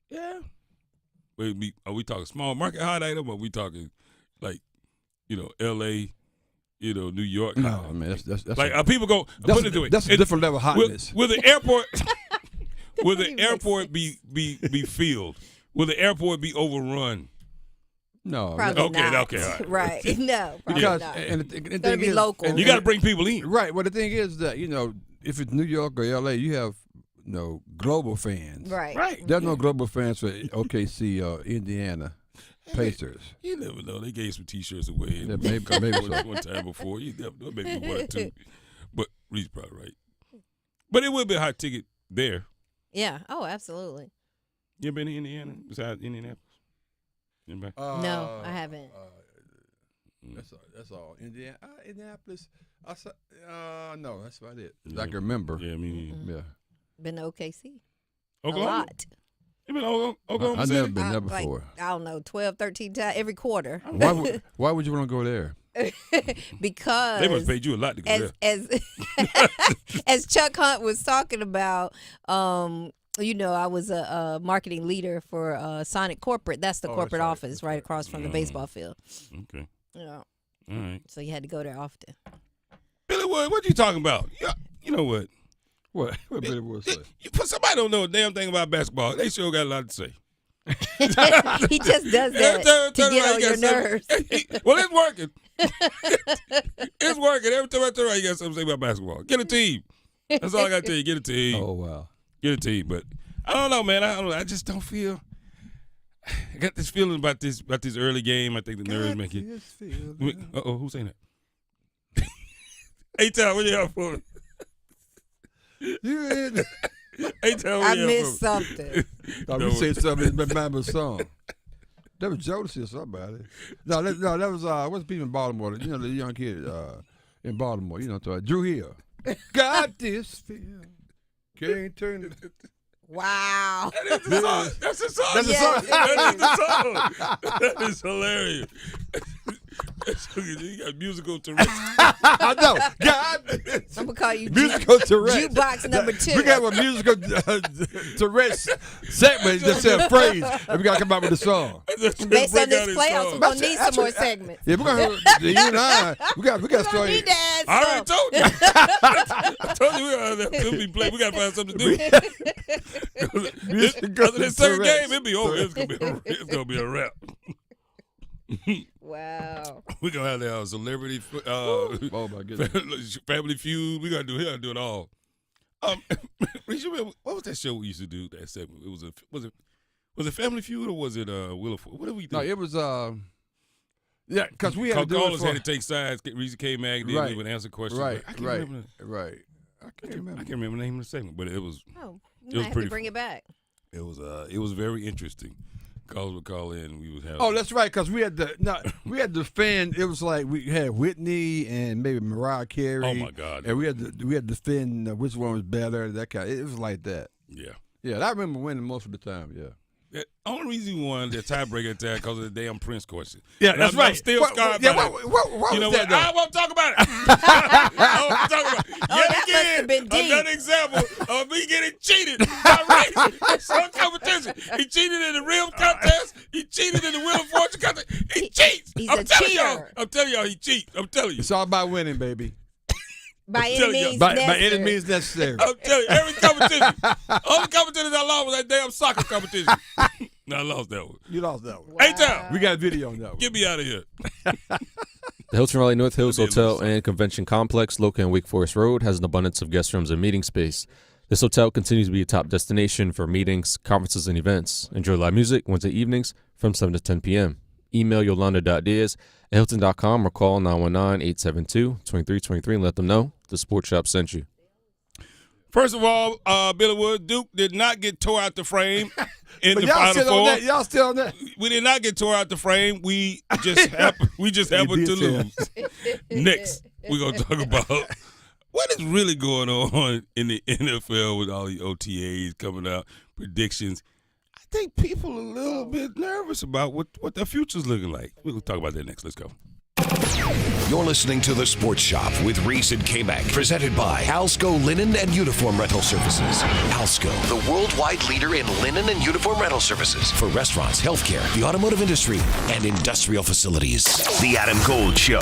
[SPEAKER 6] Yeah. Are we talking small market hot item, or are we talking like, L.A., New York?
[SPEAKER 9] No, I mean that's
[SPEAKER 6] like people go. Put it away.
[SPEAKER 9] That's a different level of hotness.
[SPEAKER 6] Will the airport? Will the airport be filled? Will the airport be overrun?
[SPEAKER 9] No.
[SPEAKER 23] Probably
[SPEAKER 6] okay.
[SPEAKER 23] not.
[SPEAKER 6] Okay. All right.
[SPEAKER 23] Right. No. Probably
[SPEAKER 9] Because
[SPEAKER 23] not.
[SPEAKER 9] the
[SPEAKER 23] It's gonna be local.
[SPEAKER 6] And you got to bring people in.
[SPEAKER 9] Right. Well, the thing is that if it's New York or L.A., you have global fans.
[SPEAKER 23] Right.
[SPEAKER 9] There's no global fans for OKC or Indiana Pacers.
[SPEAKER 6] You never know. They gave some T-shirts away.
[SPEAKER 9] Yeah, maybe so.
[SPEAKER 6] One time before. You never know. Maybe 1 or 2. But Reese probably right. But it would be a hot ticket there.
[SPEAKER 23] Yeah. Oh, absolutely.
[SPEAKER 6] You ever been to Indiana besides Indianapolis? Anybody?
[SPEAKER 23] No, I haven't.
[SPEAKER 9] That's all. Indianapolis. No, that's about it. I can remember.
[SPEAKER 6] Yeah,
[SPEAKER 9] yeah.
[SPEAKER 23] Been to OKC.
[SPEAKER 6] Oklahoma?
[SPEAKER 23] A lot.
[SPEAKER 6] You been to Oklahoma?
[SPEAKER 9] I've never been there before.
[SPEAKER 23] Like, I don't know, 12, 13 times every quarter.
[SPEAKER 9] Why would you want to go there?
[SPEAKER 23] Because
[SPEAKER 6] they must pay you a lot to go there.
[SPEAKER 23] As Chuck Hunt was talking about, I was a marketing leader for Sonic Corporate. That's the corporate office right across from the baseball field.
[SPEAKER 6] Okay.
[SPEAKER 23] Yeah.
[SPEAKER 6] All right.
[SPEAKER 23] So you had to go there often.
[SPEAKER 6] Billy Wood, what you talking about? You know what?
[SPEAKER 9] What Billy Wood say?
[SPEAKER 6] Somebody don't know a damn thing about basketball. They sure got a lot to say.
[SPEAKER 23] He just does that to get on your nerves.
[SPEAKER 6] Well, it's working. It's working. Every time I turn around, you got something to say about basketball. Get a team. That's all I got to tell you. Get a team.
[SPEAKER 9] Oh, wow.
[SPEAKER 6] Get a team. But I don't know, man. I just don't feel. I got this feeling about this early game. I think the nerves make it. Uh-oh, who's saying that? Hey, Tom, what you have for me?
[SPEAKER 23] I missed something.
[SPEAKER 9] You said something in my song. That was Jodeci or somebody. No, that was what's the people in Baltimore? The young kid in Baltimore. Drew Hill. Got this feel. Can't turn it.
[SPEAKER 23] Wow.
[SPEAKER 6] That's the song.
[SPEAKER 9] That's the song.
[SPEAKER 6] That is the song. That is hilarious. You got musical Tourette's.
[SPEAKER 9] I know. God.
[SPEAKER 23] I'm going to call you
[SPEAKER 9] musical Tourette's.
[SPEAKER 23] Jukebox number 2.
[SPEAKER 9] We got a musical Tourette's segment. Just a phrase. And we got to come out with a song.
[SPEAKER 23] Based on this playoffs, we're going to need some more segments.
[SPEAKER 9] Yeah, we're going to, you and I, we got to start.
[SPEAKER 6] I already told you. I told you we got to find something to do. After this second game, it'll be over. It's gonna be a wrap.
[SPEAKER 23] Wow.
[SPEAKER 6] We're gonna have our celebrity
[SPEAKER 9] oh my goodness.
[SPEAKER 6] Family Feud. We gotta do it all. Reese, what was that show we used to do? That segment. Was it Family Feud or was it Wheel of Fortune? What did we do?
[SPEAKER 9] No, it was yeah, because we had to do
[SPEAKER 6] callers
[SPEAKER 9] it
[SPEAKER 6] had to take sides. Reese Kmac did. We would answer questions.
[SPEAKER 9] Right.
[SPEAKER 6] I can't remember the name of the segment, but it was.
[SPEAKER 23] Oh,
[SPEAKER 6] it was pretty.
[SPEAKER 23] Bring it back.
[SPEAKER 6] It was very interesting. Callers would call in. We would have.
[SPEAKER 9] Oh, that's right. Because we had to defend. It was like we had Whitney and maybe Mariah Carey.
[SPEAKER 6] Oh my God!
[SPEAKER 9] And we had to defend which one was better. That kind. It was like that.
[SPEAKER 6] Yeah.
[SPEAKER 9] Yeah, I remember winning most of the time. Yeah.
[SPEAKER 6] The only reason you won the tiebreaker attack because of the damn Prince question.
[SPEAKER 9] Yeah, that's right.
[SPEAKER 6] I'm still scarred by that.
[SPEAKER 9] What
[SPEAKER 6] you know
[SPEAKER 9] what?
[SPEAKER 6] I won't talk about it. I won't talk about it. Yet again, another example of me getting cheated by Reese. Some competition. He cheated in the rim contest. He cheated in the Wheel of Fortune contest. He cheats.
[SPEAKER 23] He's
[SPEAKER 6] I'm
[SPEAKER 23] a
[SPEAKER 6] telling
[SPEAKER 23] cheater.
[SPEAKER 6] y'all. I'm telling y'all he cheats. I'm telling you.
[SPEAKER 9] It's all about winning, baby.
[SPEAKER 23] By any means
[SPEAKER 9] by
[SPEAKER 23] necessary.
[SPEAKER 9] any means necessary.
[SPEAKER 1] I'm telling you, every competition. Only competition I lost was that damn soccer competition. No, I lost that one.
[SPEAKER 9] You lost that one.
[SPEAKER 23] Wow.
[SPEAKER 1] A-Town.
[SPEAKER 9] We got a video on that one.
[SPEAKER 1] Get me out of here.
[SPEAKER 15] The Hilton Raleigh North Hills Hotel and Convention Complex, located on Wake Forest Road, has an abundance of guest rooms and meeting space. This hotel continues to be a top destination for meetings, conferences, and events. Enjoy live music Wednesday evenings from 7 to 10 p.m. Email yolanda.diaz@hilton.com or call 919-872-2323 and let them know the Sports Shop sent you.
[SPEAKER 1] First of all, Billy Wood, Duke did not get tore out the frame in the
[SPEAKER 9] y'all
[SPEAKER 1] Final
[SPEAKER 9] still
[SPEAKER 1] Four.
[SPEAKER 9] on that? Y'all still on that?
[SPEAKER 1] We did not get tore out the frame. We just happened to lose. Next, we're going to talk about what is really going on in the NFL with all the OTAs coming out, predictions. I think people are a little bit nervous about what their future's looking like. We'll talk about that next. Let's go.
[SPEAKER 12] You're listening to The Sports Shop with Reese and Kmac, presented by Alsco Linen and Uniform Rental Services. Alsco, the worldwide leader in linen and uniform rental services for restaurants, healthcare, the automotive industry, and industrial facilities. The Adam Gold Show.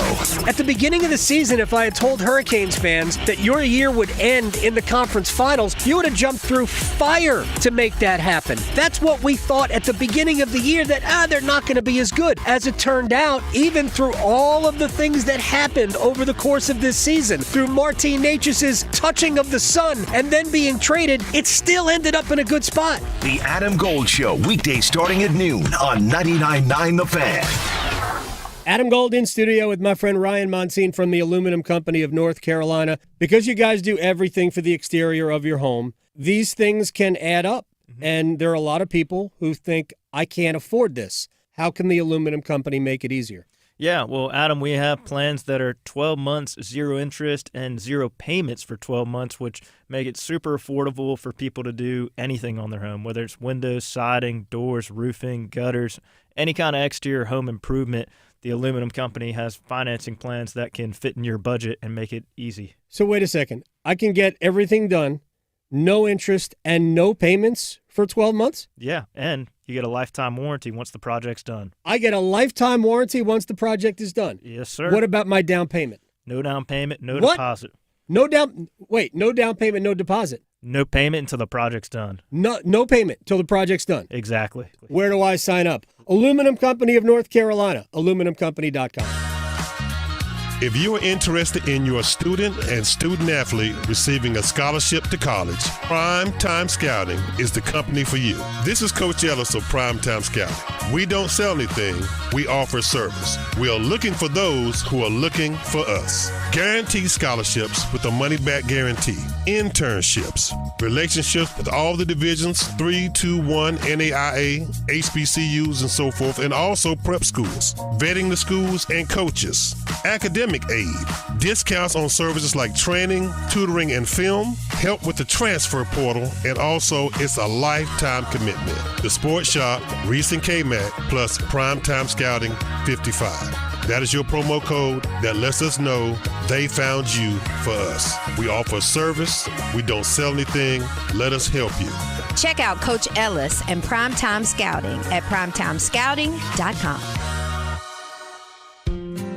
[SPEAKER 2] At the beginning of the season, if I had told Hurricanes fans that your year would end in the conference finals, you would have jumped through fire to make that happen. That's what we thought at the beginning of the year, that they're not going to be as good. As it turned out, even through all of the things that happened over the course of this season, through Martin Necas's touching of the sun and then being traded, it still ended up in a good spot.
[SPEAKER 12] The Adam Gold Show, weekdays starting at noon on 99.9 The Fan.
[SPEAKER 2] Adam Gold in studio with my friend Ryan Monsine from the Aluminum Company of North Carolina. Because you guys do everything for the exterior of your home, these things can add up. And there are a lot of people who think, I can't afford this. How can the Aluminum Company make it easier?
[SPEAKER 21] Yeah, well, Adam, we have plans that are 12 months, 0 interest, and 0 payments for 12 months, which make it super affordable for people to do anything on their home, whether it's windows, siding, doors, roofing, gutters, any kind of exterior home improvement. The Aluminum Company has financing plans that can fit in your budget and make it easy.
[SPEAKER 2] So wait a second. I can get everything done, no interest, and no payments for 12 months?
[SPEAKER 21] Yeah, and you get a lifetime warranty once the project's done.
[SPEAKER 2] I get a lifetime warranty once the project is done?
[SPEAKER 21] Yes, sir.
[SPEAKER 2] What about my down payment?
[SPEAKER 21] No down payment, no
[SPEAKER 2] What?
[SPEAKER 21] deposit.
[SPEAKER 2] No down payment, no deposit.
[SPEAKER 21] No payment until the project's done.
[SPEAKER 2] No payment till the project's done.
[SPEAKER 21] Exactly.
[SPEAKER 2] Where do I sign up? Aluminum Company of North Carolina, aluminumcompany.com.
[SPEAKER 22] If you are interested in your student and student athlete receiving a scholarship to college, Prime Time Scouting is the company for you. This is Coach Ellis of Prime Time Scouting. We don't sell anything, we offer service. We are looking for those who are looking for us. Guaranteed scholarships with a money-back guarantee. Internships. Relationships with all the divisions, 3, 2, 1, NAIA, HBCUs, and so forth, and also prep schools. Vetting the schools and coaches. Academic aid, discounts on services like training, tutoring, and film, help with the transfer portal, and also it's a lifetime commitment. The Sports Shop, Reese and Kmac, plus Primetime Scouting 55. That is your promo code that lets us know they found you for us. We offer service. We don't sell anything. Let us help you.
[SPEAKER 23] Check out Coach Ellis and Primetime Scouting at primetimescouting.com.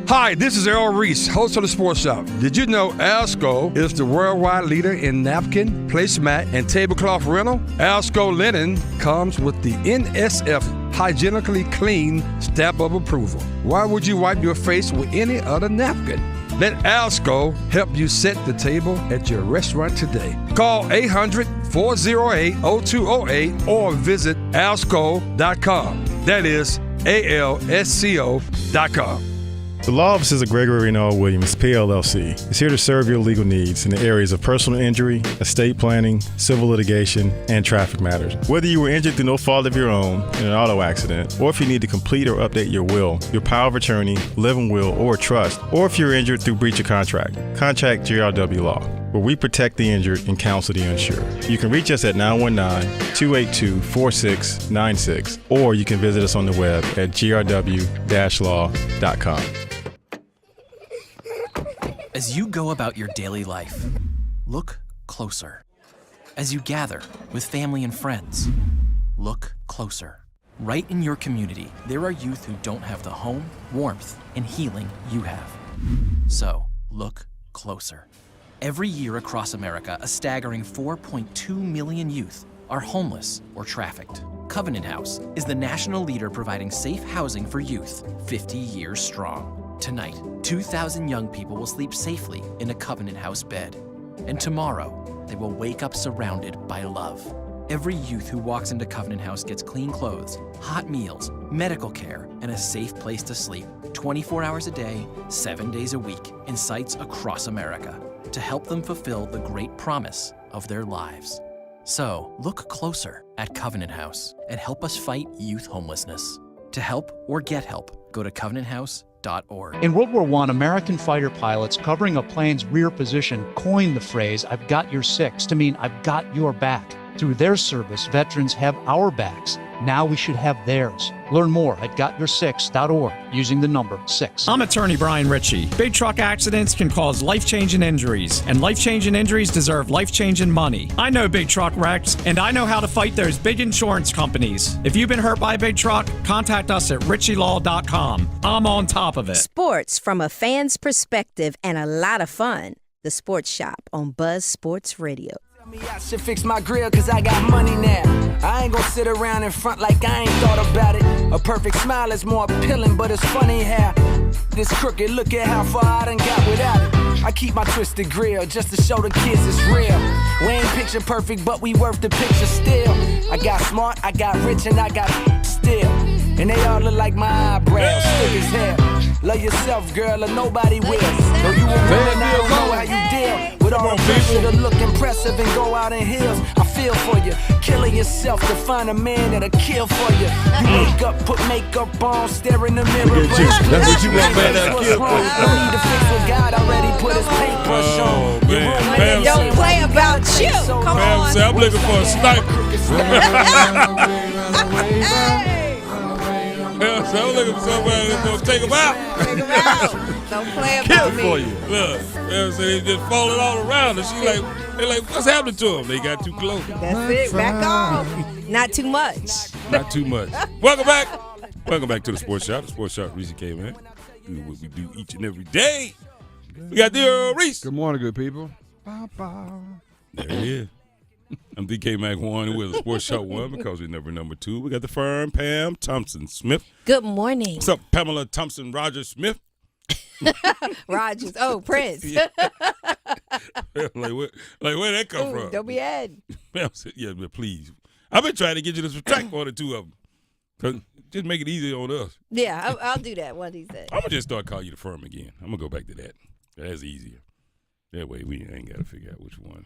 [SPEAKER 9] Hi, this is Earl Reese, host of The Sports Shop. Did you know Alsco is the worldwide leader in napkin, placemat, and tablecloth rental? Alsco Linen comes with the NSF hygienically clean stamp of approval. Why would you wipe your face with any other napkin? Let Alsco help you set the table at your restaurant today. Call 800-408-0208 or visit alsco.com. That is ALSCO.com.
[SPEAKER 24] The Law Offices of Gregory Noah Williams, PLLC, is here to serve your legal needs in the areas of personal injury, estate planning, civil litigation, and traffic matters. Whether you were injured through no fault of your own in an auto accident, or if you need to complete or update your will, your power of attorney, living will, or trust, or if you're injured through breach of contract, contact GRW Law, where we protect the injured and counsel the uninsured. You can reach us at 919-282-4696, or you can visit us on the web at grw-law.com.
[SPEAKER 26] As you go about your daily life, look closer. As you gather with family and friends, look closer. Right in your community, there are youth who don't have the home, warmth, and healing you have. So, look closer. Every year across America, a staggering 4.2 million youth are homeless or trafficked. Covenant House is the national leader providing safe housing for youth, 50 years strong. Tonight, 2,000 young people will sleep safely in a Covenant House bed. And tomorrow, they will wake up surrounded by love. Every youth who walks into Covenant House gets clean clothes, hot meals, medical care, and a safe place to sleep 24 hours a day, 7 days a week in sites across America to help them fulfill the great promise of their lives. So, look closer at Covenant House and help us fight youth homelessness. To help or get help, go to covenanthouse.org.
[SPEAKER 3] In World War I, American fighter pilots covering a plane's rear position coined the phrase, "I've got your six," to mean I've got your back. Through their service, veterans have our backs. Now we should have theirs. Learn more at gotyoursix.org using the number 6.
[SPEAKER 4] I'm attorney Brian Ritchie. Big truck accidents can cause life-changing injuries, and life-changing injuries deserve life-changing money. I know big truck wrecks, and I know how to fight those big insurance companies. If you've been hurt by a big truck, contact us at ritchielaw.com. I'm on top of it.
[SPEAKER 23] Sports from a fan's perspective and a lot of fun. The Sports Shop on Buzz Sports Radio.
[SPEAKER 5] I should fix my grill cause I got money now. I ain't gonna sit around in front like I ain't thought about it. A perfect smile is more appealing, but it's funny how this crooked, look at how far I done got without it. I keep my twisted grill just to show the kids it's real. We ain't picture perfect, but we worth the picture still. I got smart, I got rich, and I got still. And they all look like my eyebrows, thick as hell. Love yourself, girl, or nobody will. Though you a woman, I don't know how you deal with all the pressure to look impressive and go out in heels. I feel for you, killing yourself to find a man that'll kill for you. You wake up, put makeup on, stare in the mirror.
[SPEAKER 6] That's what you want, man, that'll kill for you.
[SPEAKER 5] No need to fix what God already put his paintbrush on.
[SPEAKER 1] Pam,
[SPEAKER 23] Don't play about you. Come on.
[SPEAKER 1] Pam, I'm looking for a sniper. So I'm looking for somebody that's gonna take him out.
[SPEAKER 23] Take him out. Don't play about me.
[SPEAKER 1] For you. Look, so they just falling all around, and they're like, what's happening to them? They got too close.
[SPEAKER 23] That's it. Back off. Not too much.
[SPEAKER 1] Not too much. Welcome back. Welcome back to the Sports Shop. The Sports Shop, Reese Kmac. Do what we do each and every day. We got the Reese.
[SPEAKER 9] Good morning, good people.
[SPEAKER 1] There he is. I'm DK Mac 1, and we're the Sports Shop 1 because we're never number 2. We got the firm, Pam Thompson-Smith.
[SPEAKER 23] Good morning.
[SPEAKER 1] What's up, Pamela Thompson-Rogers-Smith?
[SPEAKER 23] Rogers. Oh, Prince.
[SPEAKER 1] Yeah. like where'd that come from?
[SPEAKER 23] Don't be Ed.
[SPEAKER 1] Yeah, but please. I've been trying to get you to subtract one or two of them. Cause just make it easy on us.
[SPEAKER 23] Yeah, I'll do that one of these days.
[SPEAKER 1] I'm going to just start calling you the firm again. I'm going to go back to that. That's easier. That way we ain't got to figure out which one.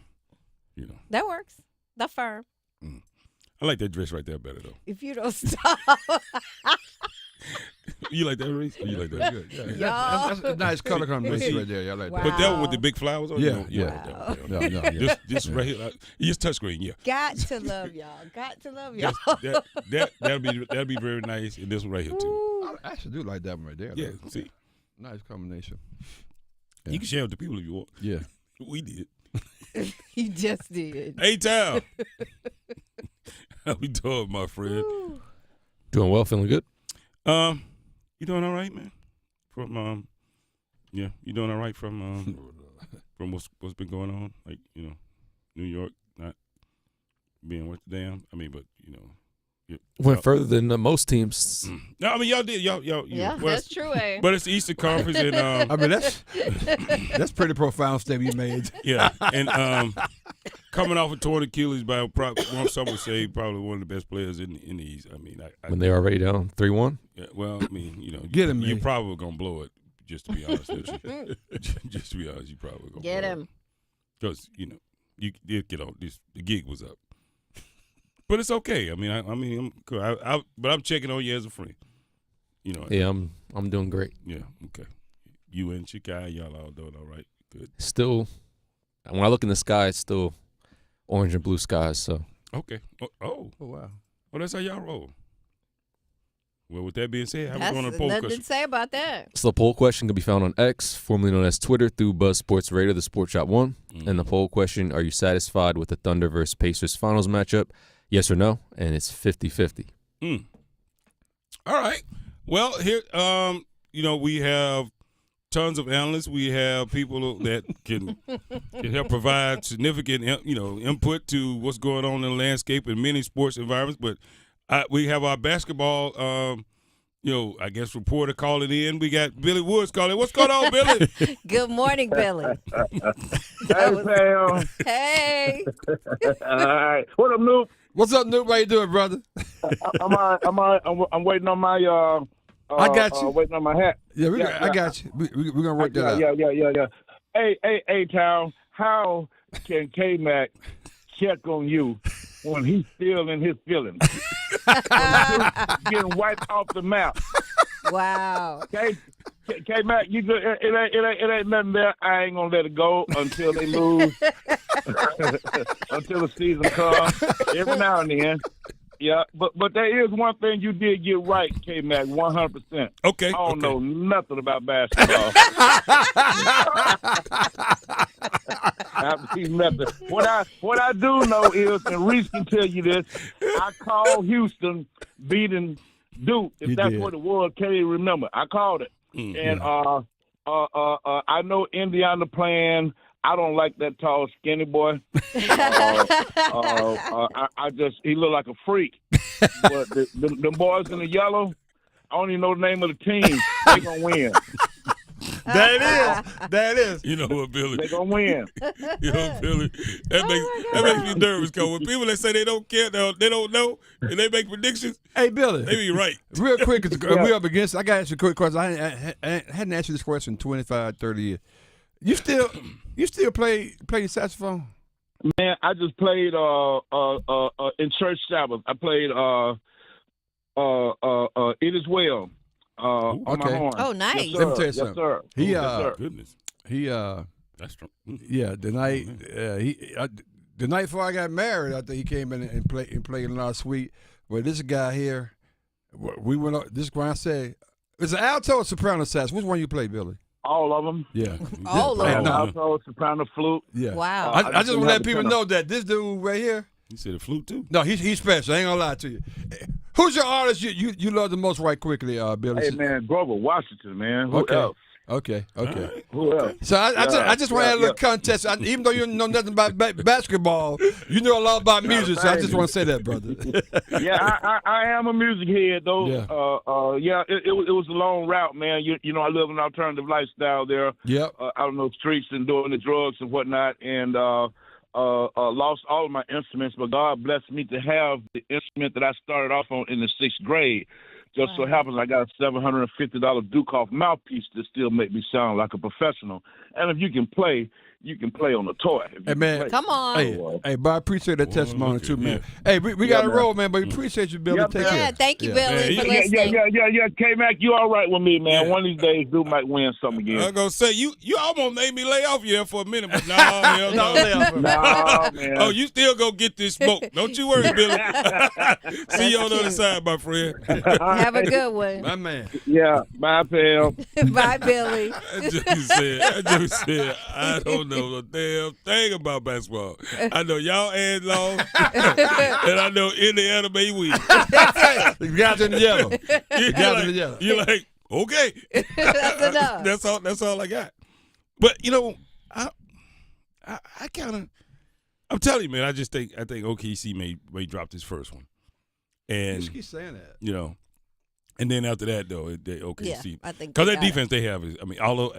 [SPEAKER 1] You know.
[SPEAKER 23] That works. The firm.
[SPEAKER 1] I like that dress right there better, though.
[SPEAKER 23] If you don't stop.
[SPEAKER 1] You like that, Reese? You like that?
[SPEAKER 9] Good. Yeah. That's a nice color combination right there. Yeah, I like that.
[SPEAKER 1] But that one with the big flowers on it?
[SPEAKER 9] Yeah.
[SPEAKER 1] No. Just right here. Just touchscreen, yeah.
[SPEAKER 23] Got to love y'all. Got to love y'all.
[SPEAKER 1] That'll be very nice. And this one right here, too.
[SPEAKER 9] I actually do like that one right there.
[SPEAKER 1] Yeah, see?
[SPEAKER 9] Nice combination.
[SPEAKER 1] Yeah. You can share with the people if you want.
[SPEAKER 9] Yeah.
[SPEAKER 1] We did.
[SPEAKER 23] You just did.
[SPEAKER 1] Hey, Tal. How we doing, my friend?
[SPEAKER 15] Doing well, feeling good.
[SPEAKER 1] You doing all right, man? From you doing all right from what's been going on? Like, New York not being worth the damn. I mean, but
[SPEAKER 15] went further than most teams.
[SPEAKER 1] No, I mean y'all did y'all.
[SPEAKER 23] Yeah, that's true.
[SPEAKER 1] But it's the Eastern Conference, and
[SPEAKER 9] I mean that's pretty profound statement you made.
[SPEAKER 1] Yeah, and coming off a torn Achilles by some would say probably one of the best players in the East. I mean,
[SPEAKER 15] when they're already down 3-1.
[SPEAKER 1] Yeah, well, I mean,
[SPEAKER 9] get him.
[SPEAKER 1] You probably gonna blow it. Just to be honest with you. Just to be honest, you probably gonna
[SPEAKER 23] get
[SPEAKER 1] blow
[SPEAKER 23] him.
[SPEAKER 1] Because you did get on this. The gig was up. But it's okay. I mean, I'm cool. But I'm checking on you as a friend.
[SPEAKER 15] Yeah, I'm doing great.
[SPEAKER 1] Yeah, okay. You and Chikai, y'all all doing all right. Good.
[SPEAKER 15] Still, when I look in the sky, it's still orange and blue skies. So.
[SPEAKER 1] Okay. Oh
[SPEAKER 9] wow.
[SPEAKER 1] Well, that's how y'all roll. Well, with that being said, how we going to
[SPEAKER 23] That's
[SPEAKER 1] poll
[SPEAKER 23] nothing
[SPEAKER 1] question?
[SPEAKER 23] to say about that.
[SPEAKER 15] So the poll question can be found on X, formerly known as Twitter, through Buzz Sports Radio, the Sports Shop 1. And the poll question, are you satisfied with the Thunder versus Pacers finals matchup? Yes or no? And it's 50-50.
[SPEAKER 1] All right. Well, here, we have tons of analysts. We have people that can help provide significant, input to what's going on in the landscape in many sports environments. But we have our basketball, I guess reporter calling in. We got Billy Woods calling. What's going on, Billy?
[SPEAKER 23] Good morning, Billy.
[SPEAKER 7] Hey, Pam.
[SPEAKER 23] Hey.
[SPEAKER 7] All right. What up, Noop?
[SPEAKER 9] What's up, Noop? How you doing, brother?
[SPEAKER 7] I'm waiting on my.
[SPEAKER 9] I got you.
[SPEAKER 7] Waiting on my hat.
[SPEAKER 9] Yeah, I got you. We're gonna work that out.
[SPEAKER 7] Yeah. Hey, Town. How can Kmac check on you when he's still in his feelings? Getting wiped off the map.
[SPEAKER 23] Wow.
[SPEAKER 7] Kmac, you good? It ain't nothing there. I ain't gonna let it go until they lose, until the season comes. Every now and then. Yeah, but there is one thing you did get right, Kmac, 100%.
[SPEAKER 1] Okay.
[SPEAKER 7] I don't know nothing about basketball. I haven't seen nothing. What I do know is, and Reese can tell you this, I called Houston beating Duke. If that's what it was, can't even remember. I called it. And I know Indiana playing. I don't like that tall, skinny boy. He look like a freak. But the boys in the yellow, I don't even know the name of the team. They gonna win.
[SPEAKER 9] That is.
[SPEAKER 1] You know what, Billy?
[SPEAKER 7] They gonna win.
[SPEAKER 1] You know, Billy. That makes me nervous. Cause when people that say they don't care, they don't know, and they make predictions.
[SPEAKER 9] Hey, Billy.
[SPEAKER 1] They be right.
[SPEAKER 9] Real quick, we up against. I got to ask you a quick question. I hadn't asked you this question in 25, 30 years. You still play the saxophone?
[SPEAKER 7] Man, I just played in church Sabbath. I played It Is Well. On my horn.
[SPEAKER 23] Oh, nice.
[SPEAKER 9] Let me tell you something.
[SPEAKER 7] Yes, sir.
[SPEAKER 1] Goodness. That's strong.
[SPEAKER 9] Yeah, the night before I got married, I think he came in and played in our suite. But this guy here, we went up. This guy said, "It's an alto or soprano sax. Which one you play, Billy?"
[SPEAKER 7] All of them.
[SPEAKER 9] Yeah.
[SPEAKER 23] All of them.
[SPEAKER 7] Alto, soprano, flute.
[SPEAKER 9] Yeah.
[SPEAKER 23] Wow.
[SPEAKER 9] I just want to let people know that this dude right here.
[SPEAKER 1] You said a flute too?
[SPEAKER 9] No, he's special. I ain't gonna lie to you. Who's your artist you love the most right quickly, Billy?
[SPEAKER 7] Hey, man, Grover Washington, man. Who else?
[SPEAKER 9] Okay.
[SPEAKER 7] Right. Who else?
[SPEAKER 9] So I just want to have a little contest. Even though you know nothing about basketball, you know a lot about music. So I just want to say that, brother.
[SPEAKER 7] Yeah, I am a music head though.
[SPEAKER 9] Yeah.
[SPEAKER 7] It was a long route, man. You know, I live an alternative lifestyle there.
[SPEAKER 9] Yep.
[SPEAKER 7] Out on those streets and doing the drugs and whatnot, and lost all of my instruments. But God blessed me to have the instrument that I started off on in the 6th grade. Just so happens I got a $750 Dukoff mouthpiece that still make me sound like a professional. And if you can play on the toy.
[SPEAKER 9] Hey, man.
[SPEAKER 23] Come on.
[SPEAKER 9] Hey, but I appreciate that testimony too, man. Hey, we got to roll, man, but we appreciate you, Billy. Take care.
[SPEAKER 23] Thank you, Billy, for listening.
[SPEAKER 7] Yeah. K-Mac, you all right with me, man. One of these days, Duke might win something again.
[SPEAKER 1] I was going to say, you almost made me lay off you there for a minute, but hell no.
[SPEAKER 7] No, man.
[SPEAKER 1] Oh, you still go get this smoke. Don't you worry, Billy. See you on the other side, my friend.
[SPEAKER 23] Have a good one.
[SPEAKER 9] My man.
[SPEAKER 7] Yeah. Bye, Pam.
[SPEAKER 23] Bye, Billy.
[SPEAKER 1] I just said, I don't know a damn thing about basketball. I know y'all add long, and I know Indiana may win.
[SPEAKER 9] You guys in the yellow.
[SPEAKER 1] You're like, okay.
[SPEAKER 23] That's enough.
[SPEAKER 1] That's all I got. But I kind of, I'm telling you, man. I think OKC may drop this first one, and
[SPEAKER 9] you keep saying that.
[SPEAKER 1] And then after that, though, OKC.
[SPEAKER 23] Yeah, I think
[SPEAKER 1] because that defense they have is, although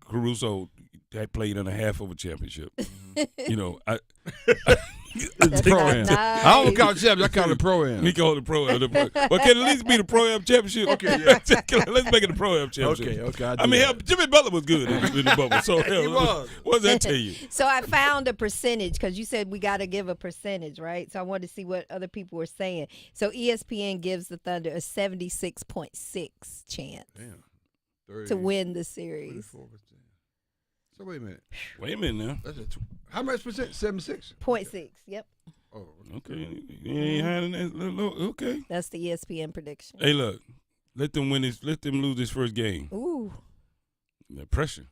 [SPEAKER 1] Caruso had played in a half of a championship,
[SPEAKER 23] That's
[SPEAKER 9] pro-am.
[SPEAKER 23] nice.
[SPEAKER 9] I don't call it champion. I call it pro-am.
[SPEAKER 1] He called it pro-am. But can it at least be the pro-am championship?
[SPEAKER 9] Okay, yeah.
[SPEAKER 1] Let's make it a pro-am championship.
[SPEAKER 9] Okay.
[SPEAKER 1] Hell, Jimmy Butler was good in the bubble. So
[SPEAKER 9] He was.
[SPEAKER 1] what does that tell you?
[SPEAKER 23] So I found a percentage because you said we got to give a percentage, right? So I wanted to see what other people were saying. So ESPN gives the Thunder a 76.6 chance to win the series.
[SPEAKER 9] 34%. So wait a minute.
[SPEAKER 1] Now.
[SPEAKER 9] That's how much percent? 76?
[SPEAKER 23] 0.6. Yep.
[SPEAKER 9] Oh,
[SPEAKER 1] okay. You ain't hiding that. Okay.
[SPEAKER 23] That's the ESPN prediction.
[SPEAKER 1] Hey, look. Let them win this. Let them lose this first game.
[SPEAKER 23] Ooh.
[SPEAKER 1] The pressure.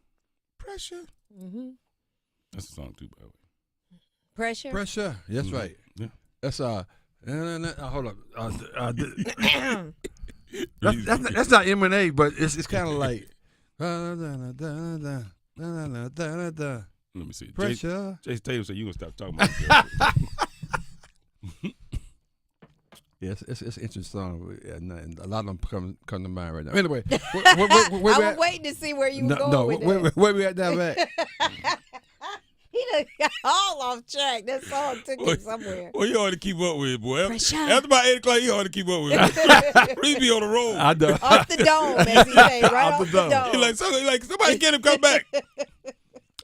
[SPEAKER 23] Mm-hmm.
[SPEAKER 1] That's a song too, by the way.
[SPEAKER 23] Pressure.
[SPEAKER 9] That's right.
[SPEAKER 1] Yeah.
[SPEAKER 9] That's hold up. That's not M&A, but it's kind of like.
[SPEAKER 1] Let me see.
[SPEAKER 9] Pressure.
[SPEAKER 1] Jay Tatum said you gonna stop talking about it.
[SPEAKER 9] Yes, it's an interesting song. And a lot of them come to mind right now. Anyway,
[SPEAKER 23] I was waiting to see where you were going with it.
[SPEAKER 9] Where we at now, Mac?
[SPEAKER 23] He done got all off track. That song took him somewhere.
[SPEAKER 1] Well, you hard to keep up with, boy.
[SPEAKER 23] Pressure.
[SPEAKER 1] After about 8 o'clock, you hard to keep up with. Reese be on the road.
[SPEAKER 9] I know.
[SPEAKER 23] Off the dome, as he say, right off the dome.
[SPEAKER 1] He like somebody get him, come back.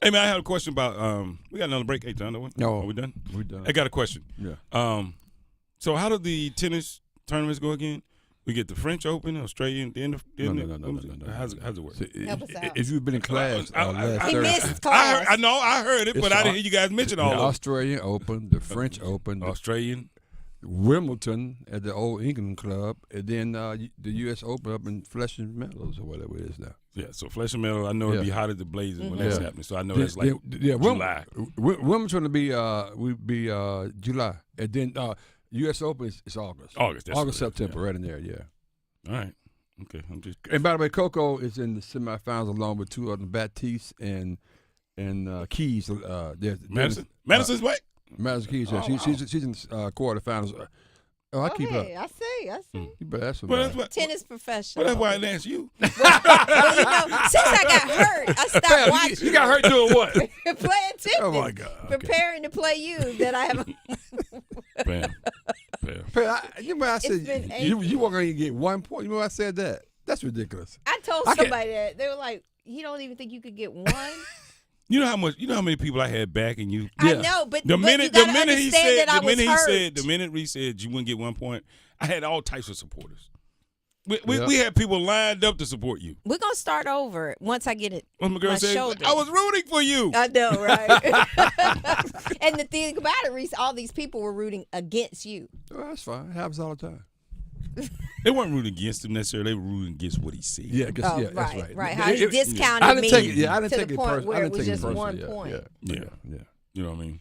[SPEAKER 1] Hey man, I have a question about we got another break. Hey John,
[SPEAKER 9] no,
[SPEAKER 1] are we done?
[SPEAKER 9] We're done.
[SPEAKER 1] I got a question.
[SPEAKER 9] Yeah.
[SPEAKER 1] So how do the tennis tournaments go again? We get the French Open, Australian, the end of
[SPEAKER 9] No.
[SPEAKER 1] How's it work?
[SPEAKER 9] So, if you've been in class last
[SPEAKER 23] he
[SPEAKER 9] Thursday,
[SPEAKER 23] missed class.
[SPEAKER 1] I heard it, but I didn't hear you guys mention all of
[SPEAKER 9] the
[SPEAKER 1] them.
[SPEAKER 9] Australian Open, the French Open,
[SPEAKER 1] Australian,
[SPEAKER 9] Wimbledon at the Old England Club, and then the U.S. Open up in Flushing Meadows or whatever it is now.
[SPEAKER 1] Yeah, so Flushing Meadows, I know it'd be hot as the blazing when that's happening. So I know that's like
[SPEAKER 9] July.
[SPEAKER 1] July.
[SPEAKER 9] Wimbledon will be July, and then U.S. Open is August.
[SPEAKER 1] August,
[SPEAKER 9] September, right in there. Yeah.
[SPEAKER 1] All right. Okay.
[SPEAKER 9] And by the way, Coco is in the semifinals along with two other Baptiste and Keys.
[SPEAKER 1] Madison's what?
[SPEAKER 9] Madison Keys. Yeah. She's in quarterfinals. I keep up.
[SPEAKER 23] I see.
[SPEAKER 9] You better ask somebody.
[SPEAKER 23] Tennis professional.
[SPEAKER 1] Well, that's why I asked you.
[SPEAKER 23] Well, since I got hurt, I stopped watching.
[SPEAKER 9] You got hurt doing what?
[SPEAKER 23] Playing tennis.
[SPEAKER 9] Oh my God.
[SPEAKER 23] Preparing to play you. That I have.
[SPEAKER 1] Bam.
[SPEAKER 9] You remember I said you weren't going to get 1 point. You remember I said that? That's ridiculous.
[SPEAKER 23] I told somebody that. They were like, "You don't even think you could get one?"
[SPEAKER 1] You know how many people I had back and you.
[SPEAKER 23] I know, but
[SPEAKER 1] the minute he said Reese said you wouldn't get 1 point, I had all types of supporters. We had people lined up to support you.
[SPEAKER 23] We're gonna start over once I get it.
[SPEAKER 1] Well, my girl said,
[SPEAKER 23] shoulder.
[SPEAKER 1] I was rooting for you.
[SPEAKER 23] I know, right? And the thing about it, Reese, all these people were rooting against you.
[SPEAKER 9] Well, that's fine. It happens all the time.
[SPEAKER 1] They weren't rooting against him necessarily. They were rooting against what he said.
[SPEAKER 9] Yeah, that's right.
[SPEAKER 23] Right. How he discounted me
[SPEAKER 9] to
[SPEAKER 23] the point where it was just 1 point.
[SPEAKER 1] Yeah. You know what I mean?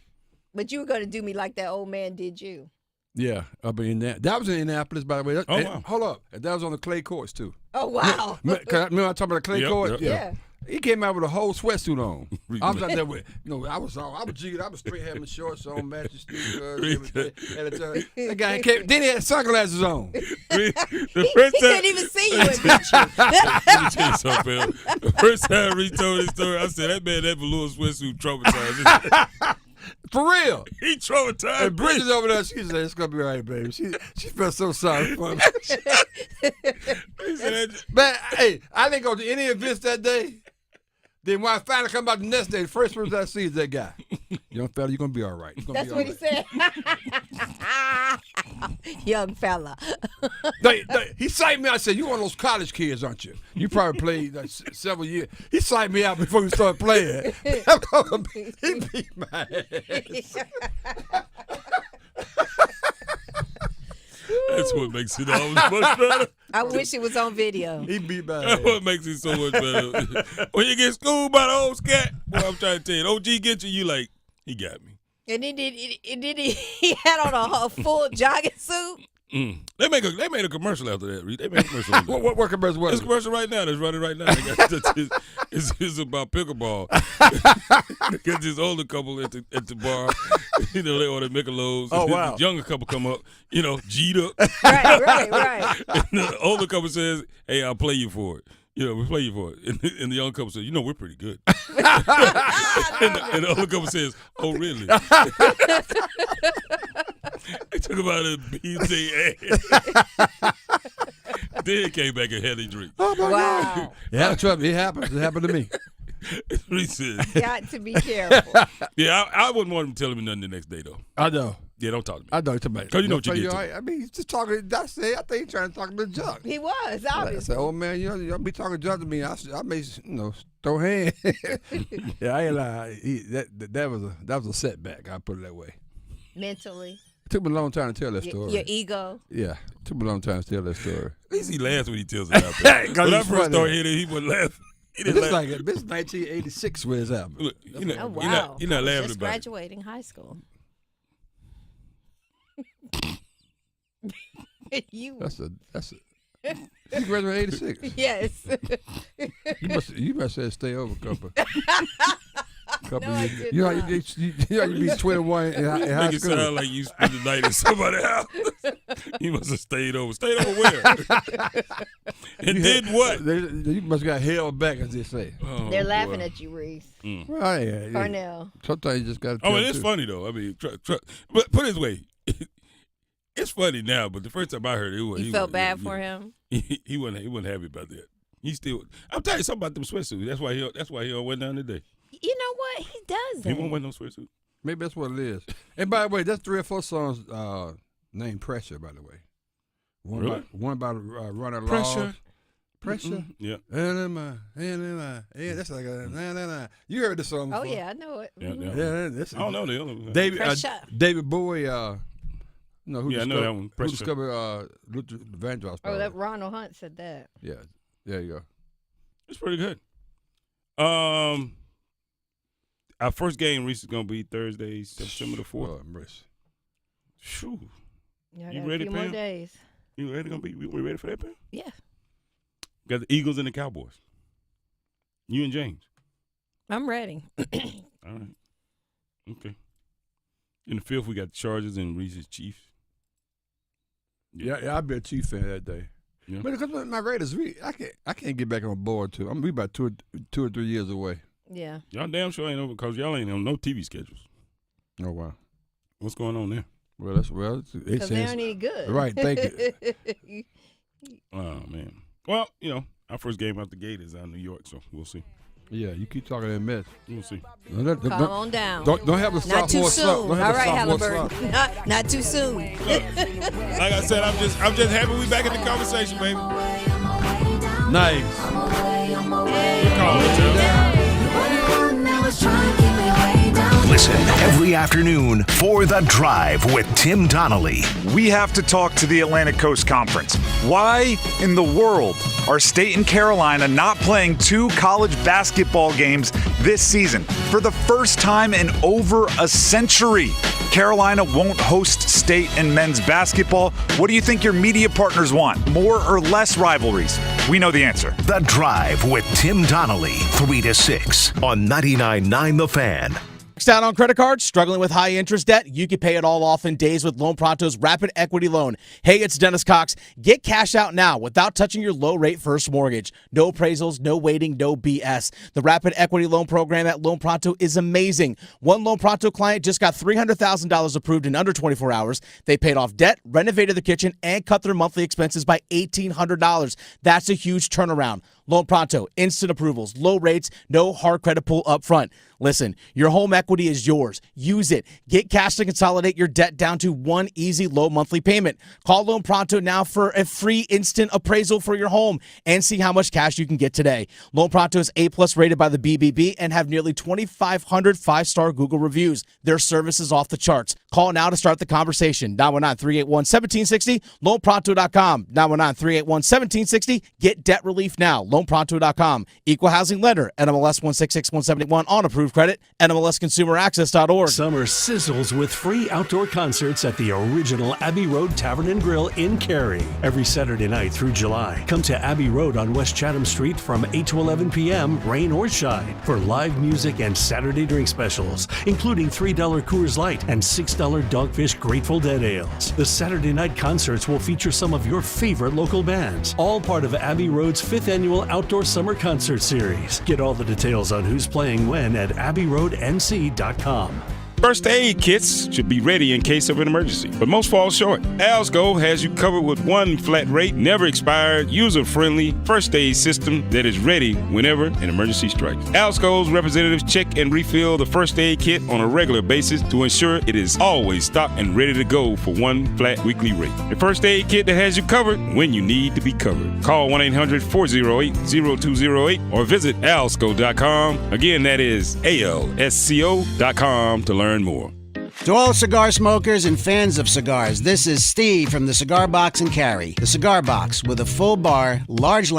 [SPEAKER 23] But you were going to do me like that old man did you.
[SPEAKER 9] Yeah, up in that. That was in Indianapolis, by the way.
[SPEAKER 1] Wow.
[SPEAKER 9] Hold up. That was on the clay courts, too.
[SPEAKER 23] Oh, wow.
[SPEAKER 9] Remember I talking about the clay court?
[SPEAKER 23] Yeah.
[SPEAKER 9] He came out with a whole sweatsuit on. I was out there with, I was jiggered. I was straight having shorts on, matching sneakers. That guy came. Then he had sunglasses on.
[SPEAKER 23] He couldn't even see you and beat you.
[SPEAKER 1] Let me tell you something, Bill. The first time Reese told his story, I said, that velour sweatsuit traumatized.
[SPEAKER 9] For real.
[SPEAKER 1] He traumatized.
[SPEAKER 9] And Bridget's over there. She said, it's going to be all right, baby. She felt so sorry for me. But, hey, I didn't go to any events that day. Then when I finally come out the next day, the first person I see is that guy. Young fella, you're going to be all right.
[SPEAKER 23] That's what he said. Young fella.
[SPEAKER 9] He psyched me out. I said, you're one of those college kids, aren't you? You probably played like several years. He psyched me out before we started playing. He beat my ass.
[SPEAKER 1] That's what makes it always much better.
[SPEAKER 23] I wish it was on video.
[SPEAKER 9] He beat my ass.
[SPEAKER 1] That's what makes it so much better. When you get schooled by the old scat, boy, I'm trying to tell you, OG get you like, he got me.
[SPEAKER 23] And then he had on a full jogging suit.
[SPEAKER 1] They made a commercial after that, Reed. They made a commercial.
[SPEAKER 9] What commercial was it?
[SPEAKER 1] It's a commercial right now. That's running right now. It's about pickleball. Because this older couple at the bar, they order Michelob's.
[SPEAKER 9] Oh, wow.
[SPEAKER 1] The younger couple come up, G'd up.
[SPEAKER 23] Right.
[SPEAKER 1] And the older couple says, hey, I'll play you for it. We play you for it. And the young couple says, we're pretty good. and the older couple says, oh, really? They took about a BTA. Then came back and had a drink.
[SPEAKER 9] Oh, my
[SPEAKER 23] Wow.
[SPEAKER 9] God. Yeah, trust me. It happened. It happened to me.
[SPEAKER 23] Got to be careful.
[SPEAKER 1] Yeah, I wouldn't want him telling me nothing the next day, though.
[SPEAKER 9] I know.
[SPEAKER 1] Yeah, don't talk to me.
[SPEAKER 9] I know you're talking about.
[SPEAKER 1] Because you know what you did.
[SPEAKER 9] I mean, he's just talking. I think he's trying to talk to junk.
[SPEAKER 23] He was, obviously.
[SPEAKER 9] I said, oh, man, you be talking junk to me. I may, throw hands. Yeah, I ain't lie. That was a setback. I'll put it that way.
[SPEAKER 23] Mentally.
[SPEAKER 9] It took me a long time to tell that story.
[SPEAKER 23] Your ego.
[SPEAKER 9] Yeah, it took me a long time to tell that story.
[SPEAKER 1] At least he laughs when he tells it out there. When I first started hearing it, he would laugh.
[SPEAKER 9] This is 1986 where it's happened.
[SPEAKER 1] Look,
[SPEAKER 23] Oh, wow.
[SPEAKER 1] You're not laughing
[SPEAKER 23] just
[SPEAKER 1] about
[SPEAKER 23] graduating high school.
[SPEAKER 9] That's a You graduated 86.
[SPEAKER 23] Yes.
[SPEAKER 9] You must have stay over a couple.
[SPEAKER 23] No, I did
[SPEAKER 9] You
[SPEAKER 23] not.
[SPEAKER 9] you be 21 in high
[SPEAKER 1] Make it
[SPEAKER 9] school.
[SPEAKER 1] sound like you spent the night at somebody's house. You must have stayed over. Stayed over where? And did what?
[SPEAKER 9] You must have got held back, as they say.
[SPEAKER 1] Oh,
[SPEAKER 23] They're laughing at you, Reese.
[SPEAKER 9] Well, yeah.
[SPEAKER 23] Cornell.
[SPEAKER 9] Sometimes you just got to.
[SPEAKER 1] Oh, it's funny though. I mean, but put it this way, it's funny now. But the first time I heard it,
[SPEAKER 23] You felt bad for him?
[SPEAKER 1] He wasn't happy about that. He still. I'm telling you something about them sweatsuits. That's why he all went down today.
[SPEAKER 23] You know what? He does
[SPEAKER 1] He
[SPEAKER 23] that.
[SPEAKER 1] won't wear no sweatsuit.
[SPEAKER 9] Maybe that's what it is. And by the way, that's 3 or 4 songs named Pressure, by the way. One about running
[SPEAKER 1] Pressure.
[SPEAKER 9] laws. Pressure?
[SPEAKER 1] Mm-mm. Yeah.
[SPEAKER 9] Yeah, that's like a You heard the song before.
[SPEAKER 23] Oh, yeah, I know it.
[SPEAKER 1] Yeah,
[SPEAKER 23] Mhm.
[SPEAKER 1] yeah.
[SPEAKER 9] This
[SPEAKER 1] I don't know the other one.
[SPEAKER 9] David Bowie, who
[SPEAKER 1] Yeah, I know that one.
[SPEAKER 9] Who
[SPEAKER 1] Pressure.
[SPEAKER 9] discovered Luther Vandross.
[SPEAKER 23] Oh, that Ronald Hunt said that.
[SPEAKER 9] Yeah, there you go.
[SPEAKER 1] It's pretty good. Our first game, Reese, is gonna be Thursday, September the 4th.
[SPEAKER 9] Oh, embrace.
[SPEAKER 1] Shoo.
[SPEAKER 23] Yeah,
[SPEAKER 1] You
[SPEAKER 23] got
[SPEAKER 1] ready,
[SPEAKER 23] a few more
[SPEAKER 1] Pam?
[SPEAKER 23] days.
[SPEAKER 1] You ready? We ready for that, Pam?
[SPEAKER 23] Yeah.
[SPEAKER 1] Got the Eagles and the Cowboys. You and James.
[SPEAKER 23] I'm ready.
[SPEAKER 1] All right. Okay. In the 5th, we got the Chargers and Reese's Chiefs.
[SPEAKER 9] Yeah, I'll be a Chief fan that day.
[SPEAKER 1] Yeah.
[SPEAKER 9] But because my Raiders, I can't get back on board too. We about 2 or 3 years away.
[SPEAKER 23] Yeah.
[SPEAKER 1] Y'all damn sure ain't over because y'all ain't on no TV schedules.
[SPEAKER 9] Oh wow.
[SPEAKER 1] What's going on there?
[SPEAKER 9] Well, it's
[SPEAKER 23] Because they aren't any good.
[SPEAKER 9] Right. Thank you.
[SPEAKER 1] Oh man. Well, our first game out the gate is out in New York, so we'll see.
[SPEAKER 9] Yeah, you keep talking that mess.
[SPEAKER 1] We'll see.
[SPEAKER 23] Calm on down.
[SPEAKER 9] Don't have a
[SPEAKER 23] Not too
[SPEAKER 9] sophomore
[SPEAKER 23] soon.
[SPEAKER 9] slump. Don't have
[SPEAKER 23] All
[SPEAKER 9] a
[SPEAKER 23] right,
[SPEAKER 9] sophomore
[SPEAKER 23] Halliburton.
[SPEAKER 9] slump.
[SPEAKER 23] Not too soon.
[SPEAKER 1] Like I said, I'm just happy we back in the conversation, baby.
[SPEAKER 9] Nice.
[SPEAKER 1] Good call, Joe.
[SPEAKER 12] Listen every afternoon for The Drive with Tim Donnelly.
[SPEAKER 8] We have to talk to the Atlantic Coast Conference. Why in the world are State and Carolina not playing 2 college basketball games this season? For the first time in over a century, Carolina won't host State and men's basketball. What do you think your media partners want? More or less rivalries? We know the answer.
[SPEAKER 12] The Drive with Tim Donnelly, 3 to 6 on 99.9 The Fan.
[SPEAKER 11] Maxed out on credit cards, struggling with high interest debt? You can pay it all off in days with Loan Pronto's Rapid Equity Loan. Hey, it's Dennis Cox. Get cash out now without touching your low-rate first mortgage. No appraisals, no waiting, no BS. The Rapid Equity Loan program at Loan Pronto is amazing. One Loan Pronto client just got $300,000 approved in under 24 hours. They paid off debt, renovated the kitchen, and cut their monthly expenses by $1,800. That's a huge turnaround. Loan Pronto, instant approvals, low rates, no hard credit pull up front. Listen, your home equity is yours. Use it. Get cash to consolidate your debt down to one easy low monthly payment. Call Loan Pronto now for a free instant appraisal for your home and see how much cash you can get today. Loan Pronto is A+ rated by the BBB and have nearly 2,500 5-star Google reviews. Their service is off the charts. Call now to start the conversation. 919-381-1760, loanpronto.com. 919-381-1760. Get debt relief now. loanpronto.com. Equal housing lender. NMLS 166171 on approved credit. NMLSconsumeraccess.org.
[SPEAKER 13] Summer sizzles with free outdoor concerts at the original Abbey Road Tavern and Grill in Cary. Every Saturday night through July. Come to Abbey Road on West Chatham Street from 8 to 11 p.m., rain or shine, for live music and Saturday drink specials, including $3 Coors Light and $6 Dogfish Grateful Dead ales. The Saturday night concerts will feature some of your favorite local bands, all part of Abbey Road's 5th annual Outdoor Summer Concert Series. Get all the details on who's playing when at abbeyroadnc.com.
[SPEAKER 6] First aid kits should be ready in case of an emergency, but most fall short. Alsco has you covered with one flat rate, never expired, user-friendly first aid system that is ready whenever an emergency strikes. Alsco's representatives check and refill the first aid kit on a regular basis to ensure it is always stocked and ready to go for one flat weekly rate. The first aid kit that has you covered when you need to be covered. Call 1-800-408-0208 or visit alsco.com. Again, that is ALSCO.com to learn more.
[SPEAKER 14] To all cigar smokers and fans of cigars, this is Steve from the Cigar Box in Cary. The Cigar Box with a full bar, large